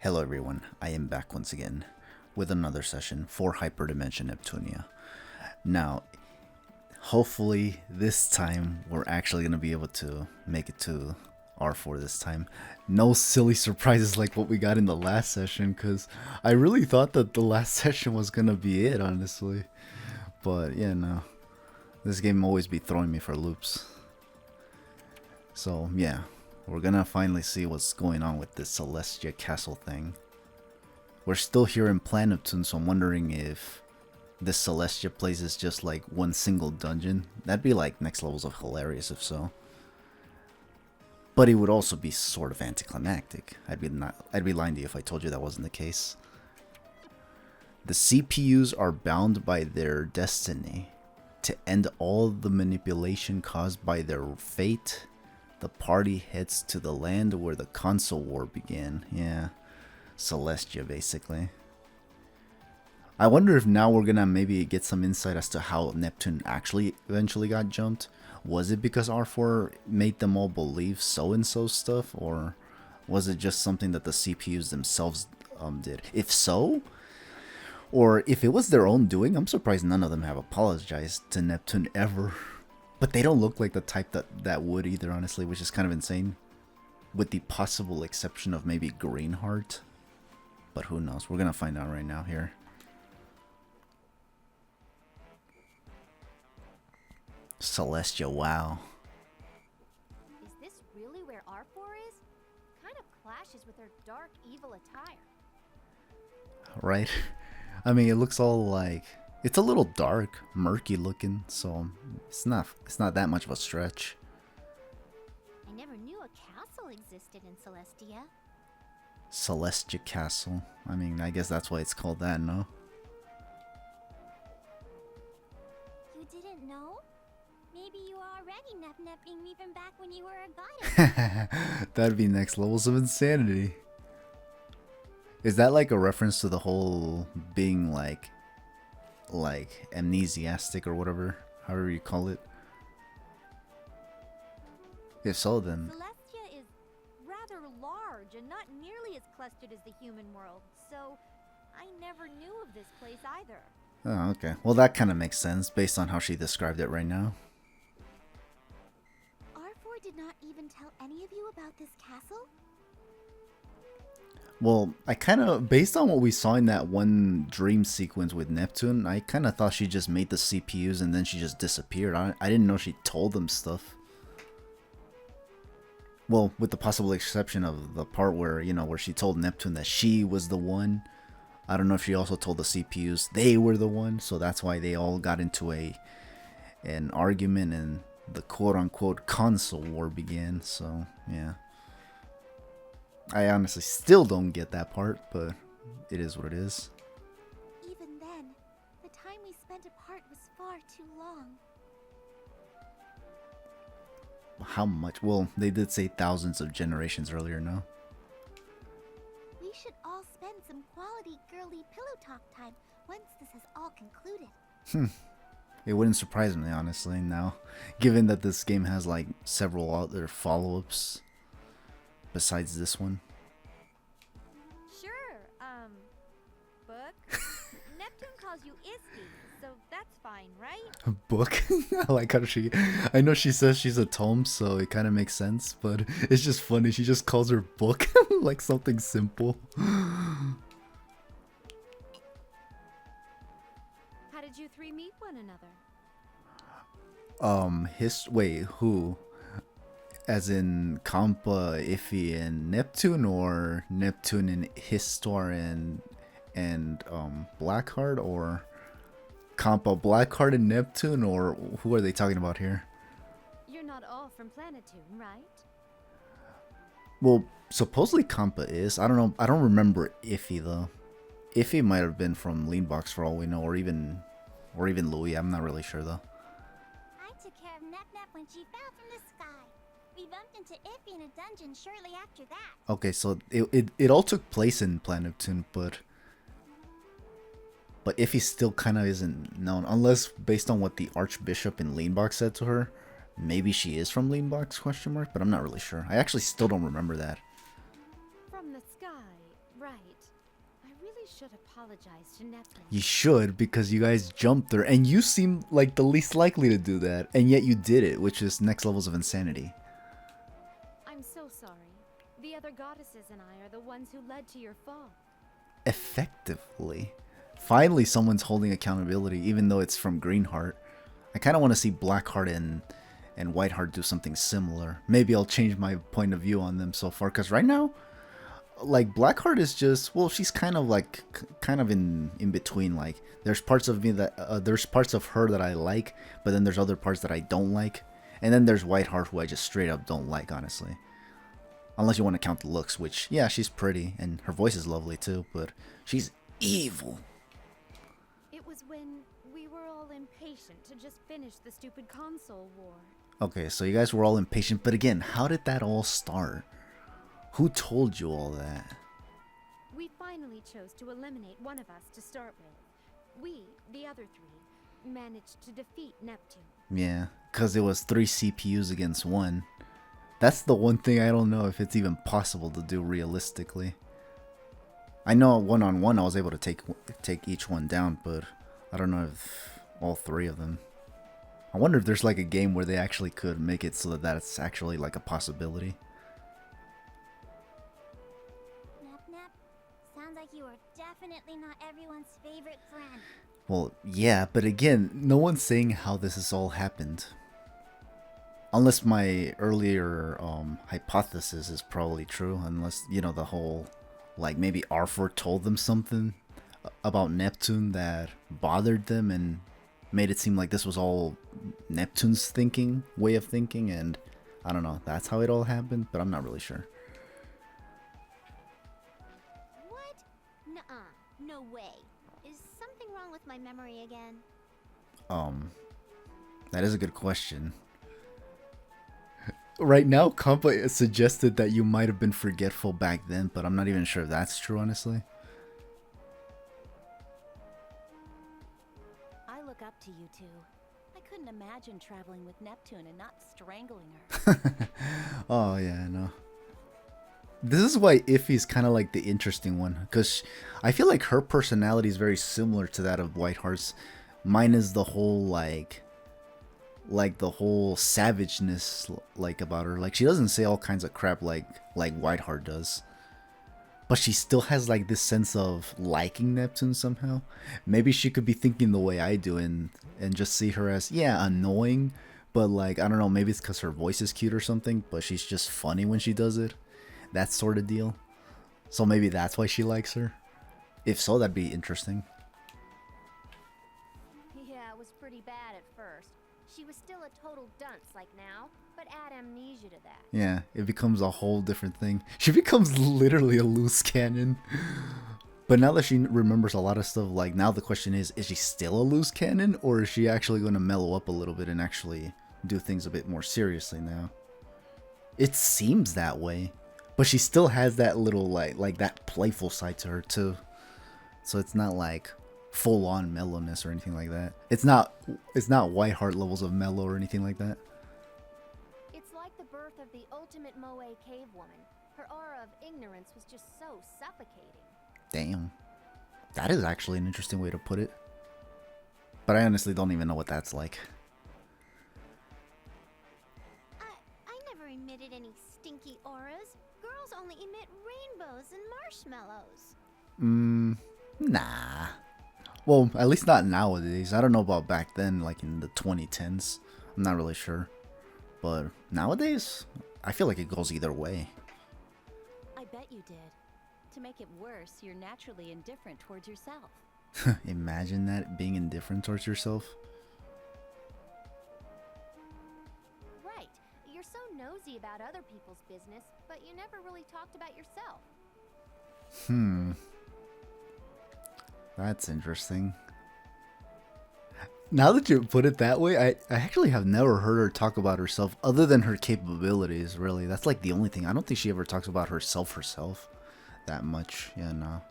Hello everyone, I am back once again with another session for Hyperdimension Neptunia. Now, hopefully this time we're actually going to be able to make it to R4 this time. No silly surprises like what we got in the last session, because I really thought that the last session was going to be it, honestly. But yeah, no. This game always be throwing me for loops. So yeah, we're gonna finally see what's going on with this Celestia Castle thing. We're still here in Planeptune, so I'm wondering if this Celestia place is just like one single dungeon. That'd be like next levels of hilarious if so. But it would also be sort of anticlimactic. I'd be lying to you if I told you that wasn't the case. The CPUs are bound by their destiny. To end all the manipulation caused by their fate, the party heads to the land where the console war began. Yeah, Celestia basically. I wonder if now we're gonna maybe get some insight as to how Neptune actually eventually got jumped. Was it because R4 made them all believe so-and-so stuff, or was it just something that the CPUs themselves did? If so, or if it was their own doing, I'm surprised none of them have apologized to Neptune ever. But they don't look like the type that would either, honestly, which is kind of insane. With the possible exception of maybe Greenheart. But who knows? We're gonna find out right now here. Celestia, wow. Is this really where R4 is? Kind of clashes with her dark, evil attire. Right? I mean, it looks all like... It's a little dark, murky looking, so it's not that much of a stretch. I never knew a castle existed in Celestia. Celestia Castle. I mean, I guess that's why it's called that, no? You didn't know? Maybe you were already nep-nepping me from back when you were a goddess. That'd be next levels of insanity. Is that like a reference to the whole being like amnesiastic or whatever, however you call it? If so, then Celestia is rather large and not nearly as clustered as the human world, so I never knew of this place either. oh, okay. Well, that kind of makes sense based on how she described it right now. R4 did not even tell any of you about this castle? Well, I kind of, based on what we saw in that one dream sequence with Neptune, I kind of thought she just made the CPUs and then she just disappeared. I didn't know she told them stuff. Well, with the possible exception of the part where, you know, where she told Neptune that she was the one. I don't know if she also told the CPUs they were the one, so that's why they all got into an argument and the quote-unquote console war began, so, yeah. I honestly still don't get that part, but it is what it is. Even then, the time we spent apart was far too long. How much? Well, they did say thousands of generations earlier, no? We should all spend some quality girly pillow talk time once this is all concluded. It wouldn't surprise me, honestly, now. Given that this game has, like, several other follow-ups besides this one. Sure, book? Neptune calls you Iski, so that's fine, right? Book? I like how I know she says she's a tome, so it kind of makes sense, but it's just funny. She just calls her book like something simple. How did you three meet one another? Wait, who? As in Kampa, Iffy, and Neptune, or Neptune and Histor and Blackheart, or Kampa, Blackheart, and Neptune, or who are they talking about here? You're not all from Planetune, right? Well, supposedly Kampa is. I don't know. I don't remember Iffy though. Iffy might have been from Leanbox for all we know, or even Louis. I'm not really sure though. I took care of Nep-Nep when she fell from the sky. We bumped into Iffy in a dungeon shortly after that. Okay, so it all took place in Planeptune, but Iffy still kind of isn't known, unless based on what the Archbishop in Leanbox said to her. Maybe she is from Leanbox, question mark, but I'm not really sure. I actually still don't remember that. From the sky. Right. I really should apologize to Neptune. You should, because you guys jumped her, and you seem like the least likely to do that, and yet you did it, which is next levels of insanity. I'm so sorry. The other goddesses and I are the ones who led to your fall. Effectively. Finally, someone's holding accountability, even though it's from Greenheart. I kind of want to see Blackheart and Whiteheart do something similar. Maybe I'll change my point of view on them so far, because right now, like, Blackheart is just, well, she's kind of like, in between. Like, there's parts of me that, there's parts of her that I like, but then there's other parts that I don't like. And then there's Whiteheart, who I just straight up don't like, honestly. Unless you want to count the looks, which, yeah, she's pretty, and her voice is lovely too, but she's evil. It was when we were all impatient to just finish the stupid console war. Okay, so you guys were all impatient, but again, how did that all start? Who told you all that? We finally chose to eliminate one of us to start with. We, the other three, managed to defeat Neptune. Yeah, because it was 3 CPUs against 1. That's the one thing I don't know if it's even possible to do realistically. I know one-on-one I was able to take each one down, but I don't know if all 3 of them. I wonder if there's like a game where they actually could make it so that that's actually like a possibility. Nap, sounds like you are definitely not everyone's favorite friend. Well, yeah, but again, no one's saying how this has all happened. Unless my earlier hypothesis is probably true, unless, you know, the whole, like, maybe Arthur told them something about Neptune that bothered them and made it seem like this was all Neptune's way of thinking, and I don't know, that's how it all happened, but I'm not really sure. What? Nuh-uh, no way. Is something wrong with my memory again? That is a good question. Right now, Compa suggested that you might have been forgetful back then, but I'm not even sure if that's true, honestly. I look up to you two. I couldn't imagine traveling with Neptune and not strangling her. Oh, yeah, I know. This is why Iffy's kind of like the interesting one, because I feel like her personality is very similar to that of Whiteheart's. Mine is the whole, like the whole savageness, like, about her. Like, she doesn't say all kinds of crap like Whiteheart does, but she still has like this sense of liking Neptune somehow. Maybe she could be thinking the way I do and just see her as, yeah, annoying, but like, I don't know, maybe it's because her voice is cute or something, but she's just funny when she does it, that sort of deal. So maybe that's why she likes her. If so, that'd be interesting. Yeah, it was pretty bad at first. She was still a total dunce like now, but add amnesia to that. Yeah, it becomes a whole different thing. She becomes literally a loose cannon. But now that she remembers a lot of stuff, like, now the question is she still a loose cannon? Or is she actually going to mellow up a little bit and actually do things a bit more seriously now? It seems that way. But she still has that little, like that playful side to her, too. So it's not like full-on mellowness or anything like that. It's not Whiteheart levels of mellow or anything like that. It's like the birth of the ultimate Moe cave woman. Her aura of ignorance was just so suffocating. Damn. That is actually an interesting way to put it. But I honestly don't even know what that's like. I never emitted any stinky auras. Girls only emit rainbows and marshmallows. Nah. Well, at least not nowadays. I don't know about back then, like in the 2010s. I'm not really sure. But nowadays, I feel like it goes either way. I bet you did. To make it worse, you're naturally indifferent towards yourself. Imagine that, being indifferent towards yourself. Right. You're so nosy about other people's business, but you never really talked about yourself. That's interesting. Now that you put it that way, I actually have never heard her talk about herself other than her capabilities, really. That's like the only thing. I don't think she ever talks about herself that much. Yeah, no.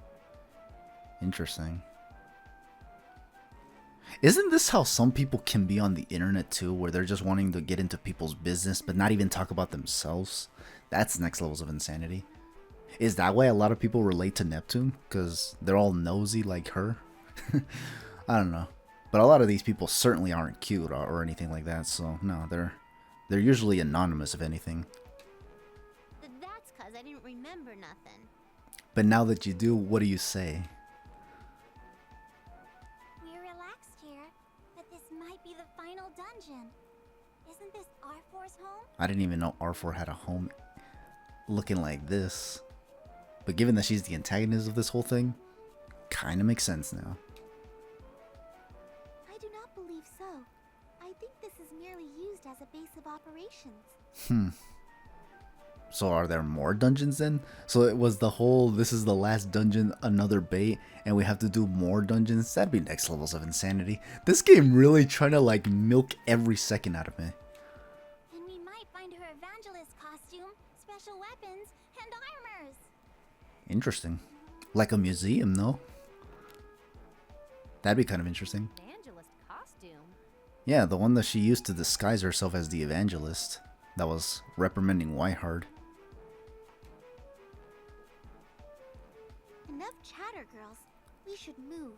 Interesting. Isn't this how some people can be on the internet too, where they're just wanting to get into people's business but not even talk about themselves? That's next levels of insanity. Is that why a lot of people relate to Neptune? Because they're all nosy like her? I don't know. But a lot of these people certainly aren't cute or anything like that, so no, they're usually anonymous if anything. That's cause I didn't remember nothing. But now that you do, what do you say? We're relaxed here, but this might be the final dungeon. Isn't this R4's home? I didn't even know R4 had a home looking like this. But given that she's the antagonist of this whole thing, kinda makes sense now. I do not believe so. I think this is merely used as a base of operations. So are there more dungeons then? So it was the whole, this is the last dungeon, another bait, and we have to do more dungeons? That'd be next levels of insanity. This game really trying to like milk every second out of me. And we might find her evangelist costume, special weapons, and armors. Interesting. Like a museum, no? That'd be kind of interesting. Evangelist costume. Yeah, the one that she used to disguise herself as the evangelist. That was reprimanding Whiteheart. Enough chatter, girls. We should move.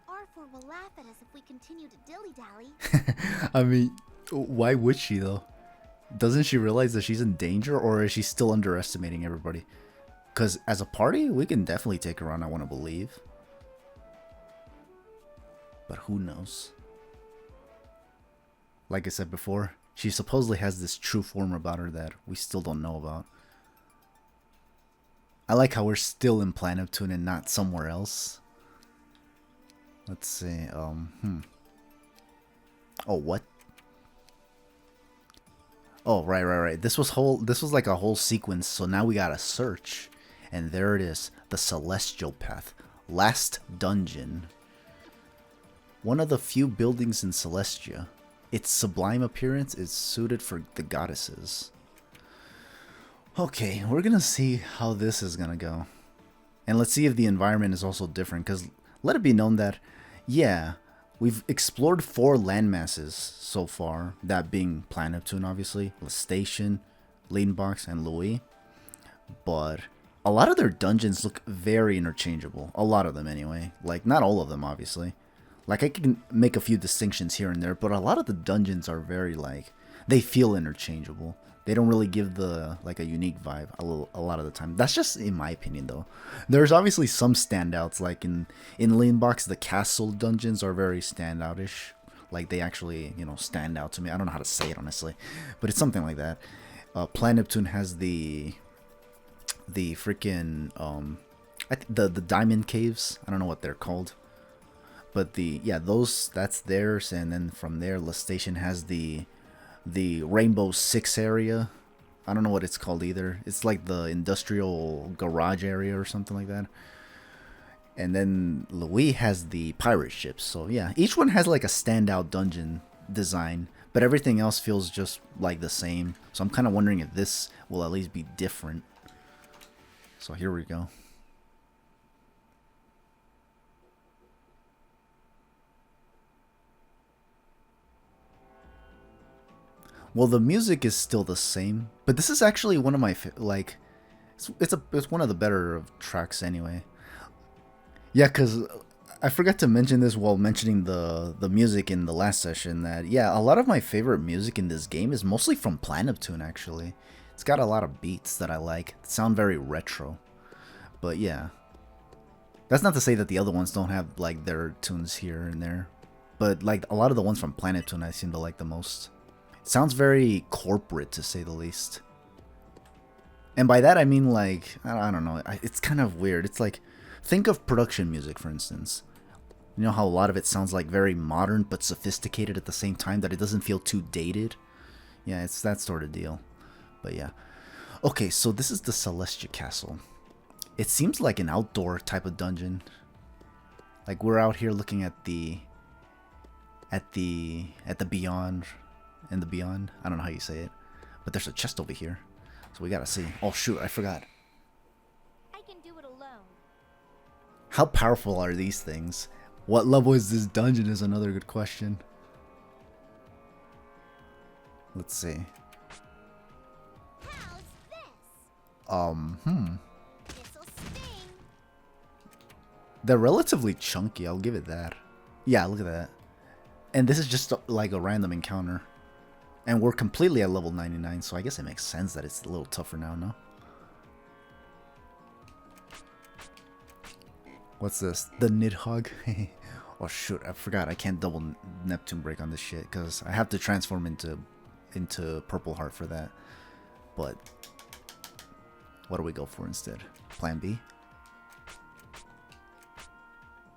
R4 will laugh at us if we continue to dilly-dally. I mean, why would she though? Doesn't she realize that she's in danger, or is she still underestimating everybody? Because as a party, we can definitely take her on, I want to believe. But who knows? Like I said before, she supposedly has this true form about her that we still don't know about. I like how we're still in Planet Neptune and not somewhere else. Let's see, Oh, what? Oh, right. This was like a whole sequence, so now we gotta search. And there it is, the Celestial Path. Last dungeon. One of the few buildings in Celestia. Its sublime appearance is suited for the goddesses. Okay, we're gonna see how this is gonna go. And let's see if the environment is also different, because let it be known that, yeah, we've explored 4 landmasses so far, that being Planet Neptune, obviously, Station, Leanbox, and Louis. But a lot of their dungeons look very interchangeable. A lot of them, anyway. Like, not all of them, obviously. Like, I can make a few distinctions here and there, but a lot of the dungeons are very, like, they feel interchangeable. They don't really give the, like, a unique vibe a lot of the time. That's just in my opinion, though. There's obviously some standouts, like in Leanbox, the castle dungeons are very standoutish. Like, they actually, you know, stand out to me. I don't know how to say it, honestly, but it's something like that. Planet Neptune has the freaking, the diamond caves. I don't know what they're called. But that's theirs, and then from there, La Station has the Rainbow Six area. I don't know what it's called either. It's like the industrial garage area or something like that. And then Louis has the pirate ships. So yeah, each one has like a standout dungeon design, but everything else feels just like the same. So I'm kind of wondering if this will at least be different. So here we go. Well, the music is still the same, but this is actually one of my it's one of the better tracks anyway. Yeah, because I forgot to mention this while mentioning the music in the last session, that yeah, a lot of my favorite music in this game is mostly from Planet Neptune. Actually, it's got a lot of beats that I like. They sound very retro, but yeah, that's not to say that the other ones don't have like their tunes here and there, but like a lot of the ones from Planet Neptune I seem to like the most. Sounds very corporate, to say the least. And by that I mean, like, I don't know, it's kind of weird. It's like, think of production music, for instance. You know how a lot of it sounds like very modern but sophisticated at the same time, that it doesn't feel too dated? Yeah, it's that sort of deal. But yeah. Okay, so this is the Celestia Castle. It seems like an outdoor type of dungeon. Like, we're out here looking at the beyond. In the beyond, I don't know how you say it, but there's a chest over here, so we gotta see. Oh shoot, I forgot. I can do it alone. How powerful are these things? What level is this dungeon is another good question. Let's see. How's this? They're relatively chunky, I'll give it that. Yeah, look at that. And this is just like a random encounter. And we're completely at level 99, so I guess it makes sense that it's a little tougher now, no? What's this? The Nidhogg? Oh shoot, I forgot I can't double Neptune break on this shit, because I have to transform into Purple Heart for that. But what do we go for instead? Plan B?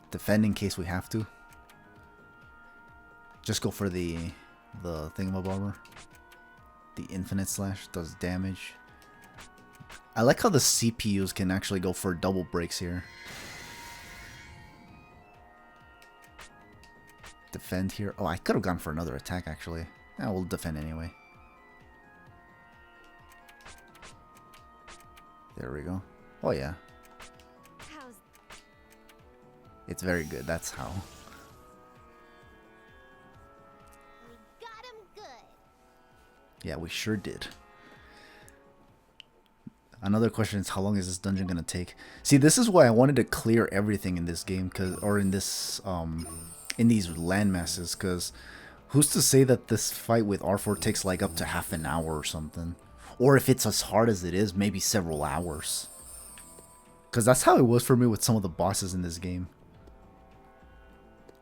Defend in case we have to. Just go for the thingamabobber. The infinite slash does damage. I like how the CPUs can actually go for double breaks here. Defend here. Oh, I could have gone for another attack actually. We'll defend anyway. There we go. Oh yeah. It's very good. That's how. We got him good. Yeah, we sure did. Another question is, how long is this dungeon gonna take? See, this is why I wanted to clear everything in this game, or in this in these landmasses, because who's to say that this fight with R4 takes like up to half an hour or something, or if it's as hard as it is, maybe several hours. Because that's how it was for me with some of the bosses in this game.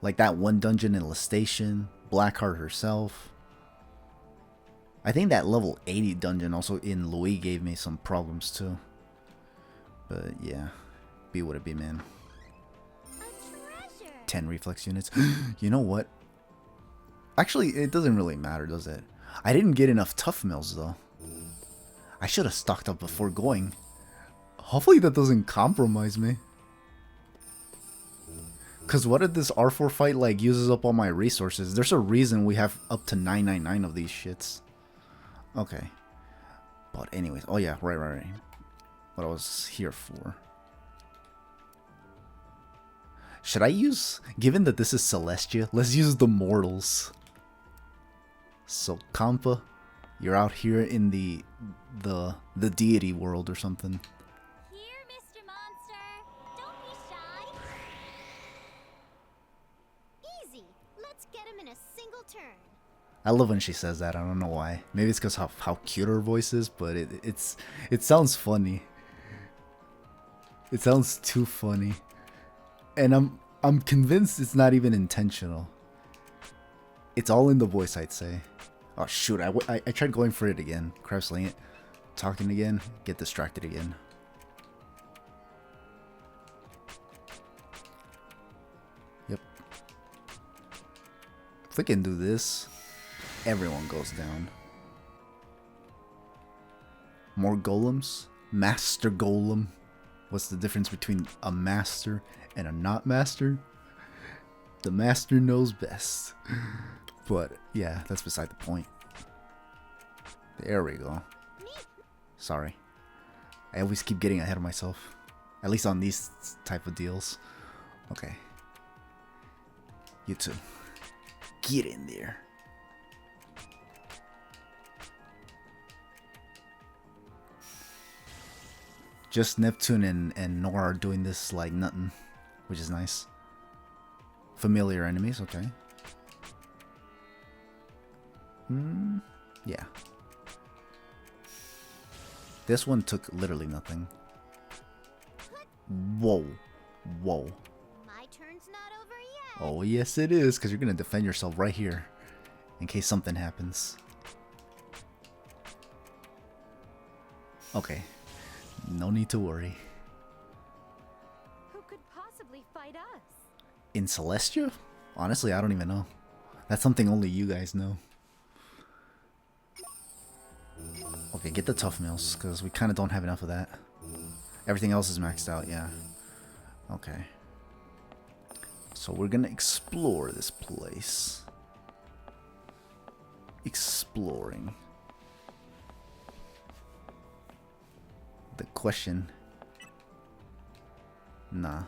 Like that one dungeon in Lestation, Blackheart herself. I think that level 80 dungeon also in Louis gave me some problems too. But yeah, be what it be, man. 10 reflex units. You know what? Actually, it doesn't really matter, does it? I didn't get enough tough mills though. I should have stocked up before going. Hopefully that doesn't compromise me. Because what if this R4 fight like uses up all my resources? There's a reason we have up to 999 of these shits. Okay. But anyways. Oh yeah, right. What I was here for. Should I use... Given that this is Celestia, let's use the mortals. So Kampa, you're out here in the deity world or something. Here, Mr. Monster. Don't be shy. Easy. Let's get him in a single turn. I love when she says that. I don't know why. Maybe it's because how cute her voice is, but it sounds funny. It sounds too funny, and I'm convinced it's not even intentional. It's all in the voice, I'd say. Oh shoot! I tried going for it again. Crap slaying it, talking again, get distracted again. Yep. If we can do this, everyone goes down. More golems? Master golem. What's the difference between a master and a not master? The master knows best. But yeah, that's beside the point. There we go. Sorry. I always keep getting ahead of myself. At least on these type of deals. Okay. You two. Get in there. Just Neptune and Nora are doing this like nothing, which is nice. Familiar enemies, okay. Yeah. This one took literally nothing. Whoa. Whoa. My turn's not over yet. Oh, yes it is, because you're going to defend yourself right here in case something happens. Okay. No need to worry. Who could possibly fight us? In Celestia? Honestly, I don't even know. That's something only you guys know. Okay, get the tough meals, because we kind of don't have enough of that. Everything else is maxed out, yeah. Okay. So we're going to explore this place. Exploring. The question. Nah.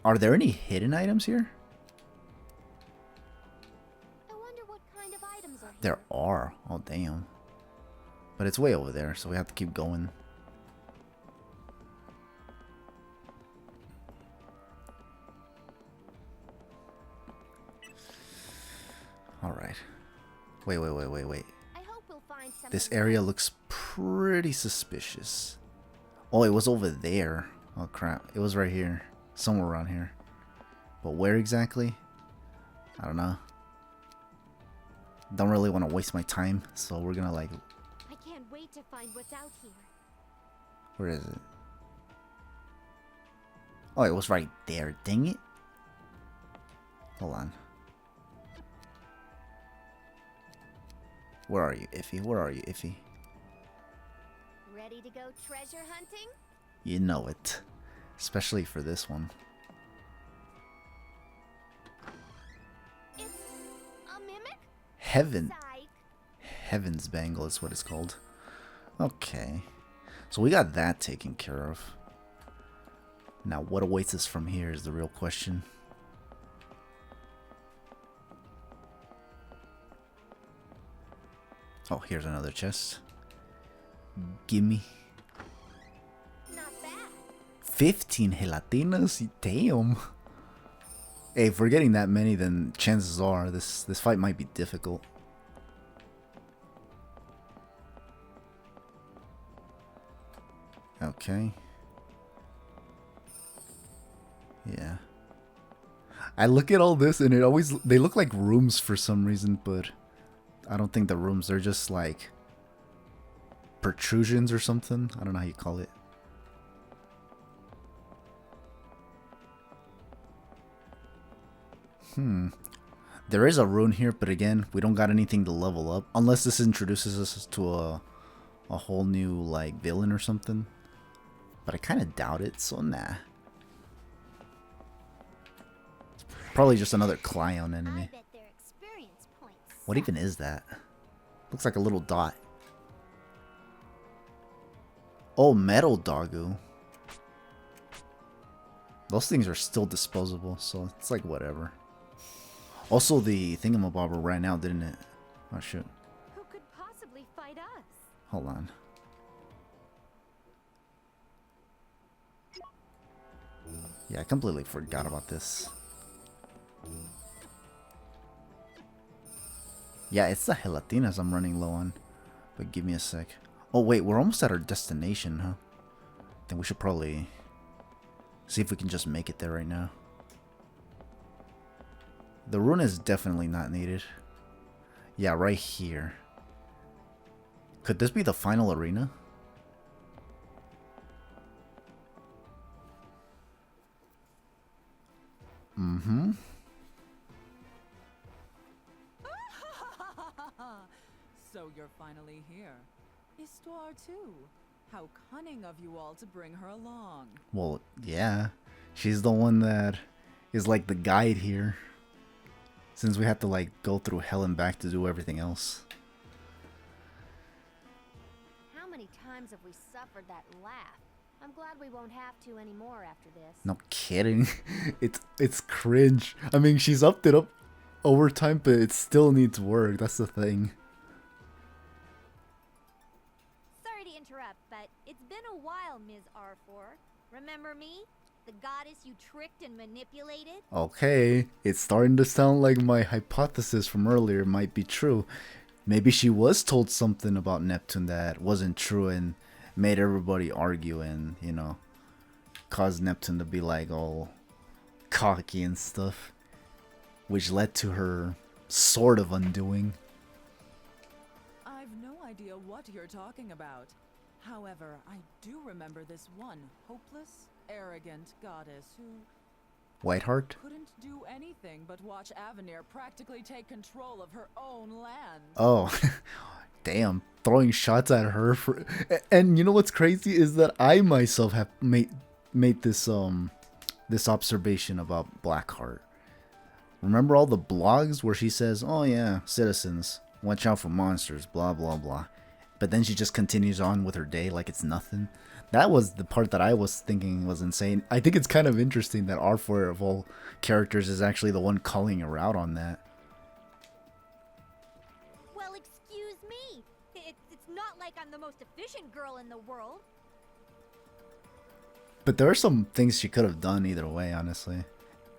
Are there any hidden items here? I wonder what kind of items are here. There are. Oh, damn. But it's way over there, so we have to keep going. Alright. Wait. I hope we'll find something. This area looks pretty suspicious. Oh, it was over there. Oh crap. It was right here. Somewhere around here. But where exactly? I don't know. Don't really want to waste my time, so we're gonna like... I can't wait to find what's out here. Where is it? Oh, it was right there. Dang it. Hold on. Where are you, Iffy? Where are you, Iffy? Ready to go treasure hunting? You know it. Especially for this one. It's a mimic? Heaven. Psych. Heaven's Bangle is what it's called. Okay. So we got that taken care of. Now what awaits us from here is the real question. Oh, here's another chest. Gimme. Not bad. 15 gelatinas? Damn. Hey, if we're getting that many, then chances are this fight might be difficult. Okay. Yeah. I look at all this and they look like rooms for some reason, but I don't think the rooms, they're just like protrusions or something. I don't know how you call it. There is a rune here, but again, we don't got anything to level up. Unless this introduces us to a whole new like villain or something. But I kind of doubt it, so nah. It's probably just another Clion enemy. I bet they're experience points. What even is that? Looks like a little dot. Oh, metal doggo. Those things are still disposable, so it's like whatever. Also, the thingamabobber ran out, didn't it? Oh, shit. Who could possibly fight us? Hold on. Yeah, I completely forgot about this. Yeah, it's the gelatinas I'm running low on. But give me a sec. Oh, wait, we're almost at our destination, huh? Then we should probably see if we can just make it there right now. The rune is definitely not needed. Yeah, right here. Could this be the final arena? Mm-hmm. So you're finally here. Histoire too. How cunning of you all to bring her along. Well, yeah. She's the one that is like the guide here. Since we have to like go through hell and back to do everything else. How many times have we suffered that laugh? I'm glad we won't have to anymore after this. No kidding. It's cringe. I mean, she's upped it up over time, but it still needs work. That's the thing. Sorry to interrupt, but it's been a while, Ms. R4. Remember me? The goddess you tricked and manipulated? Okay, it's starting to sound like my hypothesis from earlier might be true. Maybe she was told something about Neptune that wasn't true and made everybody argue and, you know, caused Neptune to be like all cocky and stuff. Which led to her sort of undoing. I've no idea what you're talking about. However, I do remember this one hopeless, arrogant goddess who Whiteheart? couldn't do anything but watch Avenir practically take control of her own land. Oh, damn. Throwing shots at her for... And you know what's crazy is that I myself have made this this observation about Blackheart. Remember all the blogs where she says, oh yeah, citizens, watch out for monsters, blah blah blah. But then she just continues on with her day like it's nothing. That was the part that I was thinking was insane. I think it's kind of interesting that R4 of all characters is actually the one calling her out on that. Well, excuse me. It's not like I'm the most efficient girl in the world. But there are some things she could have done either way, honestly.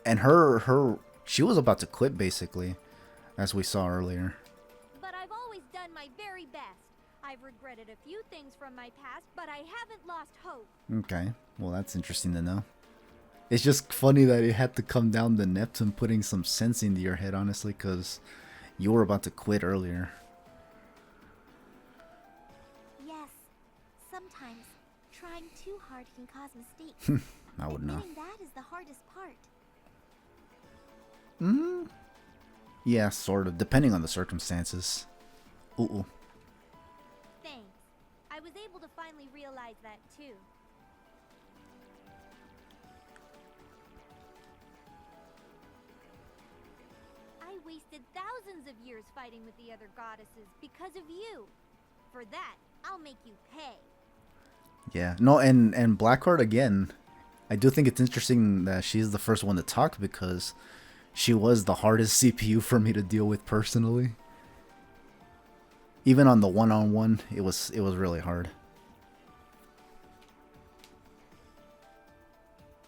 And she was about to quit basically. as we saw earlier. But I've always done my very best. I've regretted a few things from my past, but I haven't lost hope. Okay, well that's interesting to know. It's just funny that it had to come down to Neptune putting some sense into your head, honestly, because you were about to quit earlier. Yes, sometimes trying too hard can cause mistakes. I would know. Admitting that is the hardest part. Yeah, sort of, depending on the circumstances. Ooh. Thanks. I was able to finally realize that too. I wasted thousands of years fighting with the other goddesses because of you. For that, I'll make you pay. Yeah, no, and Blackheart again. I do think it's interesting that she's the first one to talk because she was the hardest CPU for me to deal with personally. Even on the one-on-one, it was really hard.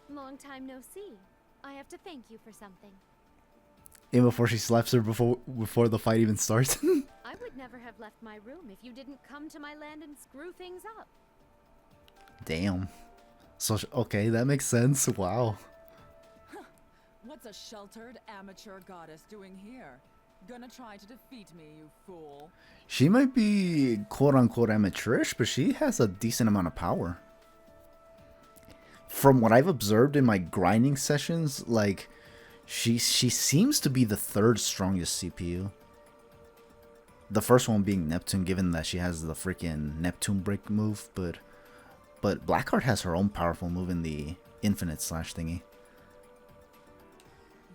Long time no see. I have to thank you for something. Even before she slaps her before the fight even starts. I would never have left my room if you didn't come to my land and screw things up. Damn. So okay, that makes sense. Wow. What's a sheltered amateur goddess doing here? Gonna try to defeat me, you fool. She might be quote-unquote amateurish, but she has a decent amount of power. From what I've observed in my grinding sessions, like, she seems to be the third strongest CPU. The first one being Neptune, given that she has the freaking Neptune break move, but Blackheart has her own powerful move in the infinite slash thingy.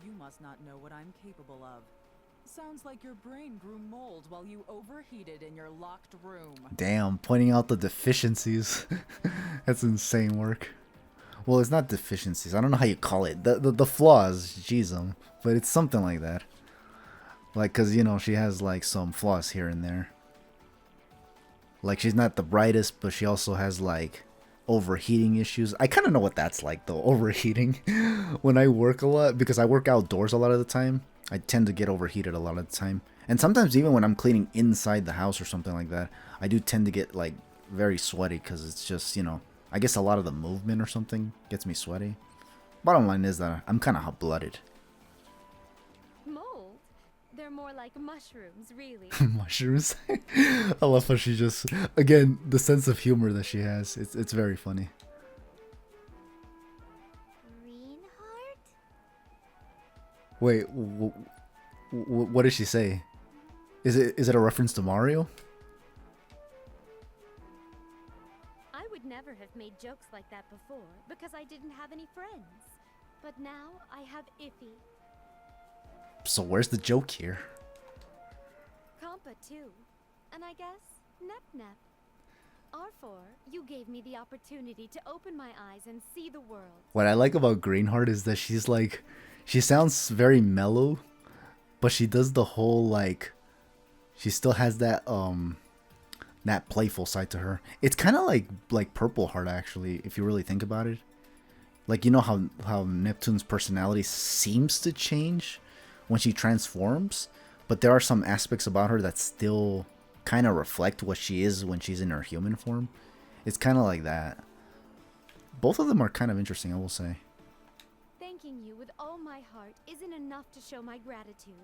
You must not know what I'm capable of. Sounds like your brain grew mold while you overheated in your locked room. Damn, pointing out the deficiencies. That's insane work. Well, it's not deficiencies. I don't know how you call it. The flaws, jeez, but it's something like that. Like, cause you know she has like some flaws here and there. Like she's not the brightest, but she also has like overheating issues. I kind of know what that's like though, overheating. When I work a lot, because I work outdoors a lot of the time, I tend to get overheated a lot of the time. And sometimes even when I'm cleaning inside the house or something like that, I do tend to get like very sweaty because it's just, you know, I guess a lot of the movement or something gets me sweaty. Bottom line is that I'm kind of hot-blooded. Mold? They're more like mushrooms, really. Mushrooms. I love how she just, again, the sense of humor that she has. It's very funny. Greenheart? Wait, what did she say? Is it a reference to Mario? I would never have made jokes like that before because I didn't have any friends. But now I have Iffy. So where's the joke here? Compa too. And I guess Nep. R4, you gave me the opportunity to open my eyes and see the world. What I like about Greenheart is that she's like, she sounds very mellow, but she does the whole like, she still has that that playful side to her. It's kind of like Purple Heart actually, if you really think about it. Like, you know how Neptune's personality seems to change when she transforms, but there are some aspects about her that still kind of reflect what she is when she's in her human form. It's kind of like that. Both of them are kind of interesting, I will say. Thanking you with all my heart isn't enough to show my gratitude.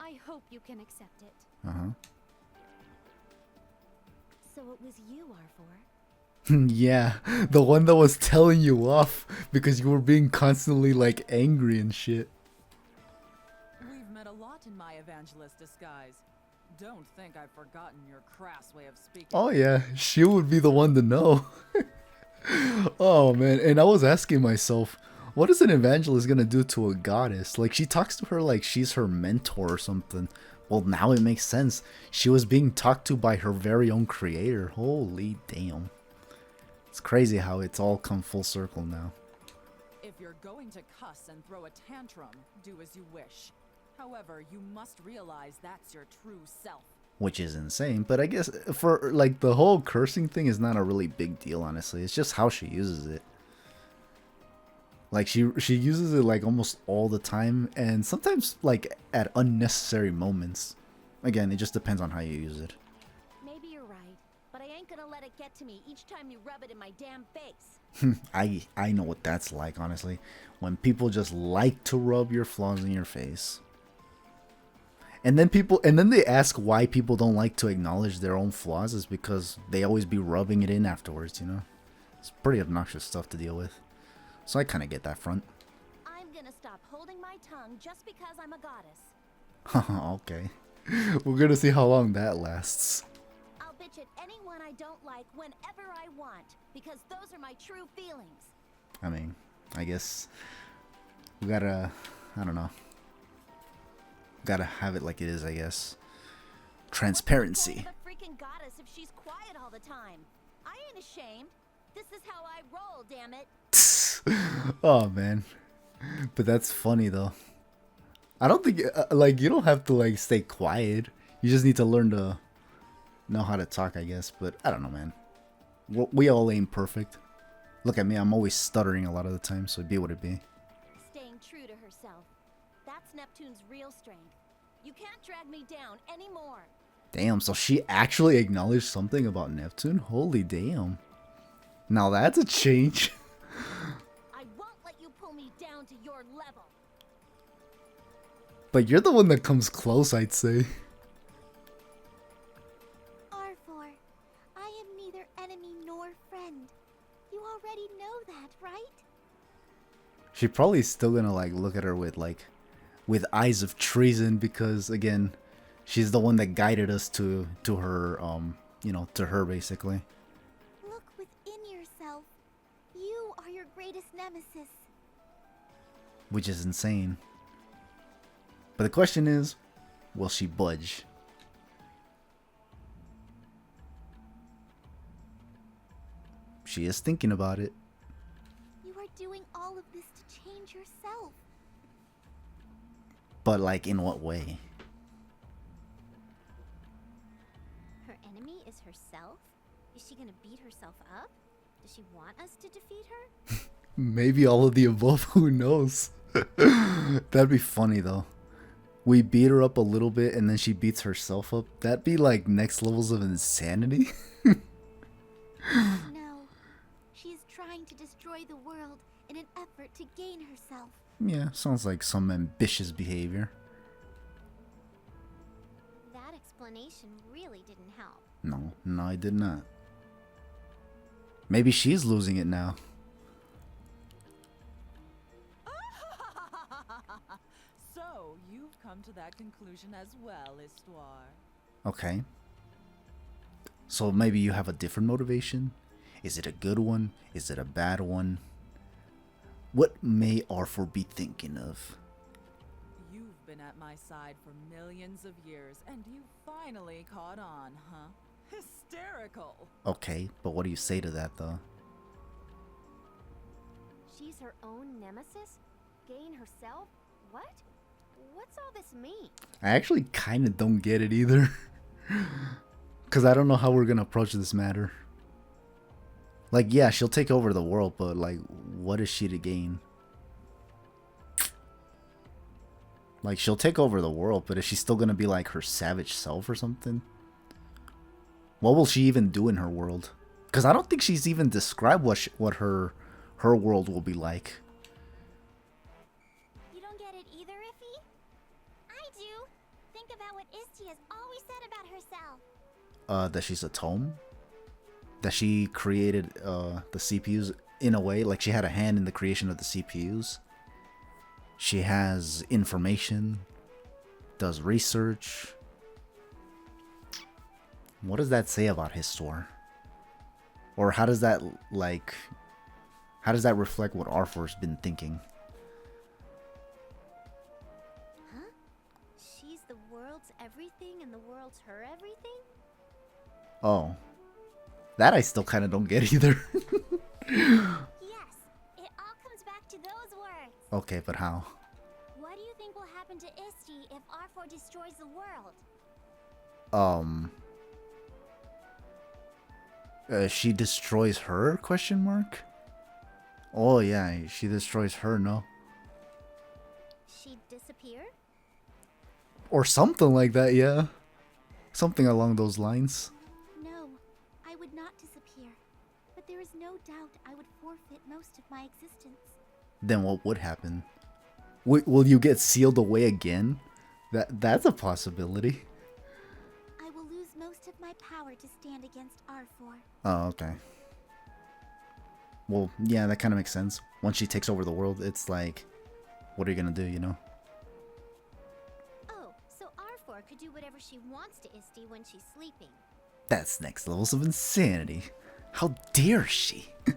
I hope you can accept it. Uh-huh. So it was you, R4? Yeah, the one that was telling you off because you were being constantly like angry and shit. We've met a lot in my evangelist disguise. Don't think I've forgotten your crass way of speaking. Oh yeah, she would be the one to know. Oh man, and I was asking myself, what is an evangelist gonna do to a goddess? Like, she talks to her like she's her mentor or something. Well, now it makes sense. She was being talked to by her very own creator. Holy damn. It's crazy how it's all come full circle now. If you're going to cuss and throw a tantrum, do as you wish. However, you must realize that's your true self. Which is insane, but I guess for like the whole cursing thing is not a really big deal, honestly. It's just how she uses it. Like she uses it like almost all the time, and sometimes like at unnecessary moments. Again, it just depends on how you use it. Maybe you're right, but I ain't gonna let it get to me each time you rub it in my damn face. I know what that's like, honestly. When people just like to rub your flaws in your face. And then they ask why people don't like to acknowledge their own flaws is because they always be rubbing it in afterwards, you know? It's pretty obnoxious stuff to deal with. So I kind of get that front. I'm gonna stop holding my tongue just because I'm a goddess. Okay. We're gonna see how long that lasts. I'll bitch at anyone I don't like whenever I want, because those are my true feelings. I mean, I guess we gotta, I don't know. Gotta have it like it is, I guess. Transparency. What's the point of a freaking goddess if she's quiet all the time? I ain't ashamed. This is how I roll, damn it. Oh man, but that's funny though. I don't think like you don't have to like stay quiet. You just need to learn to know how to talk, I guess. But I don't know, man. We all ain't perfect. Look at me, I'm always stuttering a lot of the time, so be what it be. Staying true to herself. That's Neptune's real strength. You can't drag me down anymore. Damn, so she actually acknowledged something about Neptune? Holy damn. Now that's a change. I won't let you pull me down to your level. But you're the one that comes close, I'd say. R4, I am neither enemy nor friend. You already know that, right? She probably still gonna like look at her with eyes of treason because again, she's the one that guided us to her to her basically. Look within yourself. You are your greatest nemesis. Which is insane. But the question is, will she budge? She is thinking about it. You are doing all of this to change yourself. But like in what way? Her enemy is herself? Is she gonna beat herself up? Does she want us to defeat her? Maybe all of the above, who knows? That'd be funny though. We beat her up a little bit and then she beats herself up. That'd be like next levels of insanity. No, she is trying to destroy the world in an effort to gain herself. Yeah, sounds like some ambitious behavior. That explanation really didn't help. No, I did not. Maybe she's losing it now. So, you've come to that conclusion as well, Histoire. Okay. So maybe you have a different motivation? Is it a good one? Is it a bad one? What may R4 be thinking of? You've been at my side for millions of years, and you finally caught on, huh? Hysterical! Okay, but what do you say to that though? She's her own nemesis? Gain herself? What? What's all this mean? I actually kind of don't get it either. Because I don't know how we're going to approach this matter. Like, yeah, she'll take over the world, but like, what is she to gain? Like, she'll take over the world, but is she still going to be like her savage self or something? What will she even do in her world? Because I don't think she's even described what her world will be like. You don't get it either, Iffy? I do. Think about what Isti has always said about herself. That she's a tome? That she created the CPUs in a way, like she had a hand in the creation of the CPUs. She has information, does research. What does that say about Histoire? Or how does that reflect what R4's been thinking? Huh? She's the world's everything and the world's her everything? Oh. That I still kind of don't get either. Yes, it all comes back to those words. Okay, but how? What do you think will happen to Isti if R4 destroys the world? She destroys her? Question mark. Oh yeah, she destroys her, no? She'd disappear? Or something like that, yeah. Something along those lines. No, I would not disappear. But there is no doubt I would forfeit most of my existence. Then what would happen? Will you get sealed away again? That's a possibility. I will lose most of my power to stand against R4. Oh, okay. Well, yeah, that kind of makes sense. Once she takes over the world, it's like, what are you gonna do, you know? Oh, so R4 could do whatever she wants to Isty when she's sleeping. That's next levels of insanity. How dare she? Could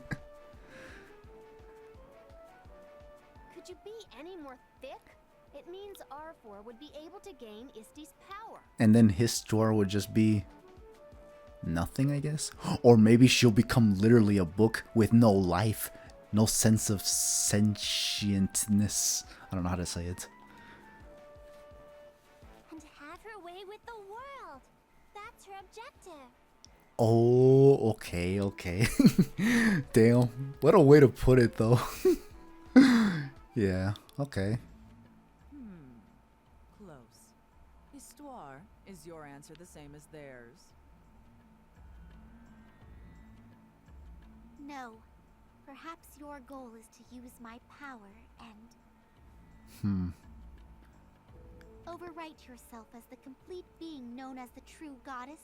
you be any more thick? It means R4 would be able to gain Isty's power. And then his store would just be nothing, I guess? Or maybe she'll become literally a book with no life, no sense of sentientness. I don't know how to say it. And have her way with the world. That's her objective. Oh, okay, okay. Damn, what a way to put it, though. Yeah, okay. Close. Histoire. Is your answer the same as theirs? No. Perhaps your goal is to use my power and overwrite yourself as the complete being known as the true goddess.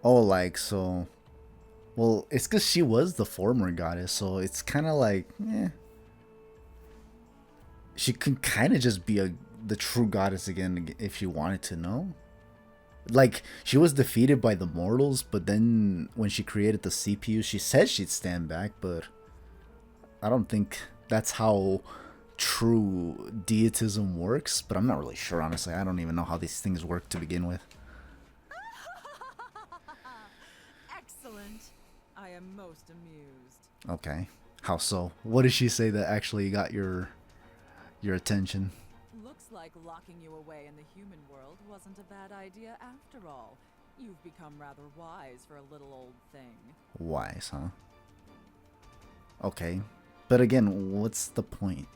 Oh, like, so... Well, it's because she was the former goddess, so it's kind of like, eh. She could kind of just be the true goddess again if she wanted to, no? Like, she was defeated by the mortals, but then when she created the CPU, she said she'd stand back, but I don't think that's how true deitism works, but I'm not really sure, honestly. I don't even know how these things work to begin with. Excellent. I am most amused. Okay. How so? What did she say that actually got your attention? Looks like locking you away in the human world wasn't a bad idea after all. You've become rather wise for a little old thing. Wise, huh? Okay. But again, what's the point?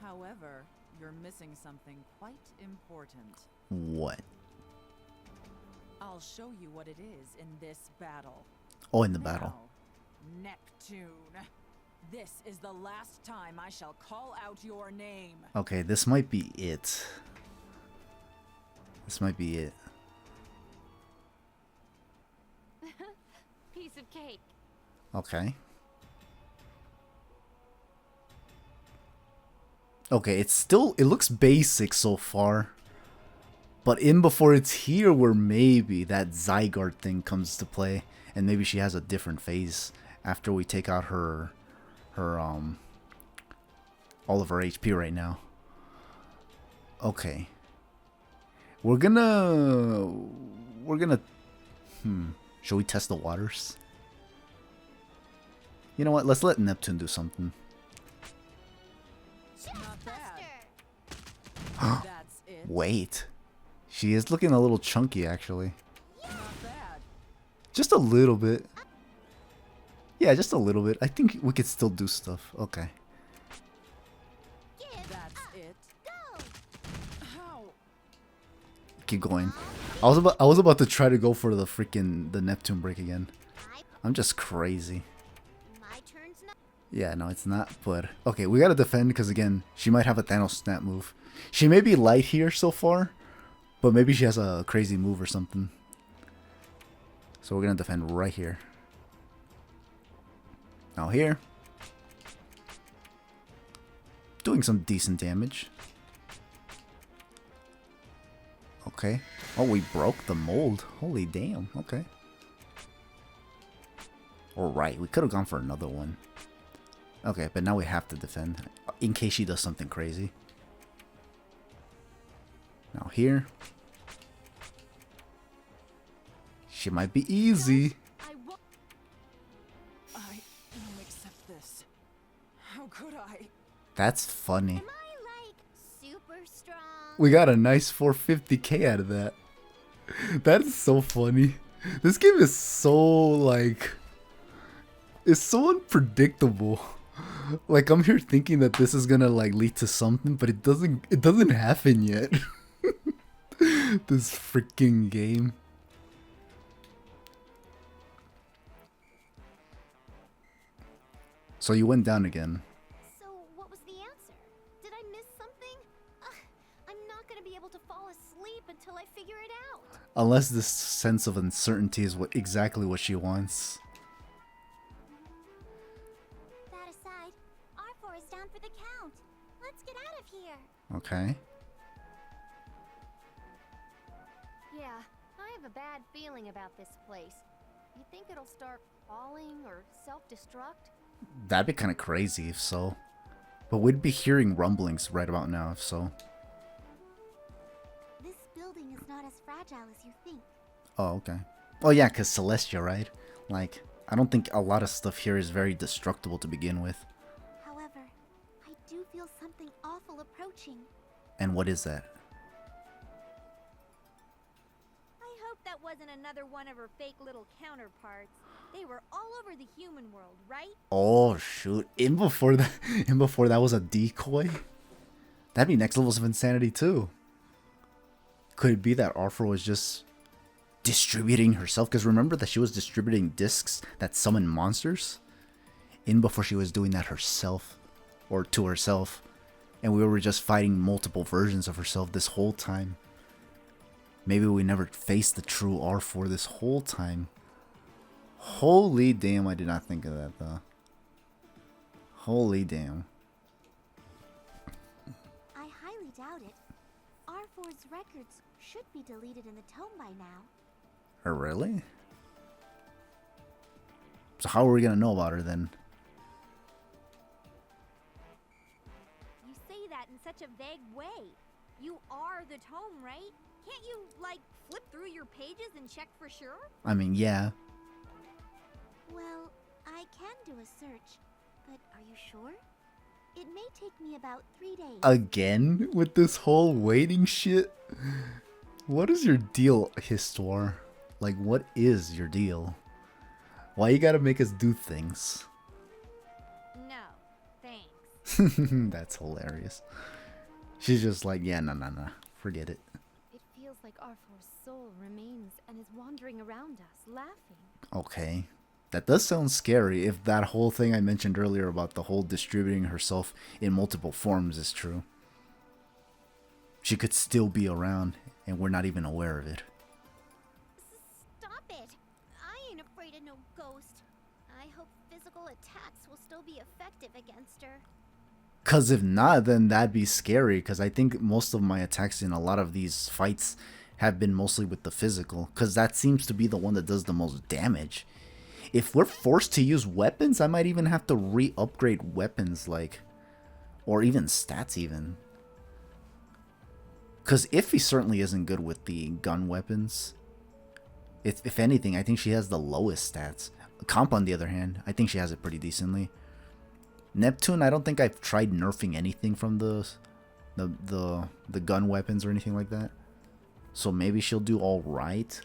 However, you're missing something quite important. What? I'll show you what it is in this battle. Oh, in the battle. Now, Neptune. This is the last time I shall call out your name. Okay, this might be it. This might be it. Piece of cake. Okay. Okay, it looks basic so far. But in before it's here where maybe that Zygarde thing comes to play. And maybe she has a different phase after we take out her all of her HP right now. Okay. We're gonna should we test the waters? You know what? Let's let Neptune do something. Not bad. That's it. Wait. She is looking a little chunky actually. Not bad. Just a little bit. Yeah, just a little bit. I think we could still do stuff. Okay. That's it. How? Keep going. I was about to try to go for the Neptune break again. I'm just crazy. My turn's not. Yeah, no, it's not. But okay, we gotta defend because again, she might have a Thanos snap move. She may be light here so far, but maybe she has a crazy move or something. So we're gonna defend right here. Now here, doing some decent damage. Okay. Oh, we broke the mold. Holy damn. Okay. Alright, we could have gone for another one. Okay, but now we have to defend in case she does something crazy. Now here. She might be easy. I don't accept this. How could I? That's funny. Am I like super strong? We got a nice 450k out of that. That is so funny. This game is so like, it's so unpredictable. Like I'm here thinking that this is gonna like lead to something, but it doesn't happen yet. This freaking game. So you went down again. So, what was the answer? Did I miss something? Ugh, I'm not gonna be able to fall asleep until I figure it out. Unless this sense of uncertainty is exactly what she wants. That aside, R4 is down for the count. Let's get out of here. Okay. Yeah, I have a bad feeling about this place. You think it'll start falling or self-destruct? That'd be kind of crazy if so. But we'd be hearing rumblings right about now if so. This building is not as fragile as you think. Oh, okay. Oh yeah, because Celestia, right? Like, I don't think a lot of stuff here is very destructible to begin with. However, I do feel something awful approaching. And what is that? I hope that wasn't another one of her fake little counterparts. They were all over the human world, right? Oh shoot. In before that was a decoy? That'd be next levels of insanity too. Could it be that Arthur was just distributing herself? Because remember that she was distributing discs that summon monsters? In before she was doing that herself. Or to herself. And we were just fighting multiple versions of herself this whole time. Maybe we never faced the true R4 this whole time. Holy damn, I did not think of that though. Holy damn. I highly doubt it. R4's records should be deleted in the tome by now. Oh, really? So how are we gonna know about her then? You say that in such a vague way. You are the tome, right? Can't you, like, flip through your pages and check for sure? I mean, yeah. Well, I can do a search, but are you sure? It may take me about 3 days. Again? With this whole waiting shit? What is your deal, Histor? Like, what is your deal? Why you gotta make us do things? No, thanks. That's hilarious. She's just like, yeah, nah. Forget it. It feels like R4's soul remains and is wandering around us, laughing. Okay. That does sound scary if that whole thing I mentioned earlier about the whole distributing herself in multiple forms is true. She could still be around and we're not even aware of it. Stop it! I ain't afraid of no ghost. I hope physical attacks will still be effective against her. Cause if not, then that'd be scary. Cause I think most of my attacks in a lot of these fights have been mostly with the physical. Cause that seems to be the one that does the most damage. If we're forced to use weapons, I might even have to re-upgrade weapons, like, or even stats even. Cause Iffy certainly isn't good with the gun weapons. If anything, I think she has the lowest stats. Comp, on the other hand, I think she has it pretty decently. Neptune, I don't think I've tried nerfing anything from the gun weapons or anything like that. So maybe she'll do all right.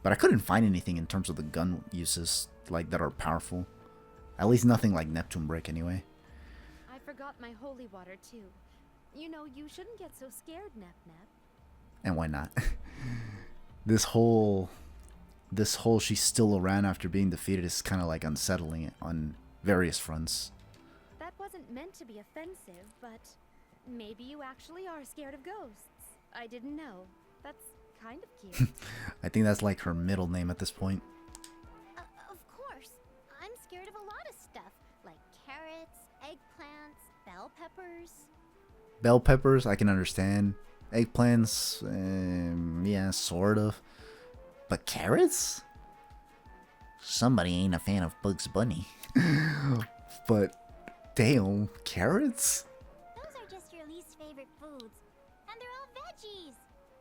But I couldn't find anything in terms of the gun uses like that are powerful. At least nothing like Neptune Break anyway. I forgot my holy water too. You know, you shouldn't get so scared, Nep. And why not? This whole she's still around after being defeated is kind of like unsettling on various fronts. That wasn't meant to be offensive, but maybe you actually are scared of ghosts. I didn't know. That's kind of cute. I think that's like her middle name at this point. Of course. I'm scared of a lot of stuff, like carrots, eggplants, bell peppers. Bell peppers, I can understand. Eggplants, yeah, sort of. But carrots? Somebody ain't a fan of Bugs Bunny. But, damn, carrots? Those are just your least favorite foods. And they're all veggies.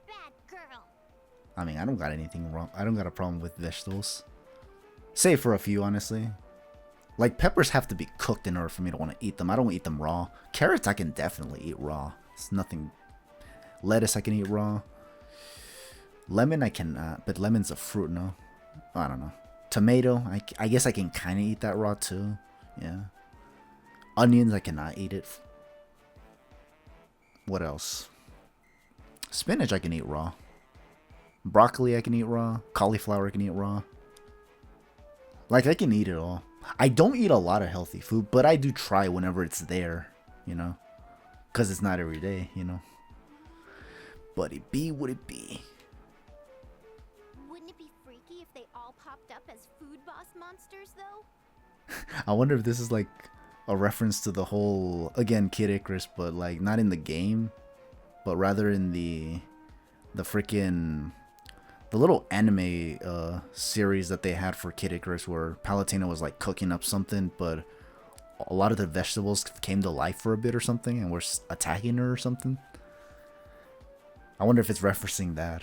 Bad girl. I mean, I don't got anything wrong. I don't got a problem with vegetables. Save for a few, honestly. Like, peppers have to be cooked in order for me to want to eat them. I don't eat them raw. Carrots, I can definitely eat raw. It's nothing. Lettuce, I can eat raw. Lemon I cannot, but lemon's a fruit, no? I don't know. Tomato, I guess I can kind of eat that raw too. Yeah. Onions, I cannot eat it. What else? Spinach I can eat raw. Broccoli I can eat raw. Cauliflower I can eat raw. Like, I can eat it all. I don't eat a lot of healthy food, but I do try whenever it's there, you know? Because it's not every day, you know? But it be what it be. Wouldn't it be freaky if they all popped up as food boss monsters, though? I wonder if this is like a reference to the whole, again, Kid Icarus, but like not in the game, but rather in the freaking, the little anime series that they had for Kid Icarus where Palutena was like cooking up something, but a lot of the vegetables came to life for a bit or something and were attacking her or something. I wonder if it's referencing that.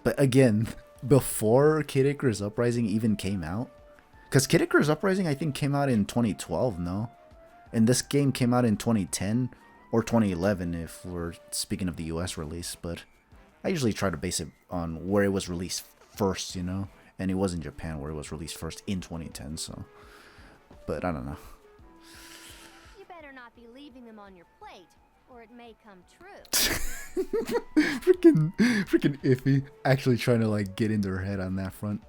But again, before Kid Icarus Uprising even came out, because Kid Icarus Uprising I think came out in 2012, no? And this game came out in 2010 or 2011 if we're speaking of the US release, but I usually try to base it on where it was released first, you know? And it was in Japan where it was released first in 2010, so. But I don't know. You better not be leaving them on your plate, or it may come true. freaking iffy. Actually trying to like get into her head on that front.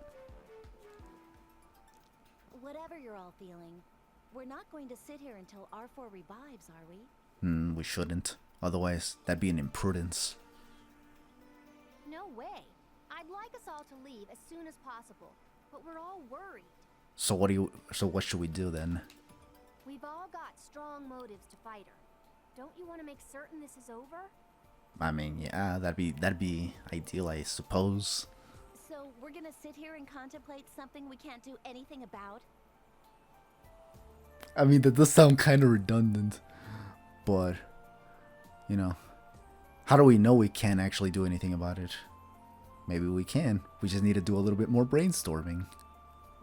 Whatever you're all feeling, we're not going to sit here until R4 revives, are we? We shouldn't. Otherwise, that'd be an imprudence. No way. I'd like us all to leave as soon as possible, but we're all worried. So what should we do then? We've all got strong motives to fight her. Don't you want to make certain this is over? I mean, yeah, that'd be ideal, I suppose. So we're gonna sit here and contemplate something we can't do anything about? I mean, that does sound kind of redundant, but you know, how do we know we can't actually do anything about it? Maybe we can. We just need to do a little bit more brainstorming.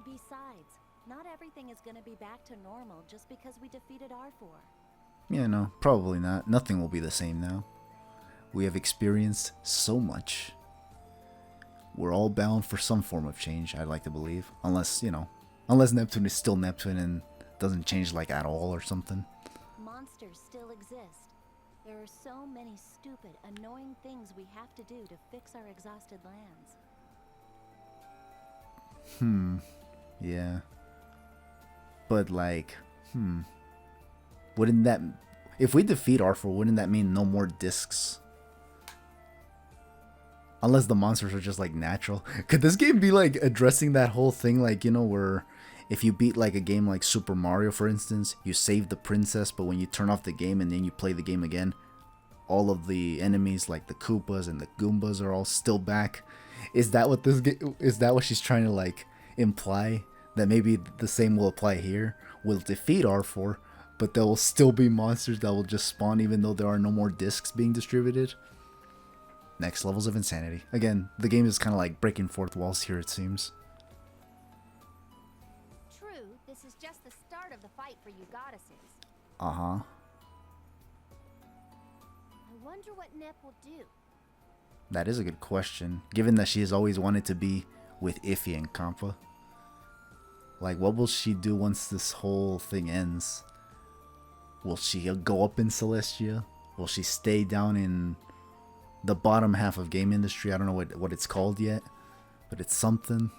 Besides, not everything is going to be back to normal just because we defeated R4. Yeah, no, probably not. Nothing will be the same now. We have experienced so much. We're all bound for some form of change, I'd like to believe. Unless, you know, unless Neptune is still Neptune and doesn't change like at all or something. Monsters still exist. There are so many stupid, annoying things we have to do to fix our exhausted lands. Yeah. But like, wouldn't that, if we defeat R4, wouldn't that mean no more discs? Unless the monsters are just like natural. Could this game be like addressing that whole thing, like, you know, where if you beat like a game like Super Mario, for instance, you save the princess, but when you turn off the game and then you play the game again, all of the enemies like the Koopas and the Goombas are all still back? Is that what this game, is that what she's trying to like imply? That maybe the same will apply here? We'll defeat R4, but there will still be monsters that will just spawn even though there are no more discs being distributed? Next levels of insanity. Again, the game is kind of like breaking fourth walls here, it seems. True, this is just the start of the fight for you goddesses. Uh-huh. I wonder what Nep will do. That is a good question, given that she has always wanted to be with Iffy and Compa. Like, what will she do once this whole thing ends? Will she go up in Celestia? Will she stay down in the bottom half of game industry? I don't know what it's called yet, but it's something.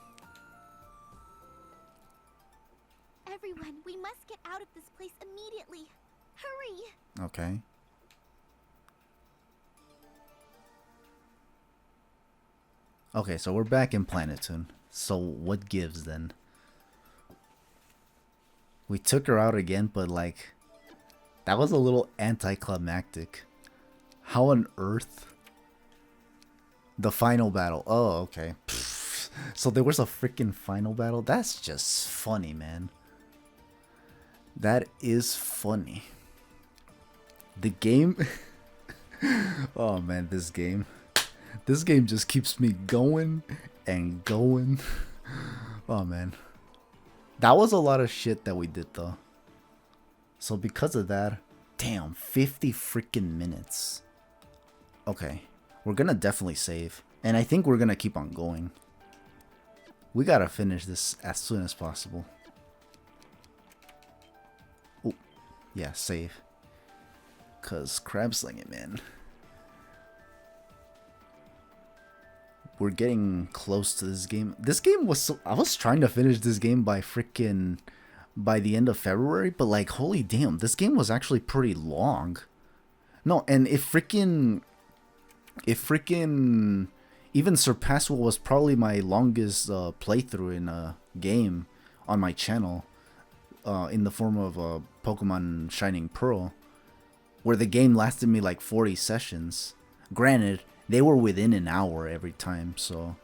Everyone, we must get out of this place immediately. Hurry! Okay. Okay, so we're back in Planetoon. So what gives then? We took her out again, but like, that was a little anticlimactic. How on earth? The final battle. Oh, okay. Pfft. So there was a freaking final battle? That's just funny, man. That is funny. The game... Oh man, this game. This game just keeps me going and going. Oh man. That was a lot of shit that we did though. So because of that, damn, 50 freaking minutes. Okay, we're gonna definitely save. And I think we're gonna keep on going. We gotta finish this as soon as possible. Oh, yeah, save. Cause crab slinging, man. We're getting close to this game. This game was so... I was trying to finish this game by the end of February, but like, holy damn, this game was actually pretty long. No, and it freaking even surpassed what was probably my longest playthrough in a game on my channel, in the form of Pokemon Shining Pearl, where the game lasted me like 40 sessions. Granted, they were within an hour every time, so...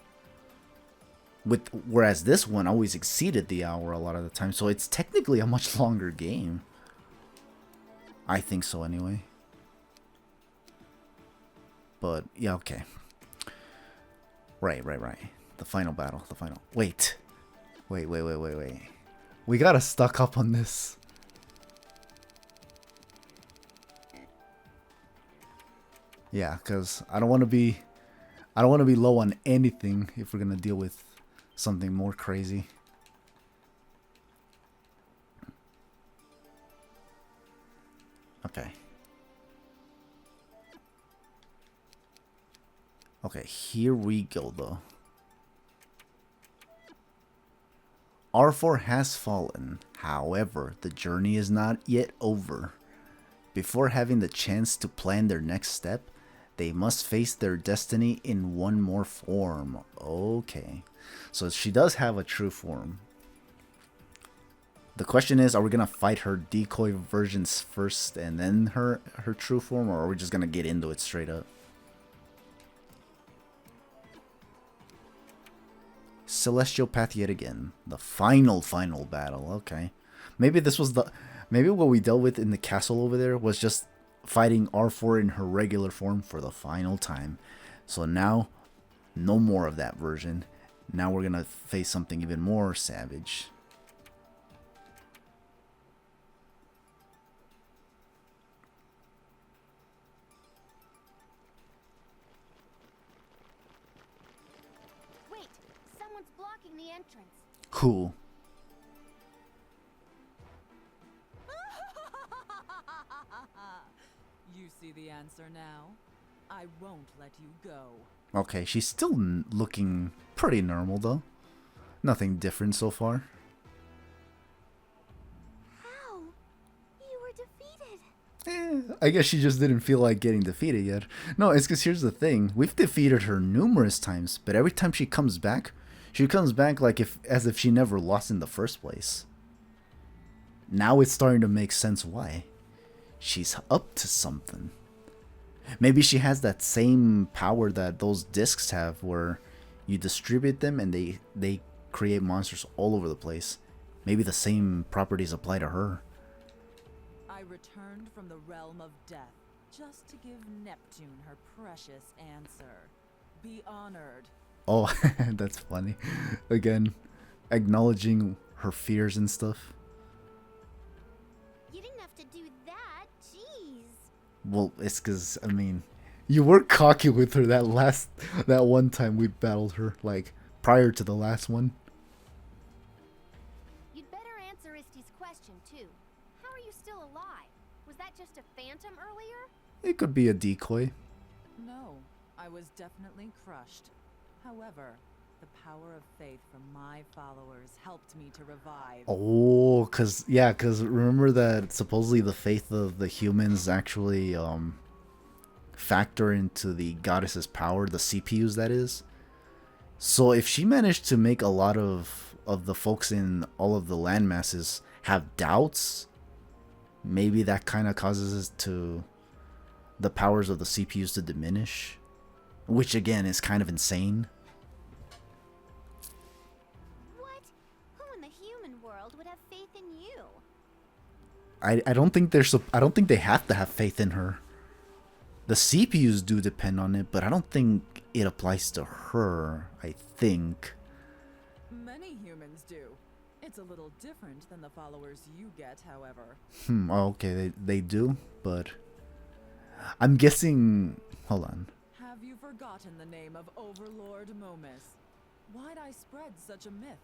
Whereas this one always exceeded the hour a lot of the time, so it's technically a much longer game. I think so anyway. But, yeah, okay. Right. The final battle, Wait. We gotta stock up on this. Yeah, because I don't want to be low on anything if we're gonna deal with something more crazy. Okay. Okay, here we go though. R4 has fallen. However, the journey is not yet over. Before having the chance to plan their next step, they must face their destiny in one more form. Okay. So she does have a true form. The question is, are we going to fight her decoy versions first and then her true form, or are we just going to get into it straight up? Celestial Path yet again. The final battle. Okay. Maybe what we dealt with in the castle over there was just fighting R4 in her regular form for the final time. So now, no more of that version. Now we're gonna face something even more savage. Wait, someone's blocking the entrance. Cool. You see the answer now? I won't let you go. Okay, she's still looking pretty normal though. Nothing different so far. How? You were defeated. I guess she just didn't feel like getting defeated yet. No, it's because here's the thing. We've defeated her numerous times, but every time she comes back like as if she never lost in the first place. Now it's starting to make sense why. She's up to something. Maybe she has that same power that those discs have, where you distribute them and they create monsters all over the place. Maybe the same properties apply to her. I returned from the realm of death just to give Neptune her precious answer. Be honored. Oh, that's funny. Again, acknowledging her fears and stuff. You didn't have to do that. Jeez. Well, it's because, I mean, you were cocky with her that one time we battled her, like, prior to the last one. You'd better answer Isty's question, too. How are you still alive? Was that just a phantom earlier? It could be a decoy. No, I was definitely crushed. However, the power of faith from my followers helped me to revive. Oh, cause remember that supposedly the faith of the humans actually factor into the goddess's power, the CPUs that is. So if she managed to make a lot of the folks in all of the landmasses have doubts, maybe that kind of causes the powers of the CPUs to diminish, which again is kind of insane. I don't think they have to have faith in her. The CPUs do depend on it, but I don't think it applies to her, I think. Many humans do. It's a little different than the followers you get, however. Oh, okay, they do, but I'm guessing... Hold on. Have Have you forgotten the name of Overlord Momus? Why'd I spread such a myth?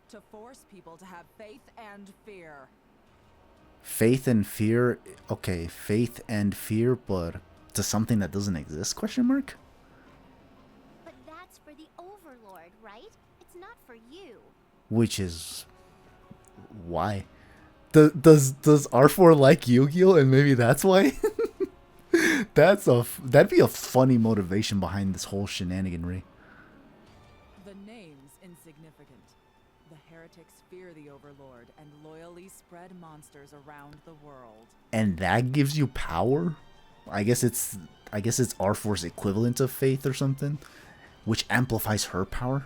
To force people to have faith and fear. Faith and fear. Okay, faith and fear, but to something that doesn't exist? Question mark. But that's for the Overlord, right? It's not for you. Which is why? Does R4 like Yu-Gi-Oh? And maybe that's why. That'd be a funny motivation behind this whole shenaniganry. The name's insignificant. The heretics fear the Overlord and loyally spread monsters around the world. And that gives you power? I guess it's R4's equivalent of faith or something, which amplifies her power.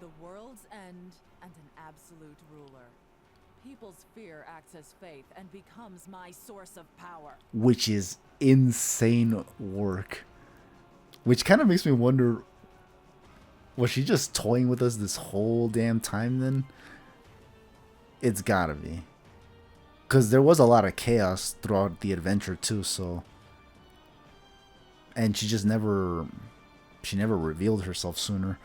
The world's end and an absolute ruler. People's fear acts as faith and becomes my source of power. Which is insane work. Which kind of makes me wonder, was she just toying with us this whole damn time then? It's gotta be. Because there was a lot of chaos throughout the adventure too, so... And she just never... She never revealed herself sooner.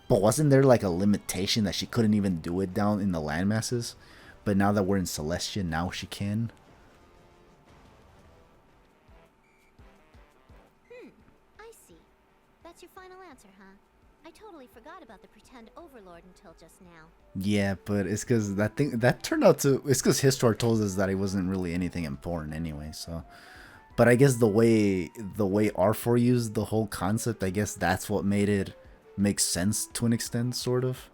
But wasn't there like a limitation that she couldn't even do it down in the landmasses? But now that we're in Celestia, now she can? I see. That's your final answer, huh? I totally forgot about the pretend Overlord until just now. Yeah, but it's because that turned out to... It's because Histoire told us that it wasn't really anything important anyway, so... But I guess the way R4 used the whole concept, I guess that's what made it make sense to an extent, sort of.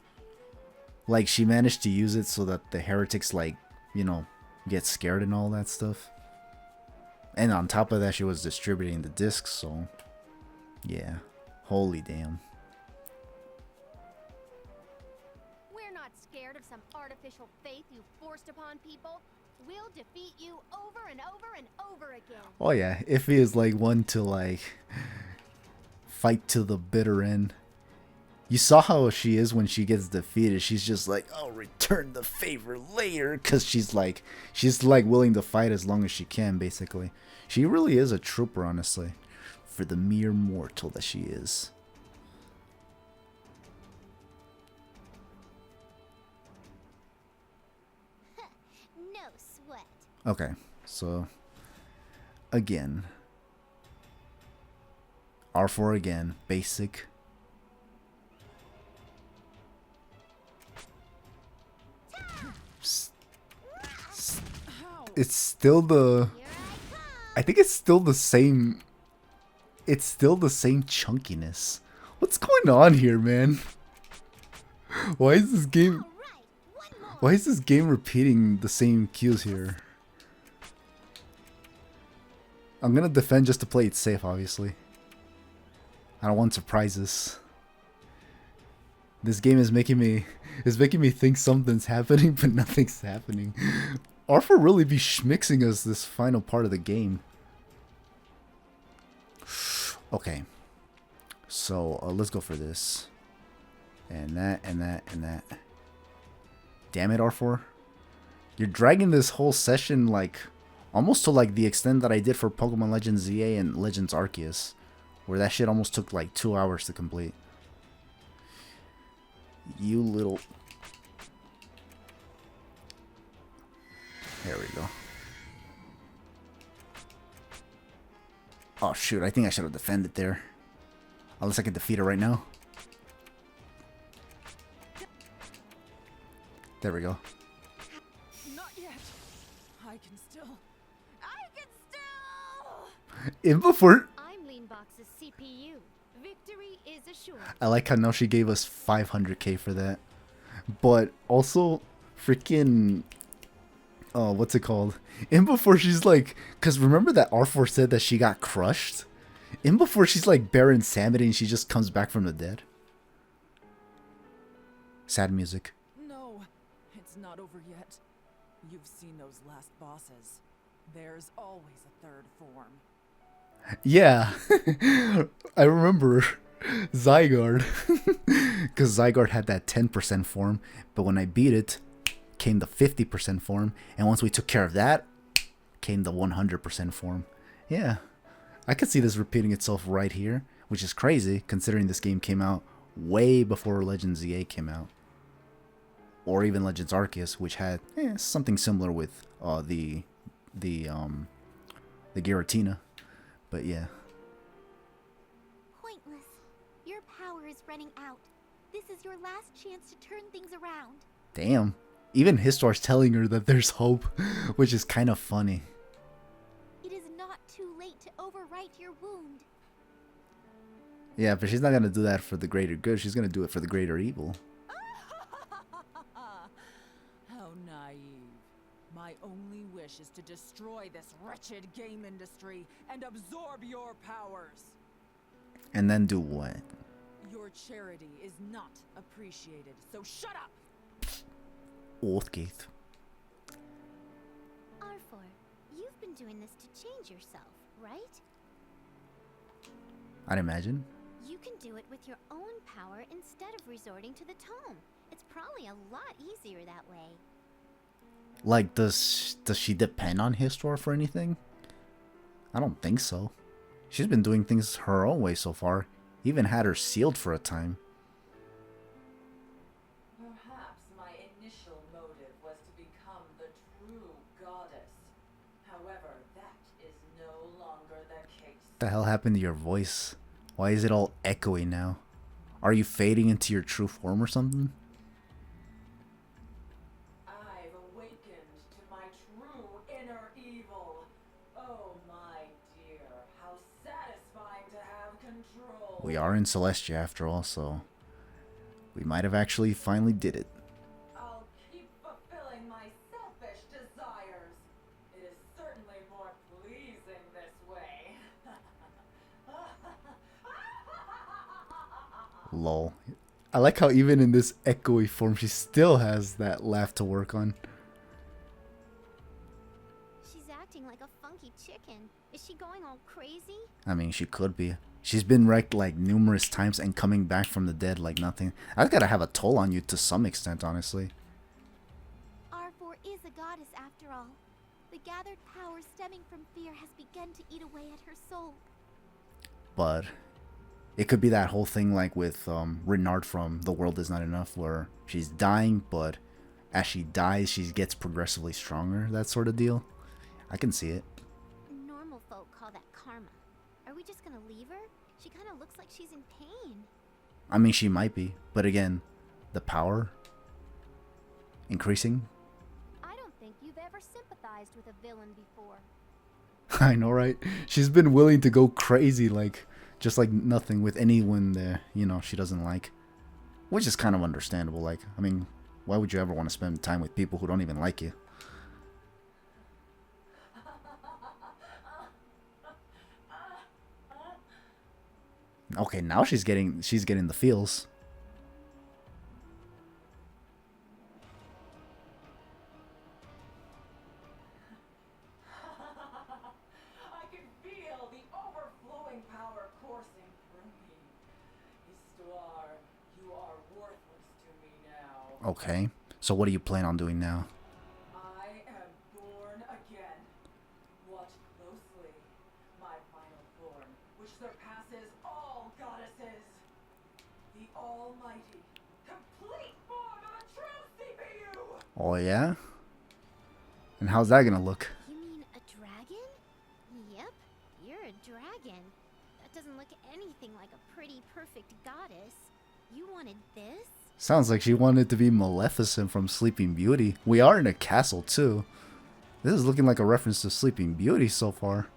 Like, she managed to use it so that the heretics, like, you know, get scared and all that stuff. And on top of that, she was distributing the discs, so... Yeah. Holy damn. We're not scared of some artificial faith you forced upon people. We'll defeat you over and over and over again. Oh yeah, Iffy is like one to like fight to the bitter end. You saw how she is when she gets defeated. She's just like, "I'll return the favor later," because she's like willing to fight as long as she can. Basically, she really is a trooper, honestly, for the mere mortal that she is. No sweat. Okay, so again, R4 again, basic. It's still the... I think it's still the same... It's still the same chunkiness. What's going on here, man? Why is this game... Why is this game repeating the same cues here? I'm gonna defend just to play it safe, obviously. I don't want surprises. This game is making me think something's happening, but nothing's happening. R4 really be schmixing us this final part of the game. Okay. So, let's go for this. And that, and that, and that. Damn it, R4. You're dragging this whole session, like, almost to, like, the extent that I did for Pokemon Legends ZA and Legends Arceus. Where that shit almost took, like, 2 hours to complete. You little... There we go. Oh, shoot. I think I should have defended there. Unless I can defeat her right now. There we go. Not yet. I can still... In before... I'm Leanbox's CPU. Victory is assured. I like how now she gave us 500k for that. But also, freaking... Oh, what's it called? In before she's like... Because remember that R4 said that she got crushed? In before she's like Baron Samedi and she just comes back from the dead. Sad music. No, it's not over yet. You've seen those last bosses. There's always a third form. Yeah. I remember Zygarde. Because Zygarde had that 10% form. But when I beat it, came the 50% form. And once we took care of that, came the 100% form. Yeah. I could see this repeating itself right here, which is crazy considering this game came out way before Legends EA came out. Or even Legends Arceus, which had something similar with the Giratina. But yeah. Pointless. Your power is running out. This is your last chance to turn things around. Damn. Even Histor's telling her that there's hope, which is kind of funny. It is not too late to overwrite your wound. Yeah, but she's not going to do that for the greater good. She's going to do it for the greater evil. How naive. My only wish is to destroy this wretched game industry and absorb your powers. And then do what? Your charity is not appreciated, so shut up! Oathgate. Arfor, you've been doing this to change yourself, right? I'd imagine. You can do it with your own power instead of resorting to the tome. It's probably a lot easier that way. Like, does she depend on Histor for anything? I don't think so. She's been doing things her own way so far. Even had her sealed for a time. Perhaps my initial motive was to become the true goddess. However, that is no longer the case. What the hell happened to your voice? Why is it all echoey now? Are you fading into your true form or something? I've awakened to my true inner evil. Oh my dear, how satisfying to have control. We are in Celestia after all, so we might have actually finally did it. I'll keep fulfilling my selfish desires. It is certainly more pleasing this way. Lol. I like how even in this echoey form, she still has that laugh to work on. She's acting like a funky chicken. Is she going all crazy? I mean, she could be. She's been wrecked like numerous times and coming back from the dead like nothing. That's gotta have a toll on you to some extent, honestly. Arfor is a goddess after all. The gathered power stemming from fear has begun to eat away at her soul. But it could be that whole thing like with Renard from The World Is Not Enough, where she's dying, but as she dies, she gets progressively stronger, that sort of deal. I can see it. Normal folk call that karma. Are we just gonna leave her? She kind of looks like she's in pain. I mean, she might be, but again, the power increasing. I don't think you've ever sympathized with a villain before. I know, right? She's been willing to go crazy, like, just like nothing with anyone that, you know, she doesn't like. Which is kind of understandable. Like, I mean, why would you ever want to spend time with people who don't even like you? Okay, now she's getting the feels. I can feel the overflowing power coursing through me. Histoire, you are worthless to me now. Okay, so what do you plan on doing now? I am born again. Watch closely. My final form, which surpasses all goddesses. The almighty, complete form of a true CPU! Oh yeah? And how's that gonna look? You mean a dragon? Yep, you're a dragon. That doesn't look anything like a pretty, perfect goddess. You wanted this? Sounds like she wanted to be Maleficent from Sleeping Beauty. We are in a castle too. This is looking like a reference to Sleeping Beauty so far.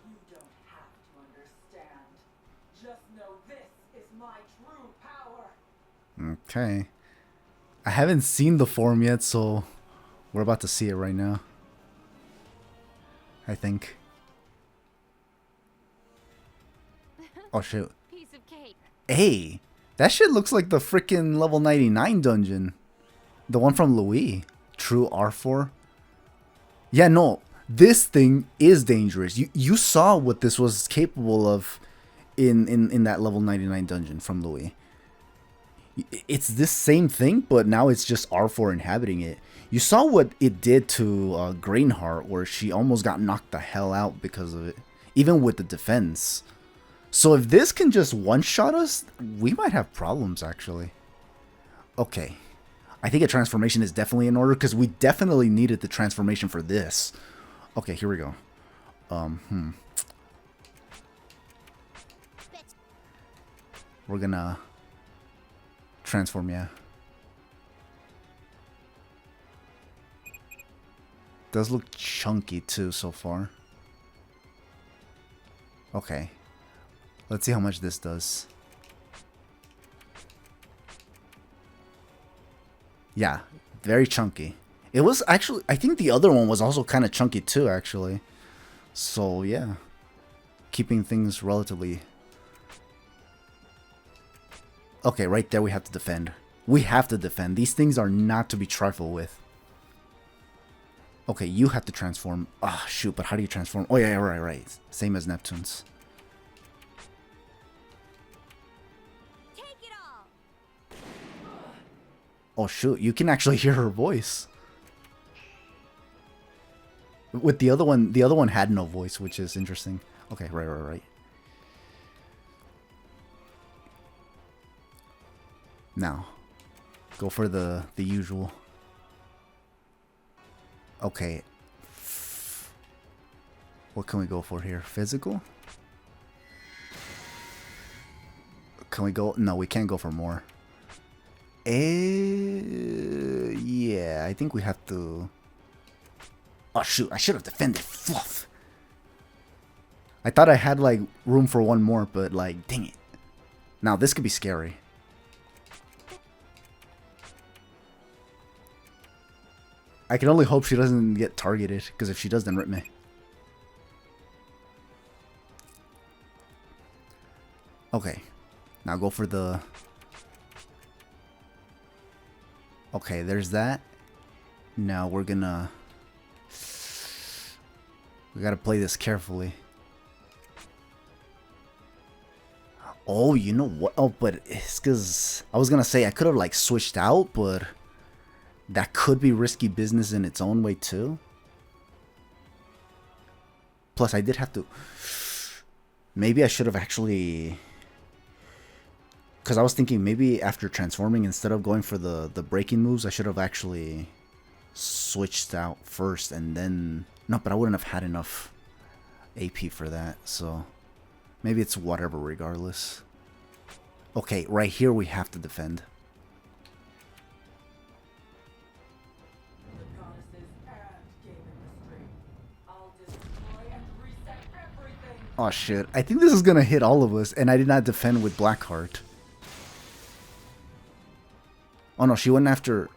You don't have to understand. Just know this is my true power. Okay. I haven't seen the form yet, so we're about to see it right now. I think. Oh shoot. Piece of cake. Hey! That shit looks like the freaking level 99 dungeon. The one from Louis. True R4. Yeah, no. This thing is dangerous. You saw what this was capable of in that level 99 dungeon from Louis. It's this same thing, but now it's just R4 inhabiting it. You saw what it did to Greenheart, where she almost got knocked the hell out because of it. even with the defense. So if this can just one-shot us, we might have problems, actually. Okay. I think a transformation is definitely in order, because we definitely needed the transformation for this. Okay, here we go. We're gonna transform, yeah. Does look chunky too so far. Okay. Let's see how much this does. Yeah, very chunky. It was actually, I think the other one was also kind of chunky too, actually. So, yeah. Keeping things relatively... Okay, right there we have to defend. We have to defend. These things are not to be trifled with. Okay, you have to transform. Ah, oh, shoot, but how do you transform? Oh, yeah, right. Same as Neptune's. Take it all. Oh, shoot, you can actually hear her voice. With the other one had no voice, which is interesting. Okay, right. Now, go for the usual. Okay. What can we go for here? Physical? Can we go? No, we can't go for more. Yeah, I think we have to... Oh, shoot. I should have defended. Fluff. I thought I had, like, room for one more, but, like, dang it. Now, this could be scary. I can only hope she doesn't get targeted, because if she does, then rip me. Okay. Now go for the... Okay, there's that. Now we're gonna... We gotta play this carefully. Oh, you know what? Oh, but it's because... I was gonna say I could have, like, switched out, but... That could be risky business in its own way, too. Plus, I did have to... Maybe I should have actually... Because I was thinking maybe after transforming, instead of going for the breaking moves, I should have actually switched out first and then... No, but I wouldn't have had enough AP for that, so... Maybe it's whatever regardless. Okay, right here we have to defend. Oh shit, I think this is gonna hit all of us, and I did not defend with Blackheart. Oh no, she went after...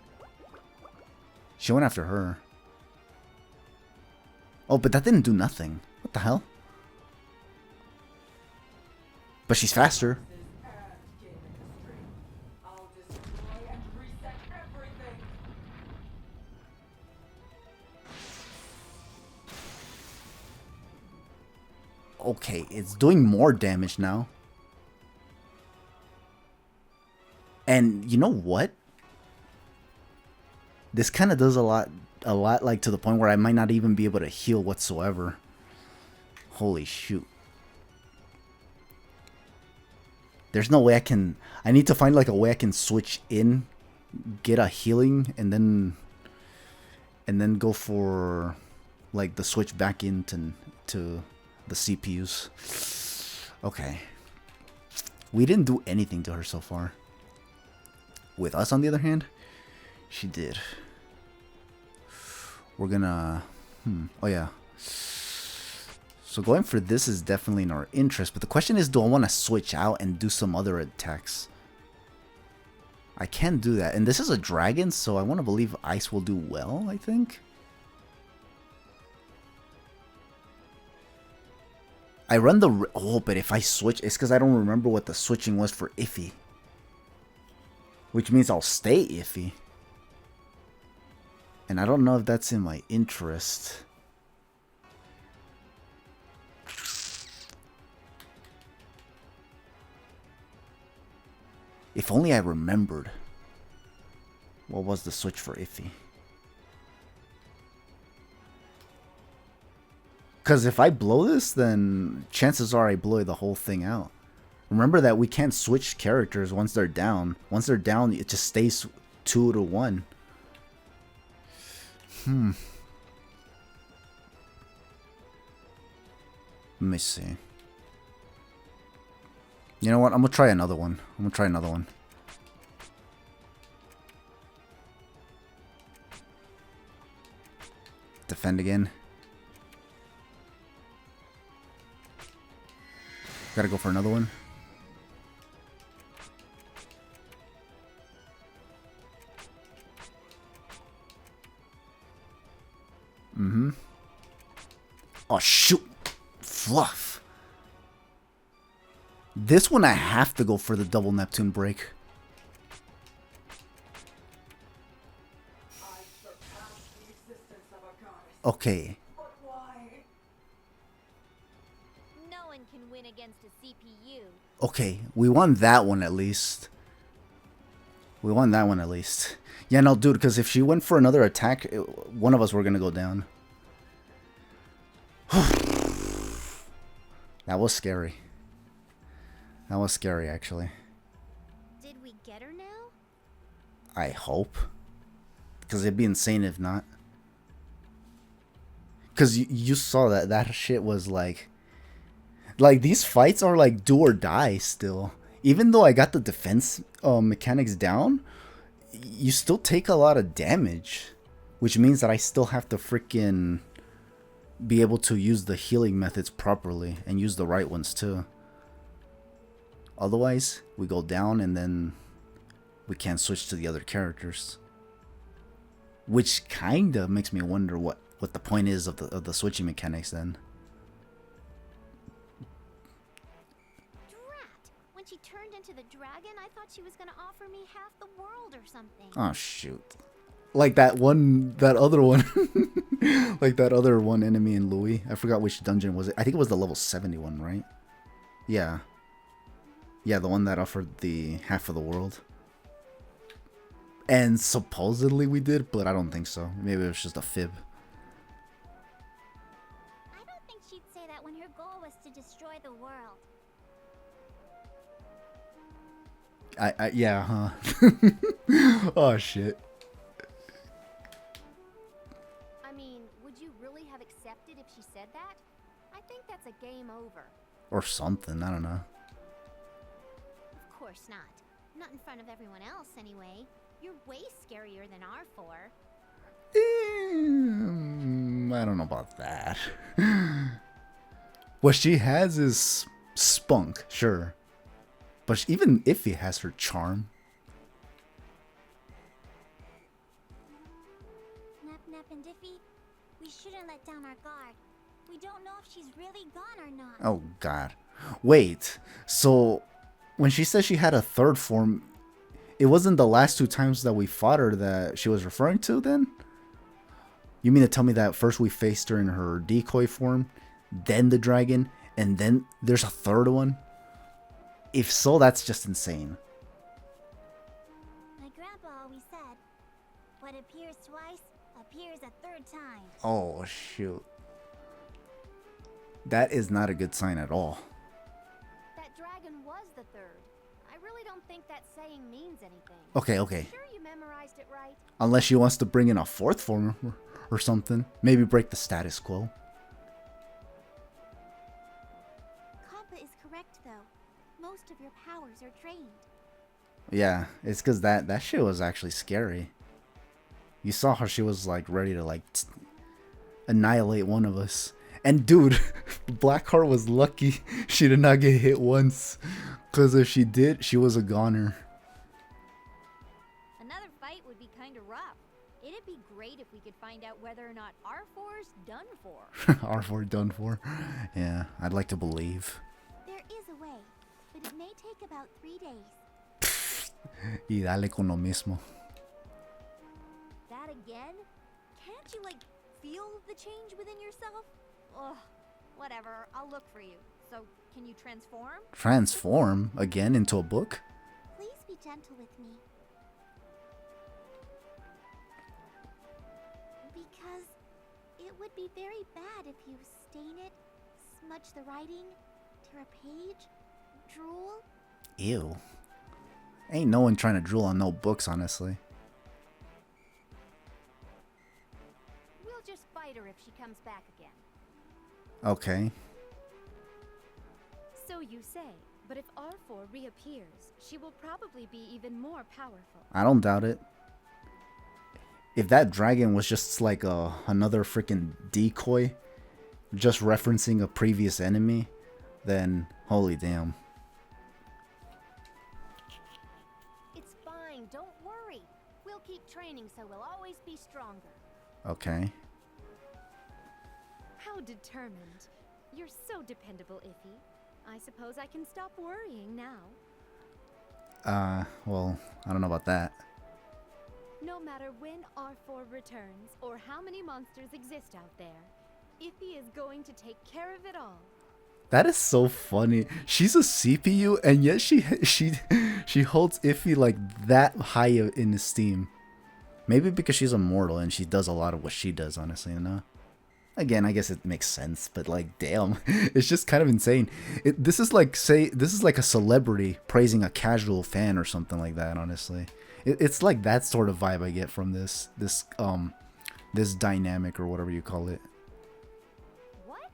She went after her. Oh, but that didn't do nothing. What the hell? But she's faster. Okay, it's doing more damage now. And you know what? This kind of does a lot like to the point where I might not even be able to heal whatsoever. Holy shoot. There's no way I can... I need to find like a way I can switch in, get a healing, and then go for like the switch back into the CPUs. Okay. We didn't do anything to her so far. With us, on the other hand, she did. We're gonna... Oh, yeah. So going for this is definitely in our interest. But the question is, do I want to switch out and do some other attacks? I can do that. And this is a dragon, so I want to believe ice will do well, I think. I run the... Oh, but if I switch... It's because I don't remember what the switching was for Iffy. Which means I'll stay Iffy. And I don't know if that's in my interest. If only I remembered. What was the switch for Iffy? Because if I blow this, then chances are I blow the whole thing out. Remember that we can't switch characters once they're down. Once they're down, it just stays 2 to 1. Let me see. You know what? I'm gonna try another one. Defend again. Gotta go for another one. Oh, shoot. Fluff. This one I have to go for the double Neptune break. Okay. No one can win against a CPU. Okay, we won that one at least. Yeah, no, dude, because if she went for another attack, one of us were going to go down. That was scary. Actually. Did we get her now? I hope. Because it'd be insane if not. Because you saw that shit was like... Like, these fights are like do or die still. Even though I got the defense mechanics down, you still take a lot of damage. Which means that I still have to freaking be able to use the healing methods properly. And use the right ones too. Otherwise, we go down and then we can't switch to the other characters. Which kinda makes me wonder what the point is of the switching mechanics then. Drat! When she turned into the dragon, I thought she was gonna offer me half the world or something. Oh shoot. Like that other one. Like that other one enemy in Louis. I forgot which dungeon was it. I think it was the level 71, right? Yeah. Yeah, the one that offered the half of the world. And supposedly we did, but I don't think so. Maybe it was just a fib. I don't think she'd say that when her goal was to destroy the world. Yeah, huh? Oh shit. I mean, would you really have accepted if she said that? I think that's a game over. Or something, I don't know. Of course not. Not in front of everyone else, anyway. You're way scarier than R4. I don't know about that. What she has is spunk, sure. But even Iffy has her charm. Nep, Nep, and Diffie, we shouldn't let down our guard. We don't know if she's really gone or not. Oh god. Wait, so when she said she had a third form, it wasn't the last 2 times that we fought her that she was referring to then? You mean to tell me that first we faced her in her decoy form, then the dragon, and then there's a third one? If so, that's just insane. My grandpa always said, what appears twice, appears a third time. Oh, shoot. That is not a good sign at all. That dragon was the third. I really don't think that saying means anything. Okay. Sure you memorized it right? Unless she wants to bring in a fourth form or something. Maybe break the status quo. Kappa is correct, though. Most of your powers are drained. Yeah, it's because that shit was actually scary. You saw how she was like ready to like annihilate one of us. And dude, Blackheart was lucky she did not get hit once. Because if she did, she was a goner. Another fight would be kind of rough. It'd be great if we could find out whether or not R4's done for. R4 done for. Yeah, I'd like to believe. There is a way, but it may take about 3 days. Y dale con lo mismo. That again? Can't you, like, feel the change within yourself? Ugh, whatever, I'll look for you. So, can you transform? Transform again into a book? Please be gentle with me. Because it would be very bad if you stain it, smudge the writing, tear a page, drool. Ew. Ain't no one trying to drool on no books, honestly. We'll just fight her if she comes back again. Okay. So you say, but if R4 reappears, she will probably be even more powerful. I don't doubt it. If that dragon was just like another freaking decoy, just referencing a previous enemy, then holy damn. It's fine, don't worry. We'll keep training so we'll always be stronger. Okay. How determined. You're so dependable, Iffy. I suppose I can stop worrying now. Well, I don't know about that. No matter when R4 returns or how many monsters exist out there, Iffy is going to take care of it all. That is so funny. She's a CPU, and yet she holds Iffy like that high in esteem. Maybe because she's immortal and she does a lot of what she does, honestly, you know? Again, I guess it makes sense, but like, damn, it's just kind of insane. This is like a celebrity praising a casual fan or something like that, honestly. It's like that sort of vibe I get from this dynamic or whatever you call it. What?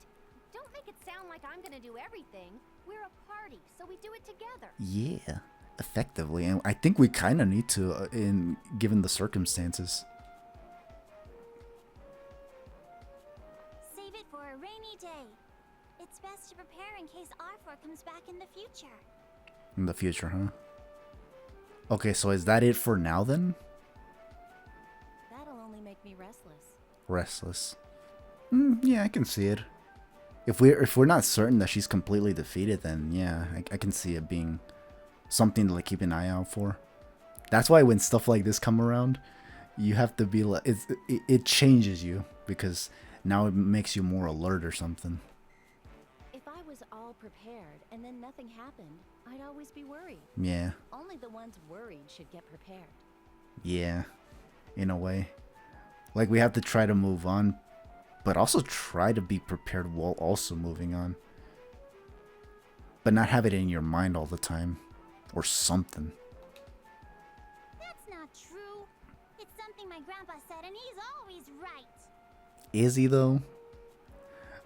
Don't make it sound like I'm gonna do everything. We're a party, so we do it together. Yeah, effectively, and I think we kind of need to, in given the circumstances. Save it for a rainy day. It's best to prepare in case R4 comes back in the future. In the future, huh? Okay, so is that it for now then? That'll only make me restless. Restless. Yeah, I can see it. If we're not certain that she's completely defeated, then yeah, I can see it being something to like keep an eye out for. That's why when stuff like this come around, you have to be like, it changes you because now it makes you more alert or something. If I was all prepared and then nothing happened, I'd always be worried. Yeah. Only the ones worried should get prepared. Yeah, in a way. Like, we have to try to move on, but also try to be prepared while also moving on. But not have it in your mind all the time. Or something. That's not true. It's something my grandpa said, and he's always right. Is he, though?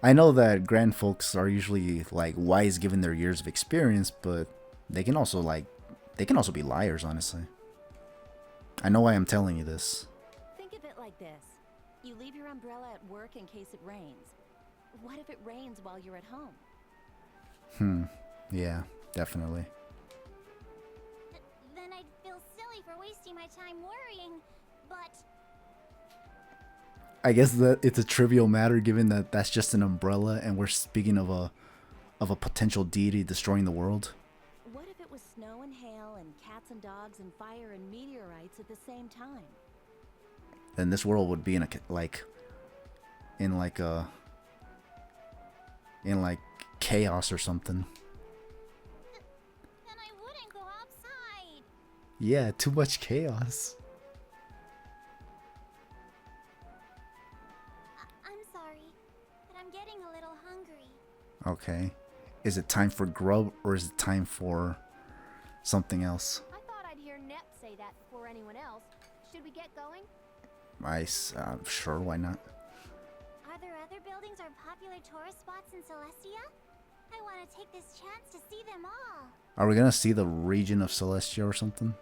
I know that grand folks are usually, like, wise given their years of experience, but they can also be liars, honestly. I know why I'm telling you this. Think of it like this. You leave your umbrella at work in case it rains. What if it rains while you're at home? Yeah, definitely. Then I'd feel silly for wasting my time worrying, but I guess that it's a trivial matter given that that's just an umbrella and we're speaking of a potential deity destroying the world. What if it was snow and hail and cats and dogs and fire and meteorites at the same time? Then this world would be in chaos or something. then I wouldn't go outside. Yeah, too much chaos. I'm sorry, but I'm getting a little hungry. Okay. Is it time for grub or is it time for something else? I thought I'd hear Nep say that before anyone else. Should we get going? Sure, why not? Are there other buildings or popular tourist spots in Celestia? I want to take this chance to see them all. Are we gonna see the region of Celestia or something?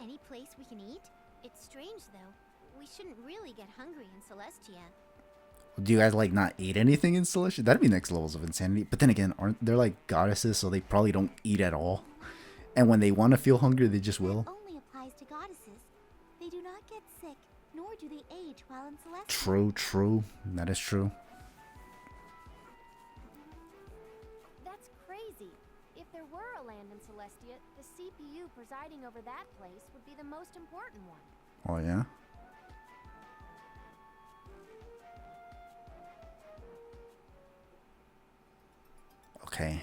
Any place we can eat? It's strange though. We shouldn't really get hungry in Celestia. Do you guys like not eat anything in Celestia? That'd be next levels of insanity. But then again, aren't they're like goddesses, so they probably don't eat at all. And when they want to feel hungry, they just will. Only applies to goddesses. They do not get sick, nor do they age while in Celestia. True. That is true. That's crazy. If there were a land in Celestia, the CPU presiding over that place would be the most important one. Oh yeah? Okay.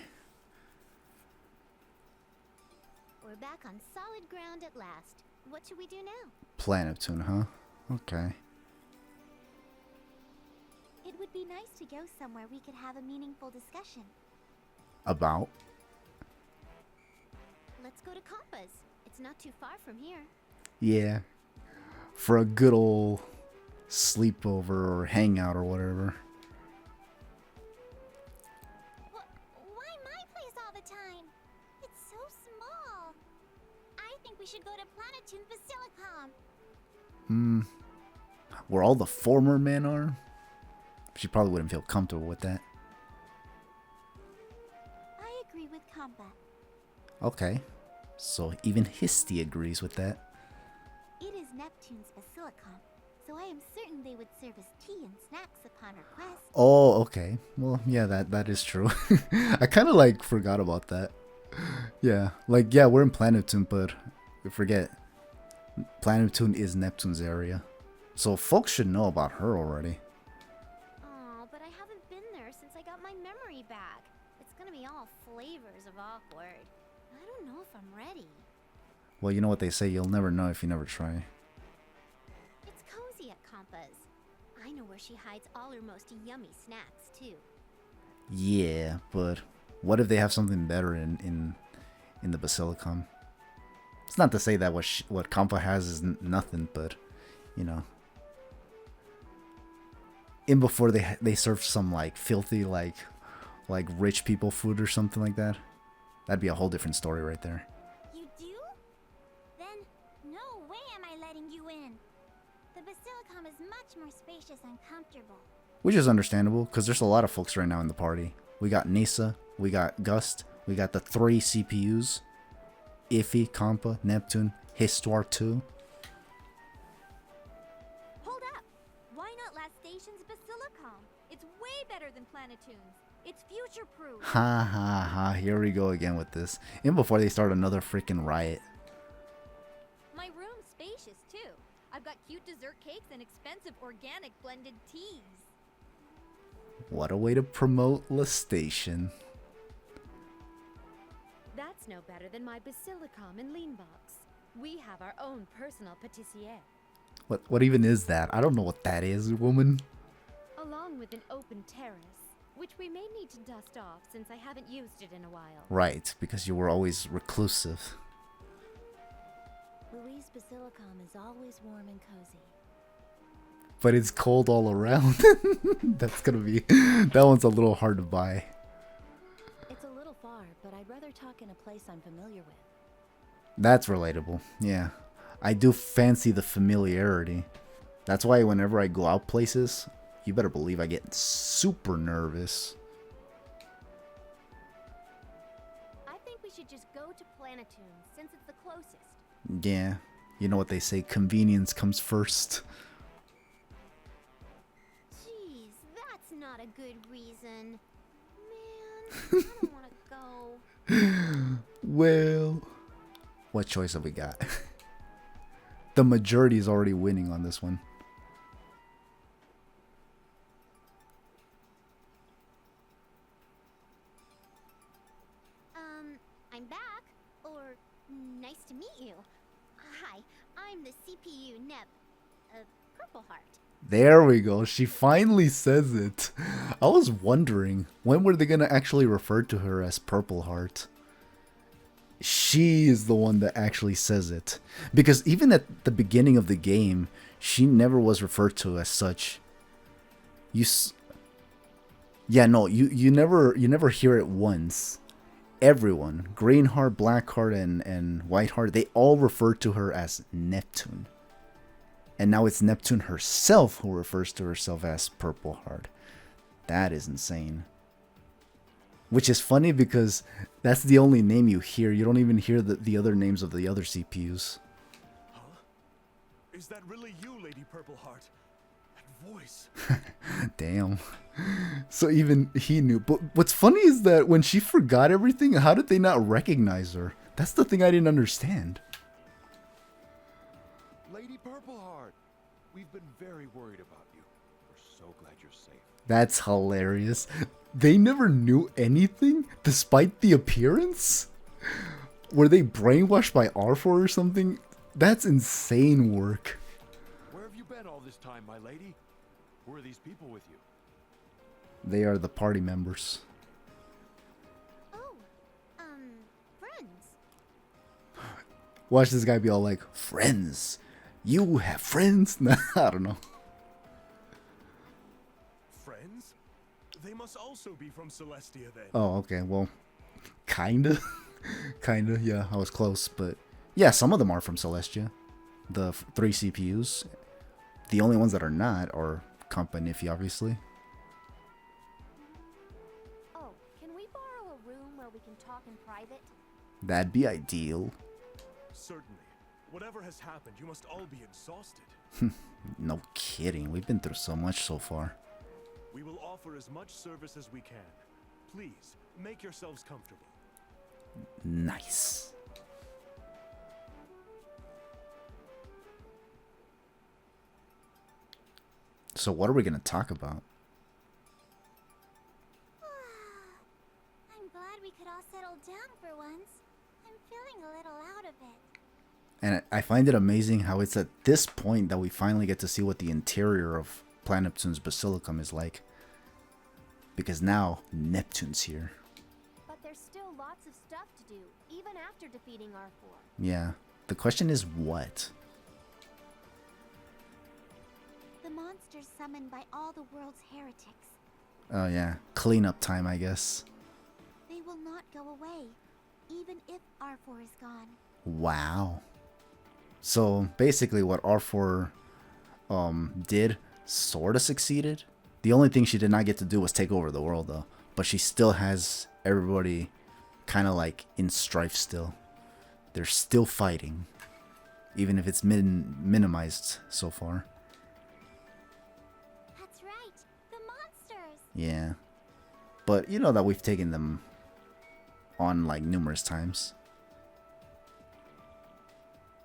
We're back on solid ground at last. What should we do now? Play Neptune, huh? Okay. It would be nice to go somewhere we could have a meaningful discussion. About? Let's go to Compa's. It's not too far from here. Yeah. For a good old sleepover or hangout or whatever. Why my place all the time? It's so small. I think we should go to Planetoon Basilicom. Where all the former men are? She probably wouldn't feel comfortable with that. I agree with Compa. Okay. So even Histy agrees with that. It is Neptune's Basilicom, so I am certain they would serve us tea and snacks upon request. Oh, okay. Well, yeah, that is true. I kind of like forgot about that. Yeah, like, yeah, we're in Planetoon, but we forget. Planetoon is Neptune's area. So folks should know about her already. Oh, but I haven't been there since I got my memory back. It's gonna be all flavors of awkward. I don't know if I'm ready. Well, you know what they say, you'll never know if you never try. It's cozy at Compa's. I know where she hides all her most yummy snacks, too. Yeah, but what if they have something better in the Basilicom? It's not to say that what Kampa has is nothing, but, you know. In before they serve some, like, filthy, like rich people food or something like that. That'd be a whole different story right there. You do? Then, no way am I letting you in. The Basilicom is much more spacious and comfortable. Which is understandable, because there's a lot of folks right now in the party. We got Nisa, we got Gust, we got the 3 CPUs. Iffy, Kampa, Neptune, Histoire 2. Hold up! Why not last station's Basilicom? It's way better than Planetoon's. It's future-proof. Ha ha ha, here we go again with this. And before they start another freaking riot. My room's spacious, too. I've got cute dessert cakes and expensive organic blended teas. What a way to promote La Station. That's no better than my Basilicom in Leanbox. We have our own personal patissier. What even is that? I don't know what that is, woman. Along with an open terrace, which we may need to dust off since I haven't used it in a while. Right, because you were always reclusive. Louise Basilicom is always warm and cozy. But it's cold all around. That's gonna be... That one's a little hard to buy. It's a little far, but I'd rather talk in a place I'm familiar with. That's relatable, yeah. I do fancy the familiarity. That's why whenever I go out places, you better believe I get super nervous. I think we should just go to Planetoon, since it's the closest. Yeah, you know what they say, convenience comes first. Jeez, that's not a good reason. Man, I don't want to go. Well, what choice have we got? The majority is already winning on this one. I'm back. Or, nice to meet you. Hi, I'm the CPU Purple Heart. There we go. She finally says it. I was wondering, when were they going to actually refer to her as Purple Heart? She is the one that actually says it. Because even at the beginning of the game, she never was referred to as such. You never hear it once. Everyone, Green Heart, Black Heart, and White Heart, they all refer to her as Neptune. And now it's Neptune herself who refers to herself as Purple Heart. That is insane. Which is funny because that's the only name you hear. You don't even hear the other names of the other CPUs. Huh? Is that really you, Lady Purple Heart? That voice. Damn. So even he knew. But what's funny is that when she forgot everything, how did they not recognize her? That's the thing I didn't understand. Lady Purple Heart, we've been very worried about you. We're so glad you're safe. That's hilarious. They never knew anything despite the appearance? Were they brainwashed by R4 or something? That's insane work. Where have you been all this time, my lady? Who are these people with you? They are the party members. Oh, friends. Watch this guy be all like, friends? You have friends? Nah, I don't know. Friends? They must also be from Celestia then. Oh, okay. Well, kinda. Kinda, yeah. I was close, but yeah, some of them are from Celestia. The 3 CPUs. The only ones that are not are Compa and Iffy, obviously. Oh, can we borrow a room where we can talk in private? That'd be ideal. Certainly. Whatever has happened, you must all be exhausted. No kidding. We've been through so much so far. We will offer as much service as we can. Please, make yourselves comfortable. Nice. So what are we gonna talk about? I'm glad we could all settle down for once. I'm feeling a little out of it. And I find it amazing how it's at this point that we finally get to see what the interior of Planet Neptune's Basilicum is like. Because now Neptune's here. But there's still lots of stuff to do, even after defeating R4. Yeah. The question is what? The monsters summoned by all the world's heretics. Oh yeah. Cleanup time, I guess. They will not go away, even if R4 is gone. Wow. So basically what R4 did sort of succeeded. The only thing she did not get to do was take over the world though. But she still has everybody kind of like in strife still. They're still fighting. Even if it's minimized so far. That's right, the monsters. Yeah. But you know that we've taken them on like numerous times.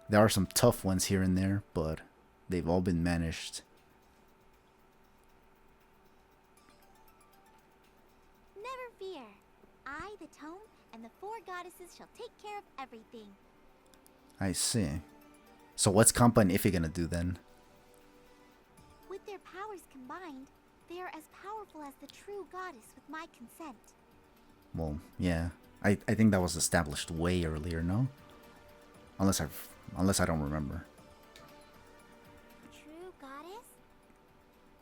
There are some tough ones here and there, but they've all been managed. Never fear. I, the tome, and the 4 goddesses shall take care of everything. I see. So what's Compa and Iffy gonna do then? With their powers combined, they are as powerful as the true goddess with my consent. Well, yeah. I think that was established way earlier, no? Unless I don't remember. True goddess?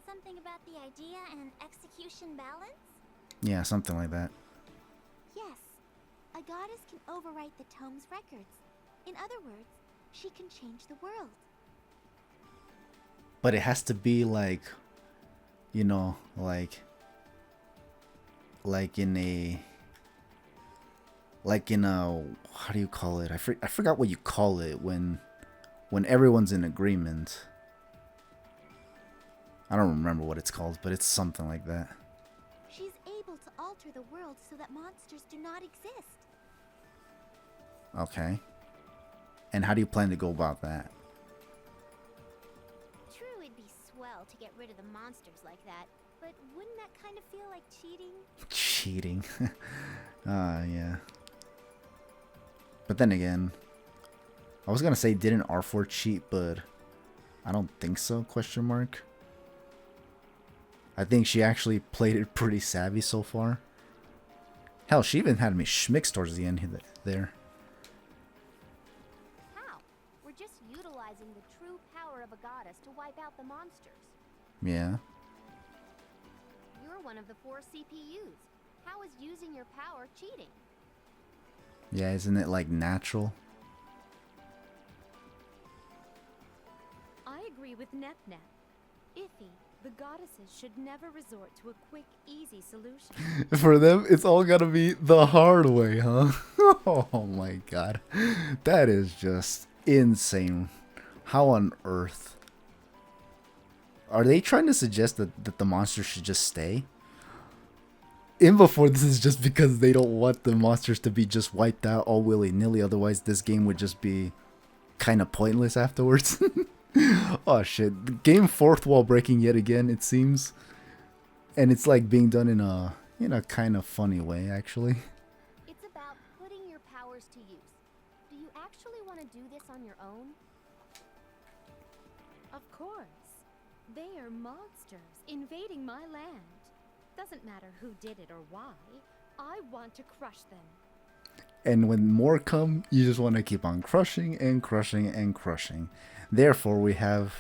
Something about the idea and execution balance? Yeah, something like that. Yes. A goddess can overwrite the tome's records. In other words, she can change the world. But it has to be like, you know, like in a, how do you call it? I forgot what you call it when everyone's in agreement. I don't remember what it's called, but it's something like that. She's able to alter the world so that monsters do not exist. Okay. And how do you plan to go about that? True, it'd be swell to get rid of the monsters like that, but wouldn't that kind of feel like cheating? Cheating. Yeah. But then again, I was gonna say didn't R4 cheat, but I don't think so, question mark. I think she actually played it pretty savvy so far. Hell, she even had me schmicks towards the end there. How? We're just utilizing the true power of a goddess to wipe out the monsters. Yeah. You're one of the 4 CPUs. How is using your power cheating? Yeah, isn't it like natural? I agree with Nep-Nep. Iffy, the goddesses should never resort to a quick, easy solution. For them, it's all gotta be the hard way, huh? Oh my god. That is just insane. How on earth? Are they trying to suggest that the monsters should just stay? In before, this is just because they don't want the monsters to be just wiped out all willy-nilly. Otherwise, this game would just be kind of pointless afterwards. Oh shit. The game fourth wall breaking yet again, it seems. And it's like being done in a kind of funny way, actually. It's about putting your powers to use. Do you actually want to do this on your own? Of course. They are monsters invading my land. Doesn't matter who did it or why. I want to crush them. And when more come, you just want to keep on crushing and crushing and crushing. Therefore, we have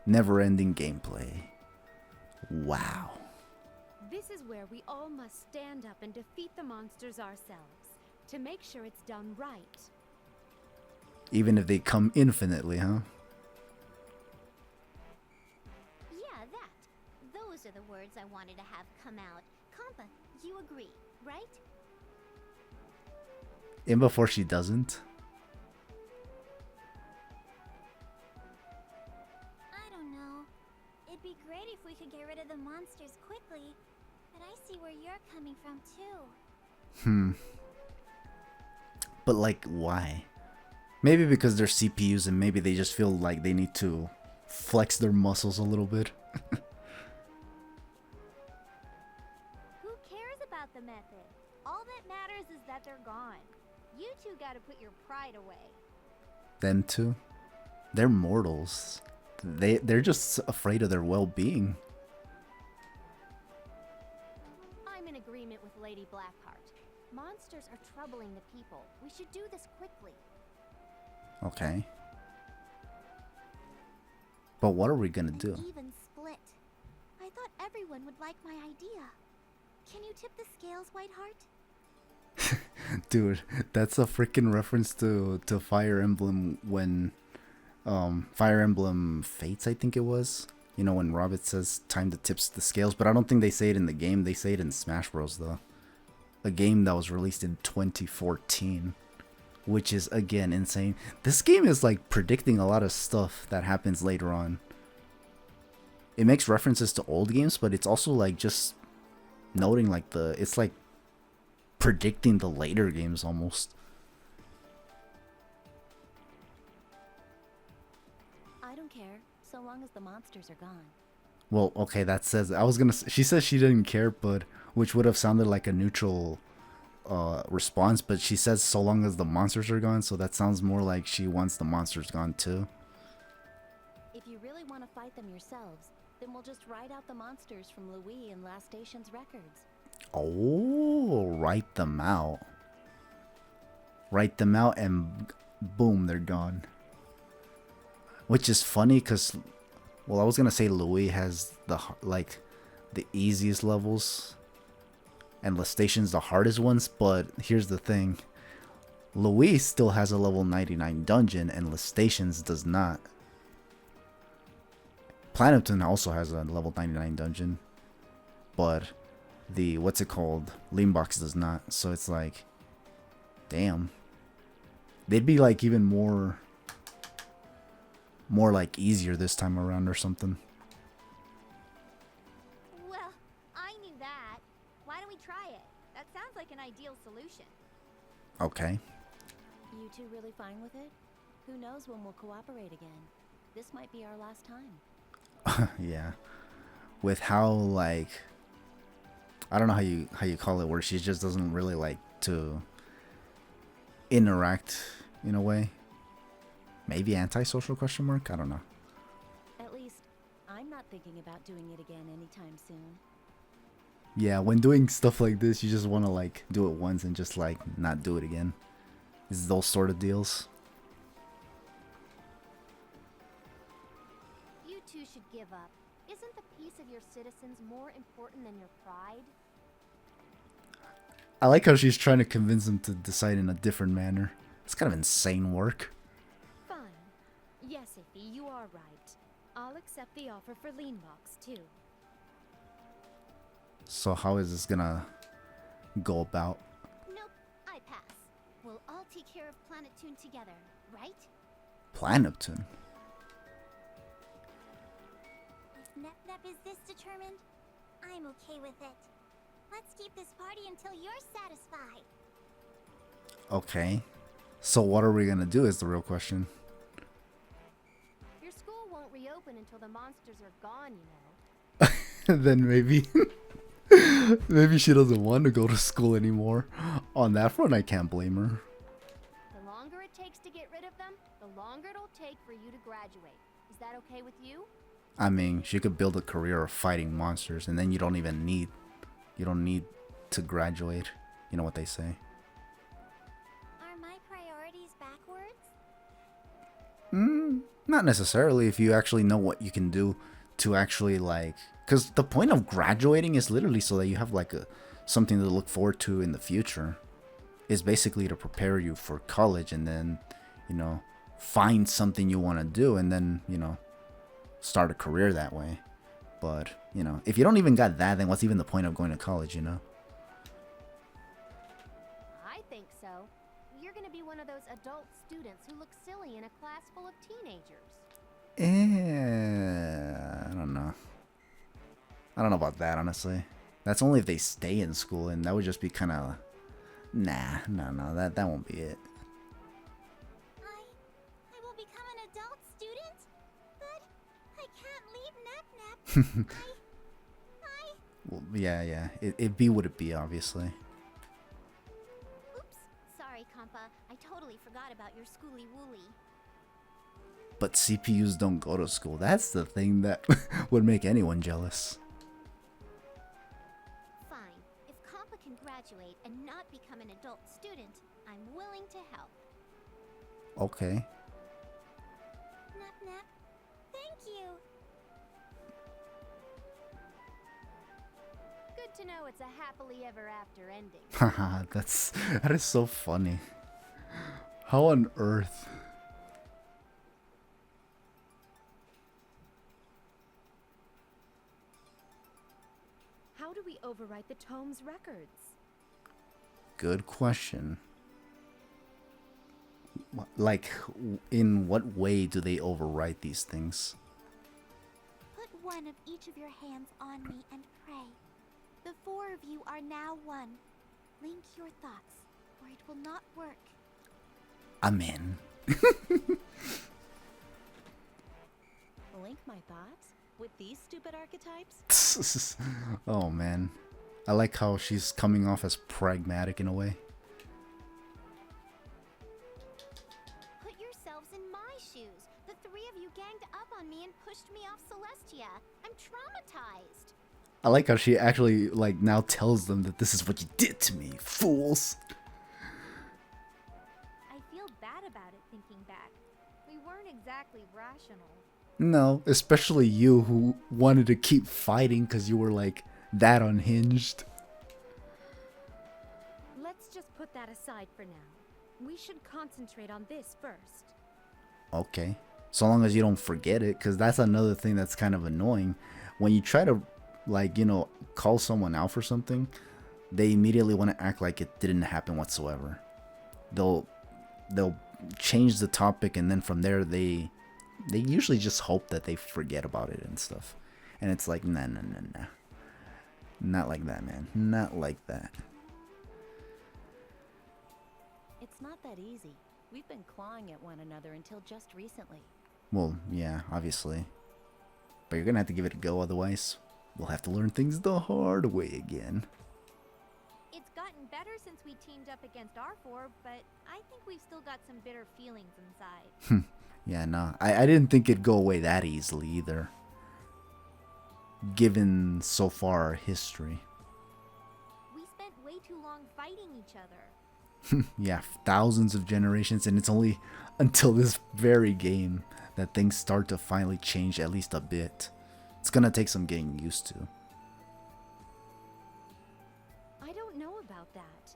never-ending gameplay. Wow. This is where we all must stand up and defeat the monsters ourselves, to make sure it's done right. Even if they come infinitely, huh? Yeah, that. Those are the words I wanted to have come out. Compa, you agree, right? And before she doesn't. I don't know. It'd be great if we could get rid of the monsters quickly, but I see where you're coming from too. But like, why? Maybe because they're CPUs and maybe they just feel like they need to flex their muscles a little bit. Who cares about the method? All that matters is that they're gone. You two gotta put your pride away. Them too. They're mortals. They're just afraid of their well-being. I'm in agreement with Lady Blackheart. Monsters are troubling the people. We should do this quickly. Okay. But what are we gonna An do? even split. I thought everyone would like my idea. Can you tip the scales, Whiteheart? Dude, that's a freaking reference to Fire Emblem when Fire Emblem Fates, I think it was. You know, when Robert says time to tip the scales, but I don't think they say it in the game. They say it in Smash Bros. Though. A game that was released in 2014, which is again insane. This game is like predicting a lot of stuff that happens later on. It makes references to old games, but it's also like just noting like it's like predicting the later games almost. I don't care, so long as the monsters are gone. Well, okay, that says she says she didn't care, but which would have sounded like a neutral response, but she says so long as the monsters are gone, so that sounds more like she wants the monsters gone too. If you really want to fight them yourselves, then we'll just write out the monsters from Louis and Last Station's records. Oh, write them out. Write them out and boom, they're gone. Which is funny because, well, I was gonna say Louis has the easiest levels and Lestation's the hardest ones, but here's the thing. Louis still has a level 99 dungeon and Lestation's does not. Planeptune also has a level 99 dungeon, but the Leanbox does not. So it's like, damn, they'd be like even more like easier this time around or something. Well, I knew that. Why don't we try it? That sounds like an ideal solution. Okay. You two really fine with it? Who knows when we'll cooperate again? This might be our last time. Yeah, with how like, I don't know how you call it, where she just doesn't really like to interact in a way. Maybe antisocial question mark? I don't know. At least, I'm not thinking about doing it again anytime soon. Yeah, when doing stuff like this, you just want to like do it once and just like not do it again. It's those sort of deals. You two should give up. Isn't the peace of your citizens more important than your pride? I like how she's trying to convince them to decide in a different manner. It's kind of insane work. Fine. Yes, Iffy, you are right. I'll accept the offer for Leanbox, too. So how is this gonna go about? Nope, I pass. We'll all take care of Planeptune together, right? Planeptune? If Nep is this determined, I'm okay with it. Let's keep this party until you're satisfied. Okay. So what are we gonna do is the real question. Your school won't reopen until the monsters are gone, you know. Then maybe maybe she doesn't want to go to school anymore. On that front, I can't blame her. The longer it takes to get rid of them, the longer it'll take for you to graduate. Is that okay with you? I mean, she could build a career of fighting monsters, and then you don't need to graduate. You know what they say. Are my priorities backwards? Not necessarily if you actually know what you can do to actually like, because the point of graduating is literally so that you have like something to look forward to in the future. Is basically to prepare you for college, and then, you know, find something you want to do, and then, you know, start a career that way. But, you know, if you don't even got that, then what's even the point of going to college, you know? I think so. You're gonna be one of those adult students who look silly in a class full of teenagers. I don't know. I don't know about that, honestly. That's only if they stay in school, and that would just be kind of... Nah, no, that won't be it. I will become an adult student, but I can't leave Nap Nap. Well, yeah. It'd be what it be, obviously. Oops, sorry, Compa. I totally forgot about your schooly wooly. But CPUs don't go to school. That's the thing that would make anyone jealous. Fine. If Compa can graduate and not become an adult student, I'm willing to help. Okay. Nap Nap, thank you. Good to know it's a happily ever after ending. Haha, that is so funny. How on earth? How do we overwrite the tome's records? Good question. Like, in what way do they overwrite these things? Put one of each of your hands on me and pray. The four of you are now one. Link your thoughts, or it will not work. I'm in. Link my thoughts with these stupid archetypes? Oh man. I like how she's coming off as pragmatic in a way. Put yourselves in my shoes. The three of you ganged up on me and pushed me off Celestia. I'm traumatized. I like how she actually like now tells them that this is what you did to me, fools. I feel bad about it thinking back. We weren't exactly rational. No, especially you who wanted to keep fighting because you were like that unhinged. Let's just put that aside for now. We should concentrate on this first. Okay. So long as you don't forget it, because that's another thing that's kind of annoying. When you try to, like, you know, call someone out for something, they immediately want to act like it didn't happen whatsoever. They'll change the topic, and then from there they usually just hope that they forget about it and stuff. And it's like, nah. Not like that, man. Not like that. It's not that easy. We've been clawing at one another until just recently. Well, yeah, obviously. But you're gonna have to give it a go, otherwise we'll have to learn things the hard way again. It's gotten better since we teamed up against R4, but I think we've still got some bitter feelings inside. Yeah, nah. I didn't think it'd go away that easily either. Given so far our history. We spent way too long fighting each other. Yeah, thousands of generations, and it's only until this very game that things start to finally change at least a bit. It's gonna take some getting used to. I don't know about that.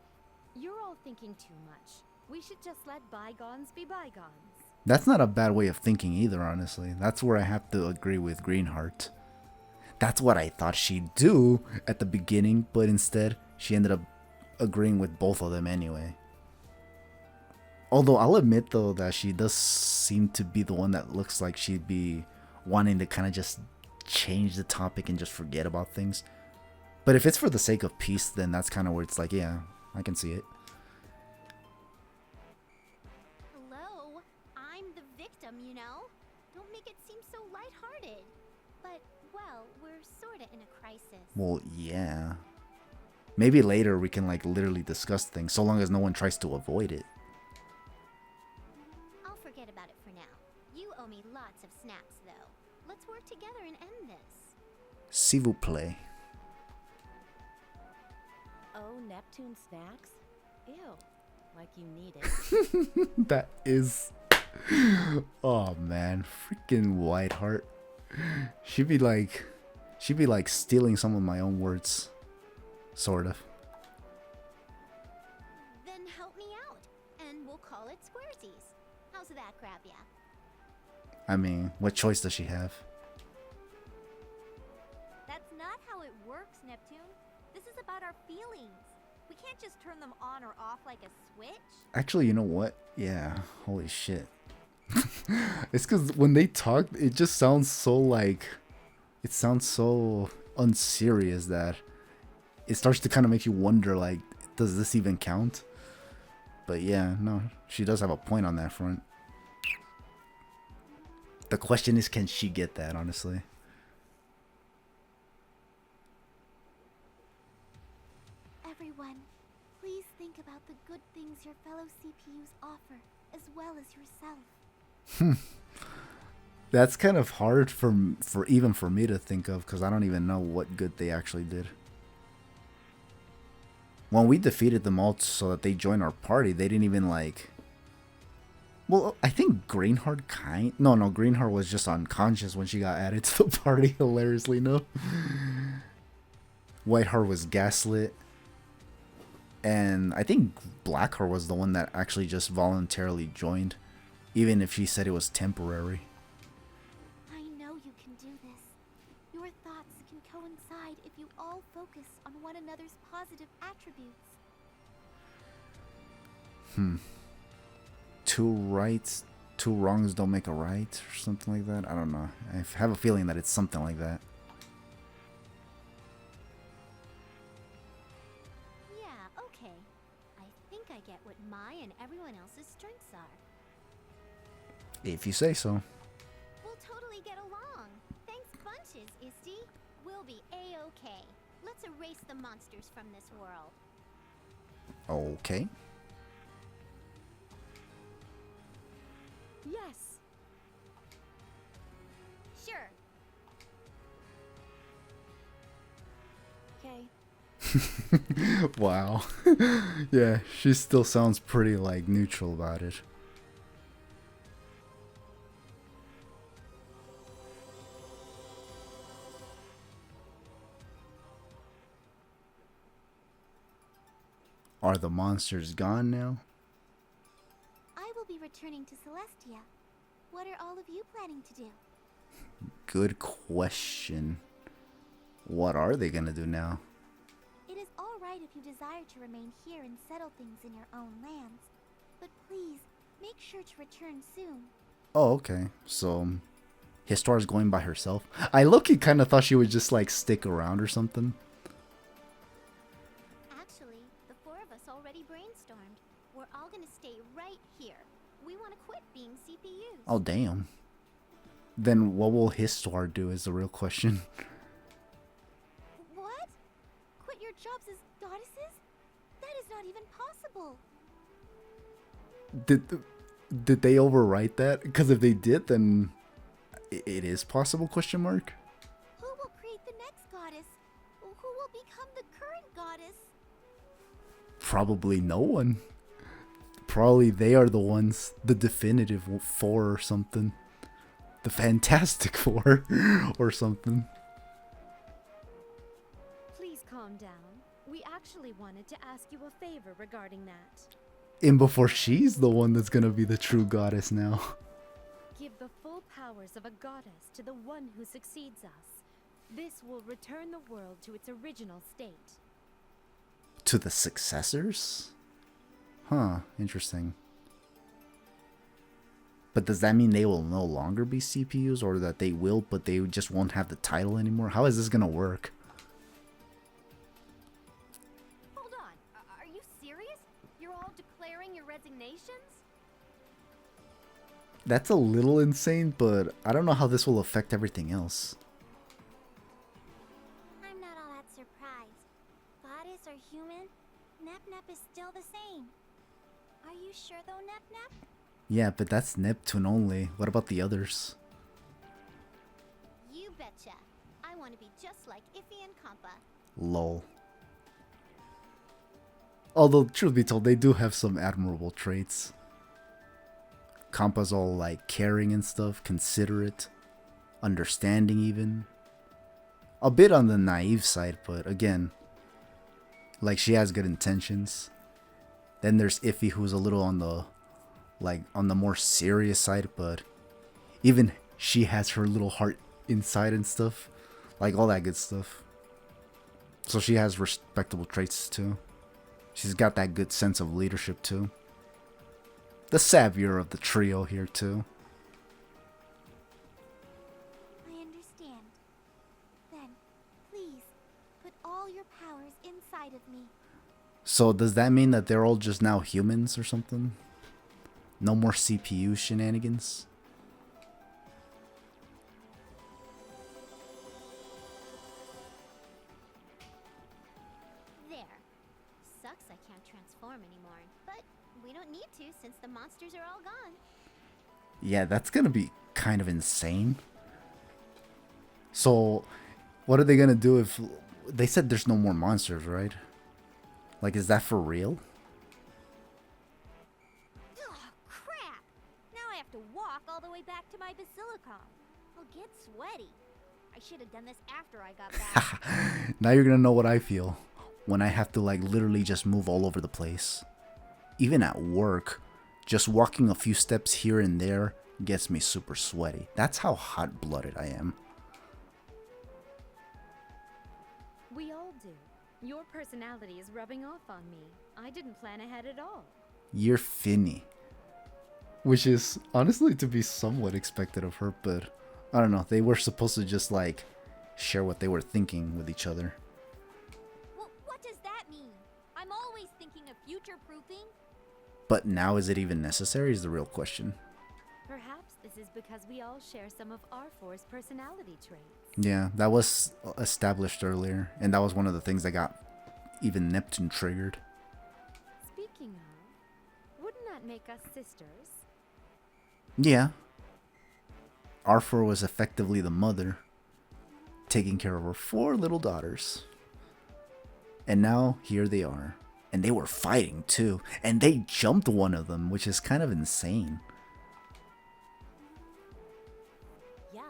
You're all thinking too much. We should just let bygones be bygones. That's not a bad way of thinking either, honestly. That's where I have to agree with Greenheart. That's what I thought she'd do at the beginning, but instead she ended up agreeing with both of them anyway. Although I'll admit though that she does seem to be the one that looks like she'd be wanting to kind of just change the topic and just forget about things. But if it's for the sake of peace, then that's kind of where it's like, yeah, I can see it. Hello? I'm the victim, you know? Don't make it seem so lighthearted. But, well, we're sorta in a crisis. Well, yeah. Maybe later we can like literally discuss things, so long as no one tries to avoid it. I'll forget about it for now. You owe me lots of snacks, though. Let's work together and end this. S'il vous plaît. Oh, Neptune snacks? Ew. Like you need it. That is. Oh man, freaking Whiteheart. She'd be like stealing some of my own words, sort of. Then help me out, and we'll call it Squaresies. How's that grab ya? I mean, what choice does she have? That's not how it works, Neptune. This is about our feelings. We can't just turn them on or off like a switch. Actually, you know what? Yeah, holy shit. It's because when they talk, it just sounds so like, it sounds so unserious that it starts to kind of make you wonder, like, does this even count? But yeah, no, she does have a point on that front. The question is, can she get that, honestly? Everyone, please think about the good things your fellow CPUs offer, as well as yourself. That's kind of hard for even for me to think of, because I don't even know what good they actually did. When we defeated them all so that they joined our party, they didn't even like... Well, I think Greenheart No, Greenheart was just unconscious when she got added to the party, hilariously, no? Whiteheart was gaslit. And I think Blackheart was the one that actually just voluntarily joined, even if she said it was temporary. I know you can do this. Your thoughts can coincide if you all focus on one another's positive attributes. Two rights, two wrongs don't make a right, or something like that. I don't know. I have a feeling that it's something like that. Yeah, okay. I think I get what my and everyone else's strengths are. If you say so. We'll totally get along. Thanks bunches, Isti. We'll be A-okay. Let's erase the monsters from this world. Okay. Yes. Sure. Okay. Wow. Yeah, she still sounds pretty like neutral about it. Are the monsters gone now? I will be returning to Celestia. What are all of you planning to do? Good question. What are they gonna do now? It is all right if you desire to remain here and settle things in your own lands. But please, make sure to return soon. Oh, okay. So, Histar's going by herself? I low-key kind of thought she would just, like, stick around or something. Actually, the four of us already brainstormed. We're all gonna stay right here. We want to quit being CPUs. Oh, damn. Then what will Histar do is the real question. What? Quit your jobs as goddesses? That is not even possible. Did they overwrite that? Because if they did, then it is possible, question mark? Who will create the next goddess? Who will become the current goddess? Probably no one. Probably they are the ones, the definitive four or something. The Fantastic Four or something. Please calm down. We actually wanted to ask you a favor regarding that. And before she's the one that's gonna be the true goddess now. Give the full powers of a goddess to the one who succeeds us. This will return the world to its original state. To the successors? Huh, interesting. But does that mean they will no longer be CPUs, or that they will, but they just won't have the title anymore? How is this gonna work? Hold on. Are you serious? You're all declaring your resignations? That's a little insane, but I don't know how this will affect everything else. I'm not all that surprised. Goddess or human, Nep is still the same. Are you sure though, Nep? Yeah, but that's Neptune only. What about the others? You betcha. I want to be just like Iffy and Compa. Lol. Although, truth be told, they do have some admirable traits. Kampa's all like caring and stuff, considerate, understanding even. A bit on the naive side, but again, like she has good intentions. Then there's Iffy, who's a little on the more serious side, but even she has her little heart inside and stuff, like all that good stuff. So she has respectable traits too. She's got that good sense of leadership too. The savior of the trio here too. I understand. Then, please, put all your powers inside of me. So does that mean that they're all just now humans or something? No more CPU shenanigans? There. Sucks I can't transform anymore, but we don't need to since the monsters are all gone. Yeah, that's gonna be kind of insane. So, what are they gonna do if... They said there's no more monsters, right? Like, is that for real? Ugh, crap! Now I have to walk all the way back to my basilicom. I'll get sweaty. I should have done this after I got back. Now you're gonna know what I feel when I have to like literally just move all over the place. Even at work, just walking a few steps here and there gets me super sweaty. That's how hot-blooded I am. We all do. Your personality is rubbing off on me. I didn't plan ahead at all. You're Finny. Which is honestly to be somewhat expected of her, but I don't know. They were supposed to just like share what they were thinking with each other. Well, what does that mean? I'm always thinking of future-proofing. But now is it even necessary is the real question. Perhaps this is because we all share some of R4's personality traits. Yeah, that was established earlier, and that was one of the things that got even Neptune triggered. Speaking of, wouldn't that make us sisters? Yeah. R4 was effectively the mother, taking care of her 4 little daughters. And now, here they are. And they were fighting, too. And they jumped one of them, which is kind of insane. Yuck.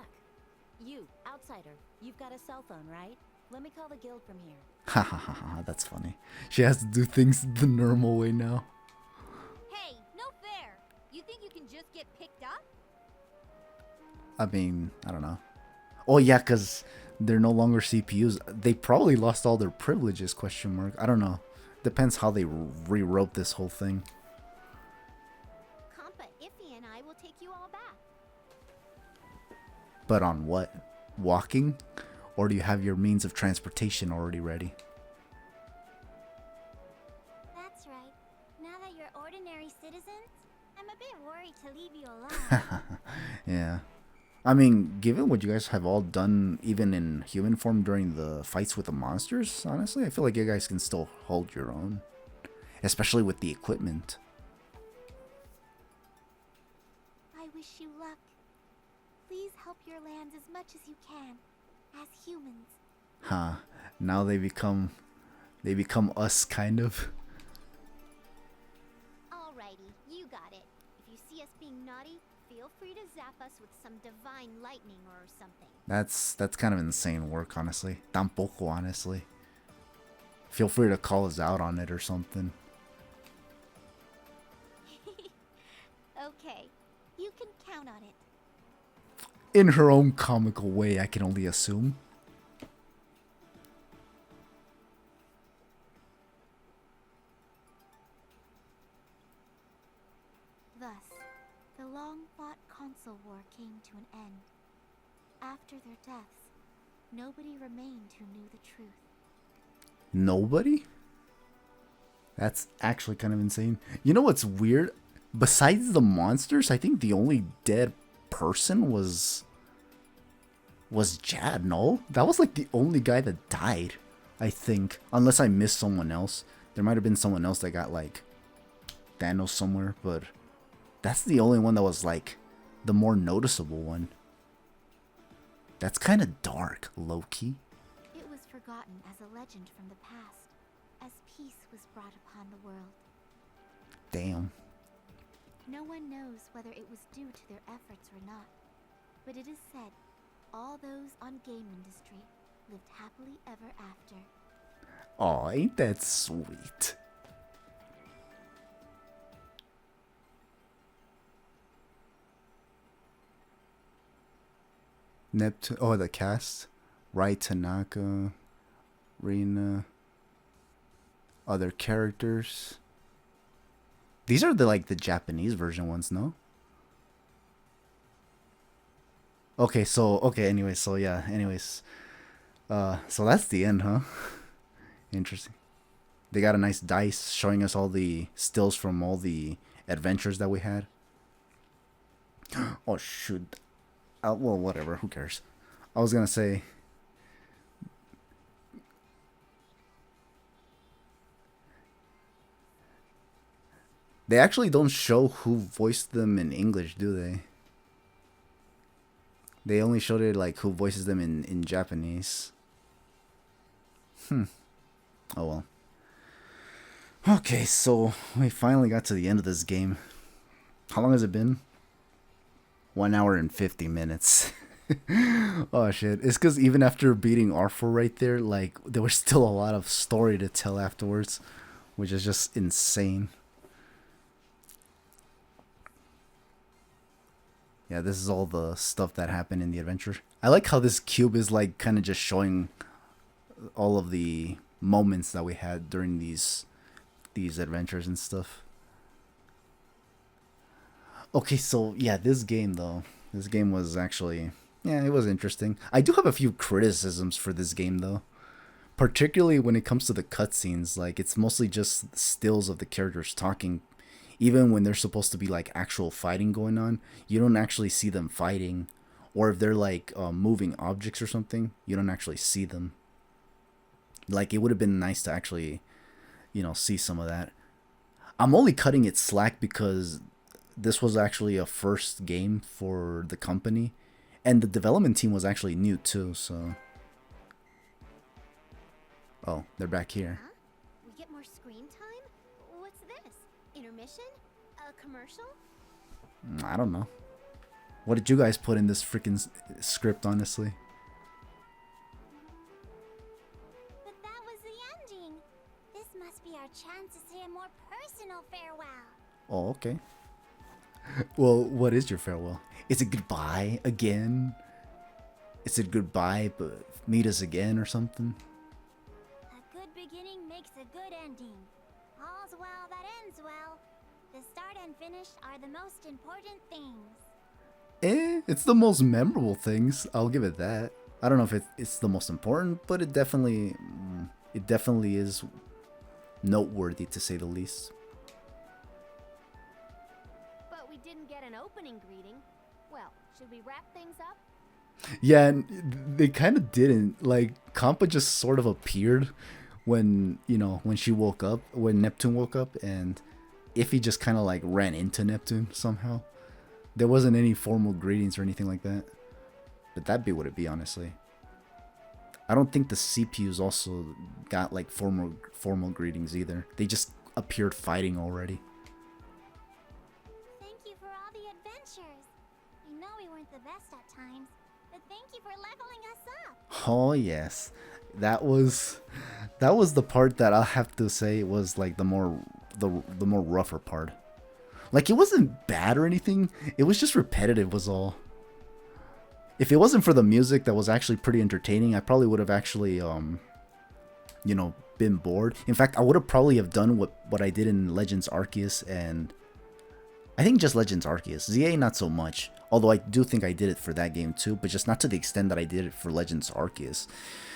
You, outsider, you've got a cell phone, right? Let me call the guild from here. Ha ha ha ha, that's funny. She has to do things the normal way now. Hey, no fair! You think you can just get picked up? I mean, I don't know. Oh yeah, because they're no longer CPUs. They probably lost all their privileges, question mark. I don't know. Depends how they rewrote this whole thing. Compa, Iffy, and I will take you all back. But on what? Walking? Or do you have your means of transportation already ready? That's right. Now that you're ordinary citizens, I'm a bit worried to leave you alone. Yeah. I mean, given what you guys have all done, even in human form during the fights with the monsters, honestly, I feel like you guys can still hold your own. Especially with the equipment. I wish you luck. Please help your lands as much as you can, as humans. Huh. Now they become us, kind of. Alrighty, you got it. If you see us being naughty, feel free to zap us with some divine lightning or something. That's kind of insane work, honestly. Tampoco, honestly. Feel free to call us out on it or something. Okay, you can count on it. In her own comical way, I can only assume. Thus, the long-fought console war came to an end. After their deaths, nobody remained who knew the truth. Nobody? That's actually kind of insane. You know what's weird? Besides the monsters, I think the only dead person was Jad, no? That was like the only guy that died, I think. Unless I missed someone else. There might have been someone else that got like Thanos somewhere, but That's the only one that was like the more noticeable one. That's kind of dark, low-key. It was forgotten as a legend from the past, as peace was brought upon the world. Damn. No one knows whether it was due to their efforts or not, but it is said all those on Game Industry lived happily ever after. Aw, ain't that sweet? Neptune. Oh, the cast. Rai Tanaka, Rina, other characters. These are the Japanese version ones, no? Okay, anyways, so that's the end, huh? Interesting. They got a nice dice showing us all the stills from all the adventures that we had. Oh shoot. Well, whatever, who cares? I was gonna say, they actually don't show who voiced them in English, do they? They only showed it like who voices them in Japanese. Oh well. Okay, so we finally got to the end of this game. How long has it been? 1 hour and 50 minutes. Oh shit. It's because even after beating R4 right there, like, there was still a lot of story to tell afterwards, which is just insane. Yeah, this is all the stuff that happened in the adventure. I like how this cube is like kind of just showing all of the moments that we had during these adventures and stuff. Okay, so yeah, this game was actually, yeah, it was interesting. I do have a few criticisms for this game though, particularly when it comes to the cutscenes. Like, it's mostly just stills of the characters talking. Even when there's supposed to be like actual fighting going on, you don't actually see them fighting. Or if they're like moving objects or something, you don't actually see them. Like, it would have been nice to actually, see some of that. I'm only cutting it slack because this was actually a first game for the company, and the development team was actually new too, so. Oh, they're back here. Huh? We get more screen time? What's this? Intermission? A commercial? I don't know. What did you guys put in this freaking script, honestly? But that was the ending. This must be our chance to say a more personal farewell. Oh, okay. Well, what is your farewell? Is it goodbye again? Is it goodbye, but meet us again or something? A good beginning makes a good ending. All's well that ends well. The start and finish are the most important things. It's the most memorable things. I'll give it that. I don't know if it's the most important, but it definitely is noteworthy to say the least. But we didn't get an opening greeting. Well, should we wrap things up? Yeah, and they kind of didn't. Like, Kampa just sort of appeared when she woke up, when Neptune woke up, and Iffy just kind of like ran into Neptune somehow. There wasn't any formal greetings or anything like that. But that'd be what it'd be, honestly. I don't think the CPUs also got like formal greetings either. They just appeared fighting already. Thank you for all the adventures. I know we weren't the best at times, but thank you for leveling us up. Oh yes. That was the part that I'll have to say was like the more rougher part. Like, it wasn't bad or anything. It was just repetitive was all. If it wasn't for the music that was actually pretty entertaining, I probably would have actually been bored. In fact, I would have probably have done what I did in Legends Arceus, and I think just Legends Arceus. ZA not so much. Although I do think I did it for that game too, but just not to the extent that I did it for Legends Arceus.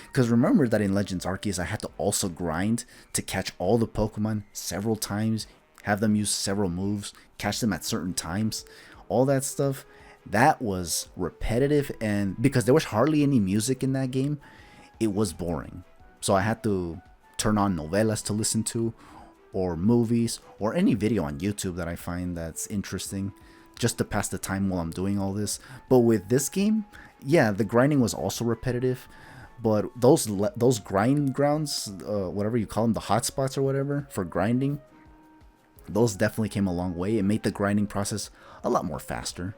Because remember that in Legends Arceus, I had to also grind to catch all the Pokemon several times, have them use several moves, catch them at certain times, all that stuff. That was repetitive, and because there was hardly any music in that game, it was boring. So I had to turn on novelas to listen to, or movies or any video on YouTube that I find that's interesting, just to pass the time while I'm doing all this. But with this game, yeah, the grinding was also repetitive, but those grind grounds, whatever you call them, the hotspots or whatever for grinding, those definitely came a long way. It made the grinding process a lot more faster.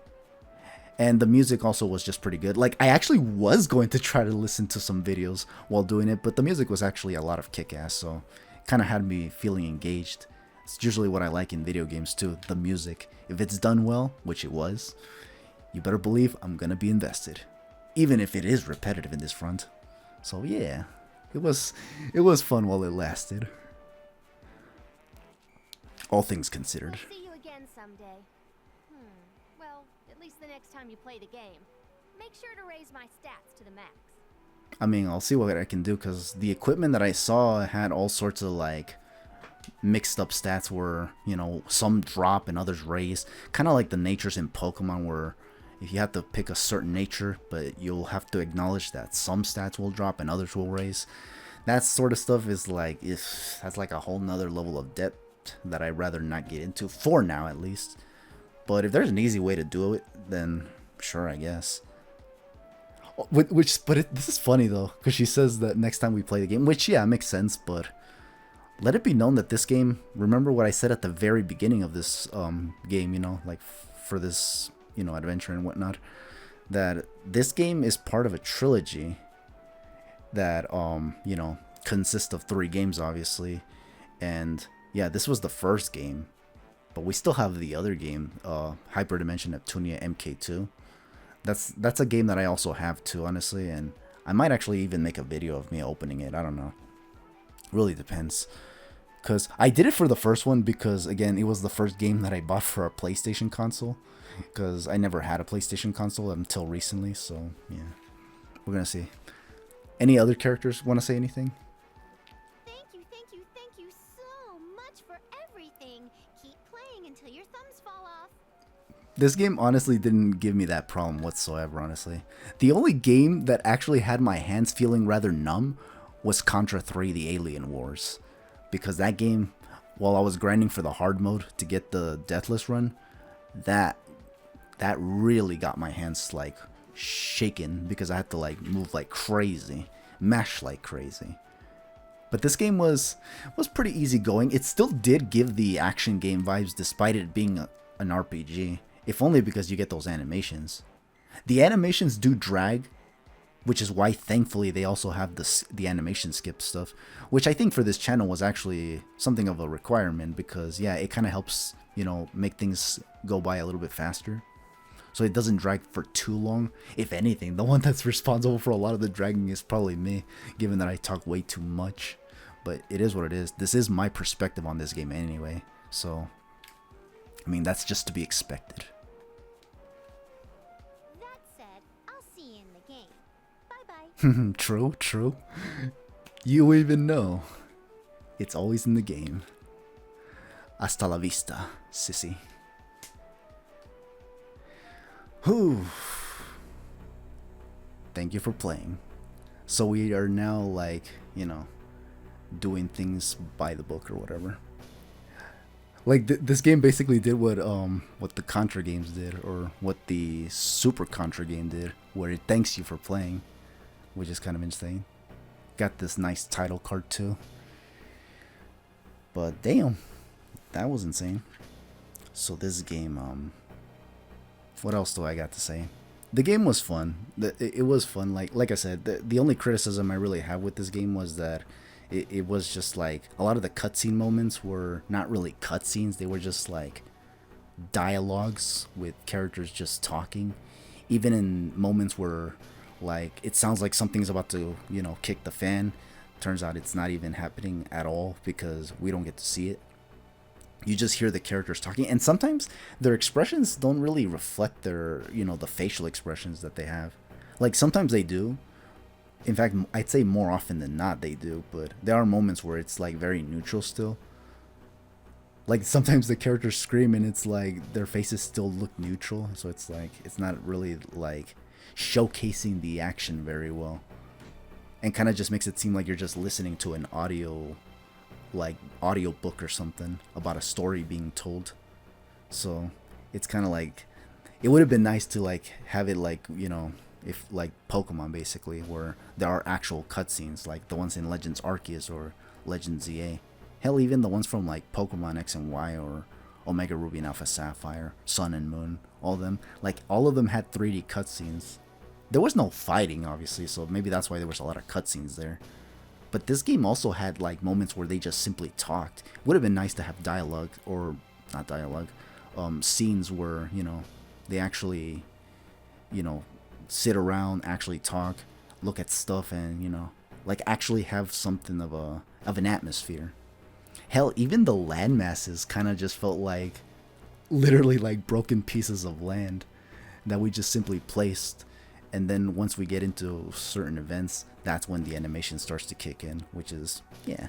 And the music also was just pretty good. Like, I actually was going to try to listen to some videos while doing it, but the music was actually a lot of kick-ass, so it kind of had me feeling engaged. It's usually what I like in video games too, the music. If it's done well, which it was, you better believe I'm gonna be invested, even if it is repetitive in this front. So yeah, it was fun while it lasted. All things considered. We'll see you again someday. Well, at least the next time you play the game. Make sure to raise my stats to the max. I mean, I'll see what I can do, because the equipment that I saw had all sorts of like mixed up stats where, you know, some drop and others raise. Kind of like the natures in Pokemon, where if you have to pick a certain nature, but you'll have to acknowledge that some stats will drop and others will raise. That sort of stuff is like, that's like a whole nother level of depth that I'd rather not get into, for now at least. But if there's an easy way to do it, then sure, I guess. This is funny though, because she says that next time we play the game, which yeah, makes sense, but let it be known that this game, remember what I said at the very beginning of this game, you know, like for this, you know, adventure and whatnot, that this game is part of a trilogy that, you know, consists of 3 games, obviously. And yeah, this was the first game, but we still have the other game, Hyperdimension Neptunia MK2. That's a game that I also have too, honestly, and I might actually even make a video of me opening it. I don't know. Really depends. Because I did it for the first one because, again, it was the first game that I bought for a PlayStation console. Because I never had a PlayStation console until recently, so yeah. We're gonna see. Any other characters want to say anything? Thank you so much for everything. Keep playing until your thumbs fall off. This game honestly didn't give me that problem whatsoever, honestly. The only game that actually had my hands feeling rather numb was Contra 3, The Alien Wars. Because that game, while I was grinding for the hard mode to get the Deathless run, that really got my hands like shaken, because I had to like move like crazy, mash like crazy. But this game was pretty easy going. It still did give the action game vibes despite it being an RPG, if only because you get those animations. The animations do drag, which is why thankfully they also have the animation skip stuff, which I think for this channel was actually something of a requirement, because yeah, it kind of helps, you know, make things go by a little bit faster. So it doesn't drag for too long. If anything, the one that's responsible for a lot of the dragging is probably me, given that I talk way too much. But it is what it is. This is my perspective on this game anyway. So, I mean, that's just to be expected. That said, I'll see you in the game. Bye-bye. True. You even know. It's always in the game. Hasta la vista, sissy. Whew. Thank you for playing. So we are now like, you know, doing things by the book or whatever. Like this game basically did what the Contra games did, or what the Super Contra game did, where it thanks you for playing, which is kind of insane. Got this nice title card too. But damn, that was insane. So this game, what else do I got to say? The game was fun. It was fun. Like I said, the only criticism I really have with this game was that it was just like a lot of the cutscene moments were not really cutscenes. They were just like dialogues with characters just talking. Even in moments where like it sounds like something's about to, you know, kick the fan, turns out it's not even happening at all because we don't get to see it. You just hear the characters talking, and sometimes their expressions don't really reflect their, you know, the facial expressions that they have. Like sometimes they do. In fact, I'd say more often than not they do, but there are moments where it's like very neutral still. Like sometimes the characters scream and it's like their faces still look neutral, so it's like it's not really like showcasing the action very well. And kind of just makes it seem like you're just listening to an audio like audiobook or something about a story being told. So it's kind of like, it would have been nice to like have it like, you know, if like Pokemon basically, where there are actual cutscenes like the ones in Legends Arceus or Legends ZA. Hell, even the ones from like Pokemon X and Y or Omega Ruby and Alpha Sapphire, Sun and Moon, all of them. Like all of them had 3D cutscenes. There was no fighting, obviously, so maybe that's why there was a lot of cutscenes there. But this game also had like moments where they just simply talked. Would have been nice to have dialogue, or not dialogue, scenes where, you know, they actually, you know, sit around, actually talk, look at stuff, and, you know, like actually have something of an atmosphere. Hell, even the land masses kind of just felt like literally like broken pieces of land that we just simply placed. And then once we get into certain events, that's when the animation starts to kick in, which is, yeah,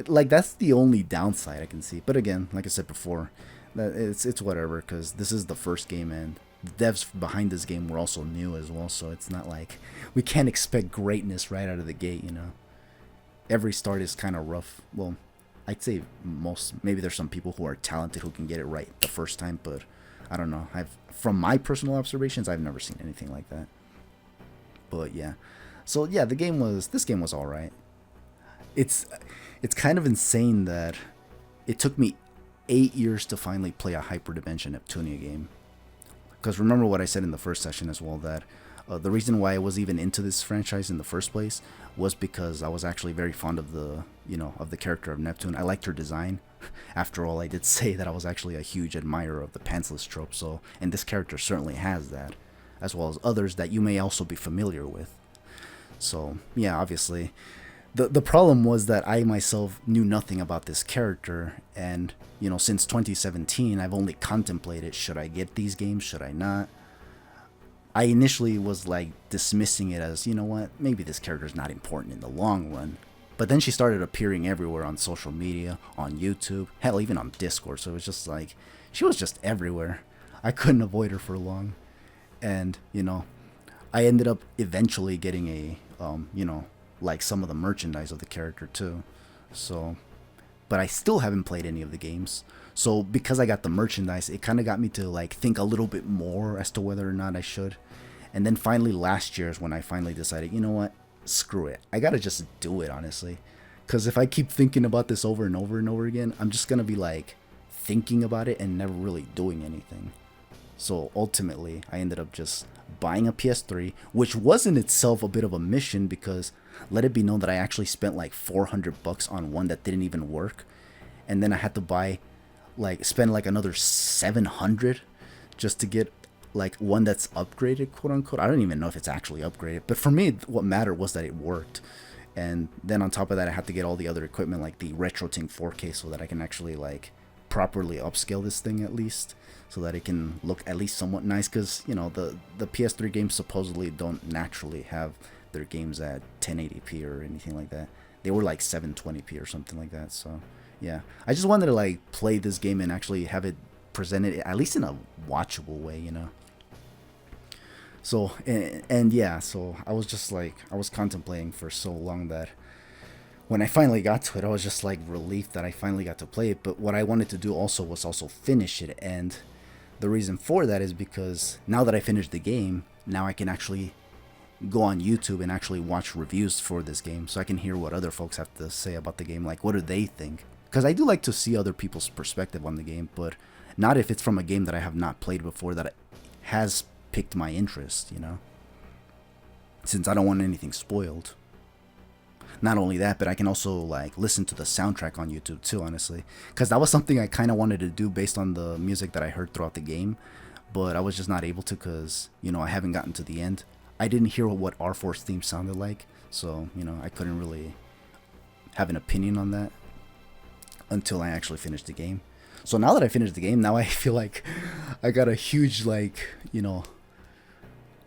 like that's the only downside I can see. But again, like I said before, that it's whatever, because this is the first game and the devs behind this game were also new as well, so it's not like we can't expect greatness right out of the gate, you know. Every start is kind of rough. Well, I'd say maybe there's some people who are talented who can get it right the first time, but I don't know. From my personal observations, I've never seen anything like that. But yeah, so yeah, this game was all right. It's kind of insane that it took me 8 years to finally play a Hyperdimension Neptunia game. Because remember what I said in the first session as well, that the reason why I was even into this franchise in the first place was because I was actually very fond of the character of Neptune. I liked her design. After all, I did say that I was actually a huge admirer of the pantsless trope, so, and this character certainly has that, as well as others that you may also be familiar with. So yeah, obviously the problem was that I myself knew nothing about this character, and you know, since 2017 I've only contemplated, should I get these games, should I not. I initially was like dismissing it as, you know what, maybe this character's not important in the long run. But then she started appearing everywhere on social media, on YouTube, hell, even on Discord. So it was just like, she was just everywhere. I couldn't avoid her for long. And, you know, I ended up eventually getting a, you know, like some of the merchandise of the character too. So, but I still haven't played any of the games. So because I got the merchandise, it kind of got me to like think a little bit more as to whether or not I should. And then finally last year is when I finally decided, you know what, screw it. I gotta just do it, honestly. Because if I keep thinking about this over and over and over again, I'm just gonna be like thinking about it and never really doing anything. So ultimately, I ended up just buying a PS3, which was in itself a bit of a mission, because let it be known that I actually spent like $400 on one that didn't even work. And then I had to spend like another $700 just to get like one that's upgraded, quote unquote. I don't even know if it's actually upgraded, but for me, what mattered was that it worked. And then on top of that, I had to get all the other equipment, like the RetroTink 4K, so that I can actually like properly upscale this thing at least, so that it can look at least somewhat nice. Because, you know, the PS3 games supposedly don't naturally have their games at 1080p or anything like that. They were like 720p or something like that. So yeah, I just wanted to like play this game and actually have it presented at least in a watchable way, you know. So and yeah, so I was just like, I was contemplating for so long that when I finally got to it, I was just like relieved that I finally got to play it. But what I wanted to do also was finish it, and the reason for that is because now that I finished the game, now I can actually go on YouTube and actually watch reviews for this game, so I can hear what other folks have to say about the game, like what do they think. Because I do like to see other people's perspective on the game, but not if it's from a game that I have not played before that has piqued my interest, you know, since I don't want anything spoiled. Not only that, but I can also like listen to the soundtrack on YouTube too, honestly, because that was something I kind of wanted to do based on the music that I heard throughout the game, but I was just not able to because, you know, I haven't gotten to the end. I didn't hear what R4's theme sounded like, so, you know, I couldn't really have an opinion on that until I actually finished the game. So now that I finished the game, now I feel like I got a huge, like, you know,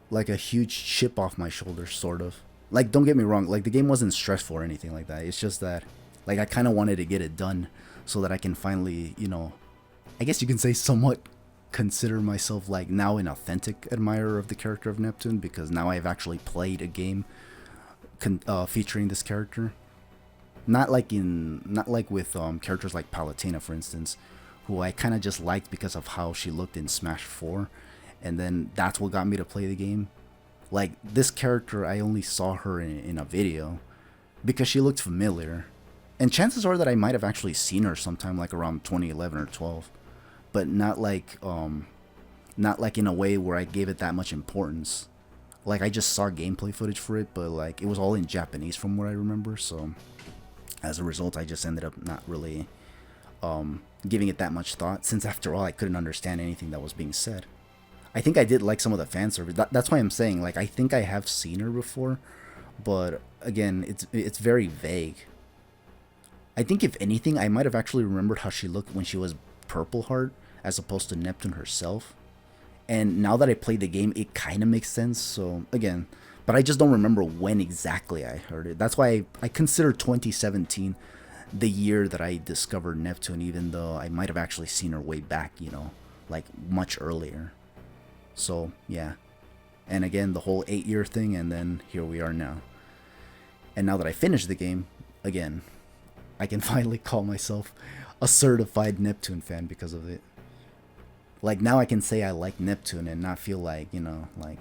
like a huge chip off my shoulder, sort of. Like, don't get me wrong, like, the game wasn't stressful or anything like that. It's just that, like, I kind of wanted to get it done so that I can finally, you know, I guess you can say somewhat consider myself, like, now an authentic admirer of the character of Neptune, because now I've actually played a game featuring this character. Not like with characters like Palutena, for instance, who I kind of just liked because of how she looked in Smash 4, and then that's what got me to play the game. Like, this character, I only saw her in a video because she looked familiar, and chances are that I might have actually seen her sometime like around 2011 or 12, but not like in a way where I gave it that much importance. Like, I just saw gameplay footage for it, but like it was all in Japanese from what I remember, so as a result I just ended up not really giving it that much thought, since after all I couldn't understand anything that was being said. I think I did like some of the fan service. That's why I'm saying, like, I think I have seen her before, but again, it's very vague. I think if anything, I might have actually remembered how she looked when she was Purple Heart as opposed to Neptune herself. And now that I played the game, it kind of makes sense. So again, but I just don't remember when exactly I heard it. That's why I consider 2017 the year that I discovered Neptune, even though I might have actually seen her way back, you know, like much earlier. So yeah, and again, the whole 8-year thing, and then here we are now. And now that I finished the game, again, I can finally call myself a certified Neptune fan because of it. Like, now I can say I like Neptune and not feel like, you know, like,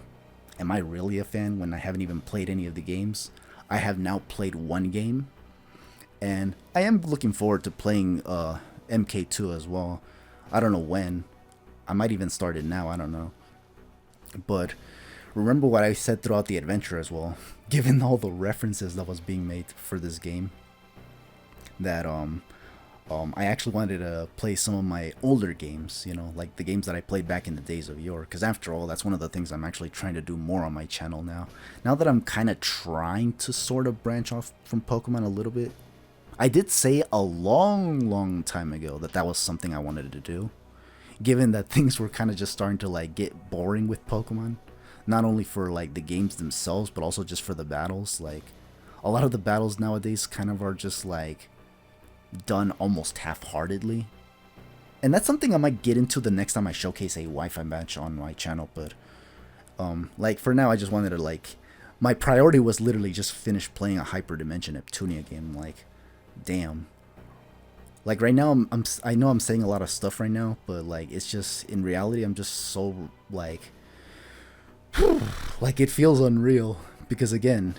am I really a fan when I haven't even played any of the games? I have now played one game, and I am looking forward to playing MK2 as well. I don't know when. I might even start it now, I don't know. But remember what I said throughout the adventure as well, given all the references that was being made for this game, that I actually wanted to play some of my older games, you know, like the games that I played back in the days of yore, because after all, that's one of the things I'm actually trying to do more on my channel now. Now that I'm kind of trying to sort of branch off from Pokemon a little bit. I did say a long time ago that that was something I wanted to do, given that things were kind of just starting to like get boring with Pokemon, not only for like the games themselves, but also just for the battles. Like, a lot of the battles nowadays kind of are just like done almost half-heartedly, and that's something I might get into the next time I showcase a Wi-Fi match on my channel. But like, for now, I just wanted to, like, my priority was literally just finish playing a Hyperdimension Neptunia game. Like, damn, like right now I know I'm saying a lot of stuff right now, but like, it's just, in reality, I'm just so like like, it feels unreal. Because again,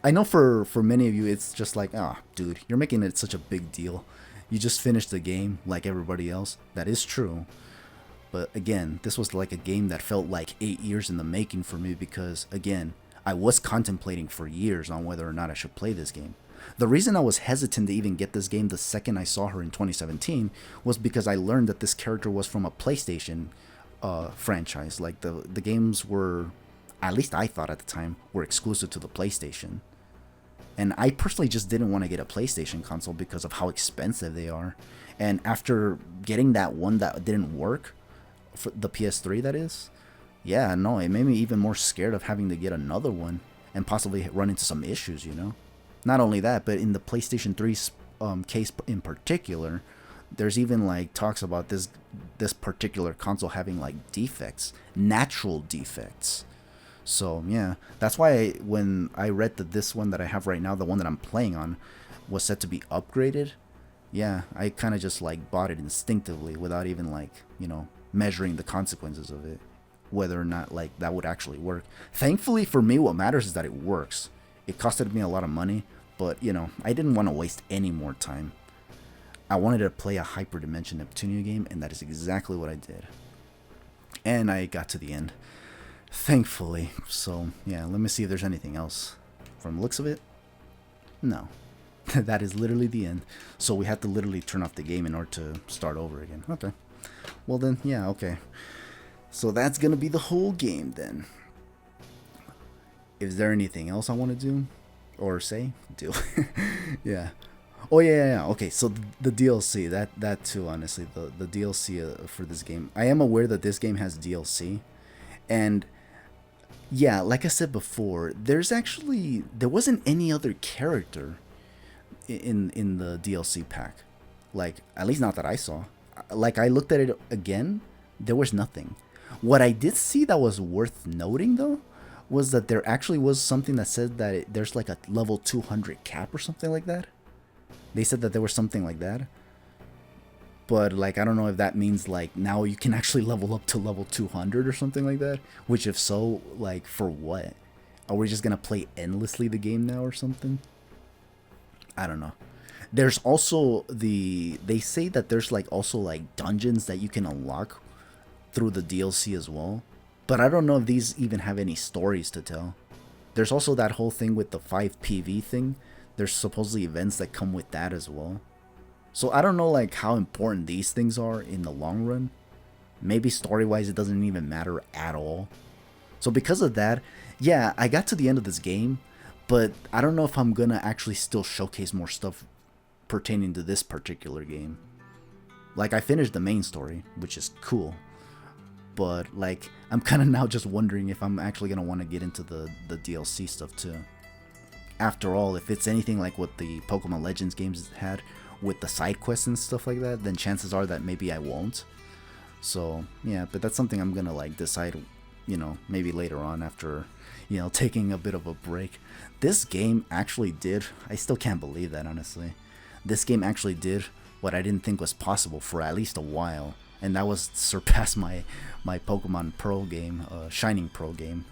I know for many of you, it's just like, ah, dude, you're making it such a big deal. You just finished the game like everybody else. That is true. But again, this was like a game that felt like 8 years in the making for me, because again, I was contemplating for years on whether or not I should play this game. The reason I was hesitant to even get this game the second I saw her in 2017 was because I learned that this character was from a PlayStation franchise. Like, the games were, at least I thought at the time, were exclusive to the PlayStation. And I personally just didn't want to get a PlayStation console because of how expensive they are. And after getting that one that didn't work, for the PS3 that is, yeah, no, it made me even more scared of having to get another one and possibly run into some issues, you know? Not only that, but in the PlayStation 3's case in particular, there's even like talks about this particular console having like defects, natural defects. So yeah, that's why when I read that this one that I have right now, the one that I'm playing on, was set to be upgraded, yeah, I kind of just like bought it instinctively without even like, you know, measuring the consequences of it, whether or not like that would actually work. Thankfully for me, what matters is that it works. It costed me a lot of money, but you know, I didn't want to waste any more time. I wanted to play a Hyperdimension Neptunia game, and that is exactly what I did. And I got to the end, thankfully. So yeah, let me see if there's anything else. From the looks of it, no. That is literally the end. So we had to literally turn off the game in order to start over again. Okay. Well then, yeah, okay. So that's gonna be the whole game then. Is there anything else I want to do? Or say? Do. Yeah. Oh yeah. Okay, so the DLC, that too, honestly, the DLC for this game. I am aware that this game has DLC, and yeah, like I said before, there wasn't any other character in the DLC pack. Like, at least not that I saw. Like, I looked at it again, there was nothing. What I did see that was worth noting though was that there actually was something that said that there's like a level 200 cap or something like that. They said that there was something like that. But like, I don't know if that means like now you can actually level up to level 200 or something like that. Which if so, like for what? Are we just gonna play endlessly the game now or something? I don't know. There's also they say that there's like also like dungeons that you can unlock through the DLC as well. But I don't know if these even have any stories to tell. There's also that whole thing with the 5PV thing. There's supposedly events that come with that as well. So I don't know like how important these things are in the long run. Maybe story-wise it doesn't even matter at all. So because of that, yeah, I got to the end of this game, but I don't know if I'm gonna actually still showcase more stuff pertaining to this particular game. Like, I finished the main story, which is cool, but like, I'm kind of now just wondering if I'm actually gonna want to get into the DLC stuff too. After all, if it's anything like what the Pokémon Legends games had with the side quests and stuff like that, then chances are that maybe I won't. So yeah, but that's something I'm gonna like decide, you know, maybe later on after, you know, taking a bit of a break. This game actually did, I still can't believe that, honestly. This game actually did what I didn't think was possible for at least a while, and that was surpass my Pokemon Pearl game, Shining Pearl game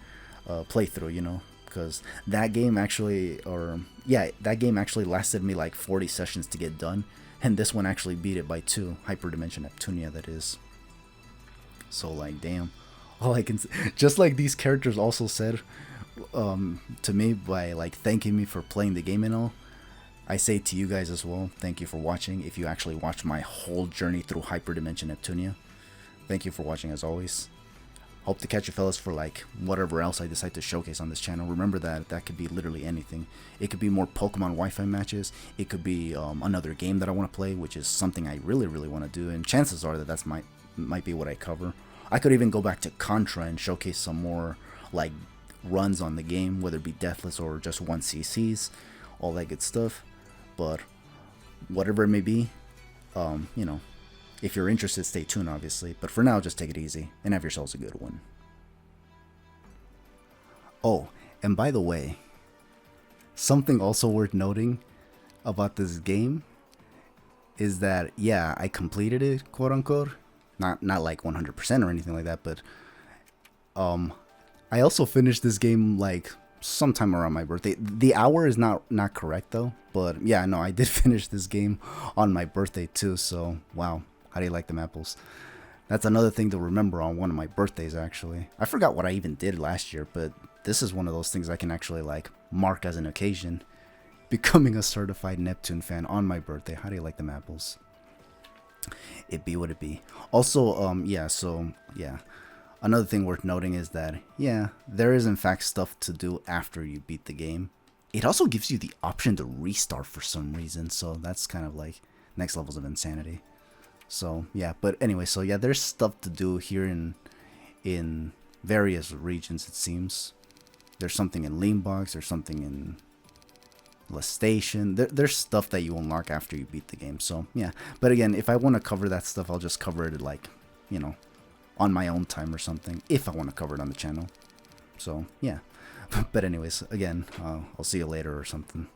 playthrough, you know, because that game actually, that game actually lasted me like 40 sessions to get done, and this one actually beat it by 2, Hyperdimension Neptunia, that is. So like, damn. All I can say, just like these characters also said to me by like thanking me for playing the game and all, I say to you guys as well, thank you for watching. If you actually watched my whole journey through Hyperdimension Neptunia, thank you for watching as always. Hope to catch you fellas for like whatever else I decide to showcase on this channel. Remember that could be literally anything. It could be more Pokemon Wi-Fi matches. It could be another game that I want to play, which is something I really want to do. And chances are that that's might be what I cover. I could even go back to Contra and showcase some more like runs on the game, whether it be Deathless or just 1CCs, all that good stuff. But whatever it may be, you know, if you're interested, stay tuned, obviously. But for now, just take it easy and have yourselves a good one. Oh, and by the way, something also worth noting about this game is that, yeah, I completed it, quote unquote. Not like 100% or anything like that, but I also finished this game like sometime around my birthday. The hour is not correct though, but yeah, no, I did finish this game on my birthday too. So wow, how do you like them apples? That's another thing to remember on one of my birthdays, actually. I forgot what I even did last year, but this is one of those things I can actually like mark as an occasion, becoming a certified Neptune fan on my birthday. How do you like them apples? It be what it be. Also, yeah, so yeah, another thing worth noting is that, yeah, there is in fact stuff to do after you beat the game. It also gives you the option to restart for some reason, so that's kind of like next levels of insanity. So yeah, but anyway, so yeah, there's stuff to do here in various regions, it seems. There's something in Limbox, there's something in La Station. There's stuff that you unlock after you beat the game, so yeah. But again, if I want to cover that stuff, I'll just cover it like, you know, on my own time or something, if I want to cover it on the channel. So yeah. But anyways, again, I'll see you later or something.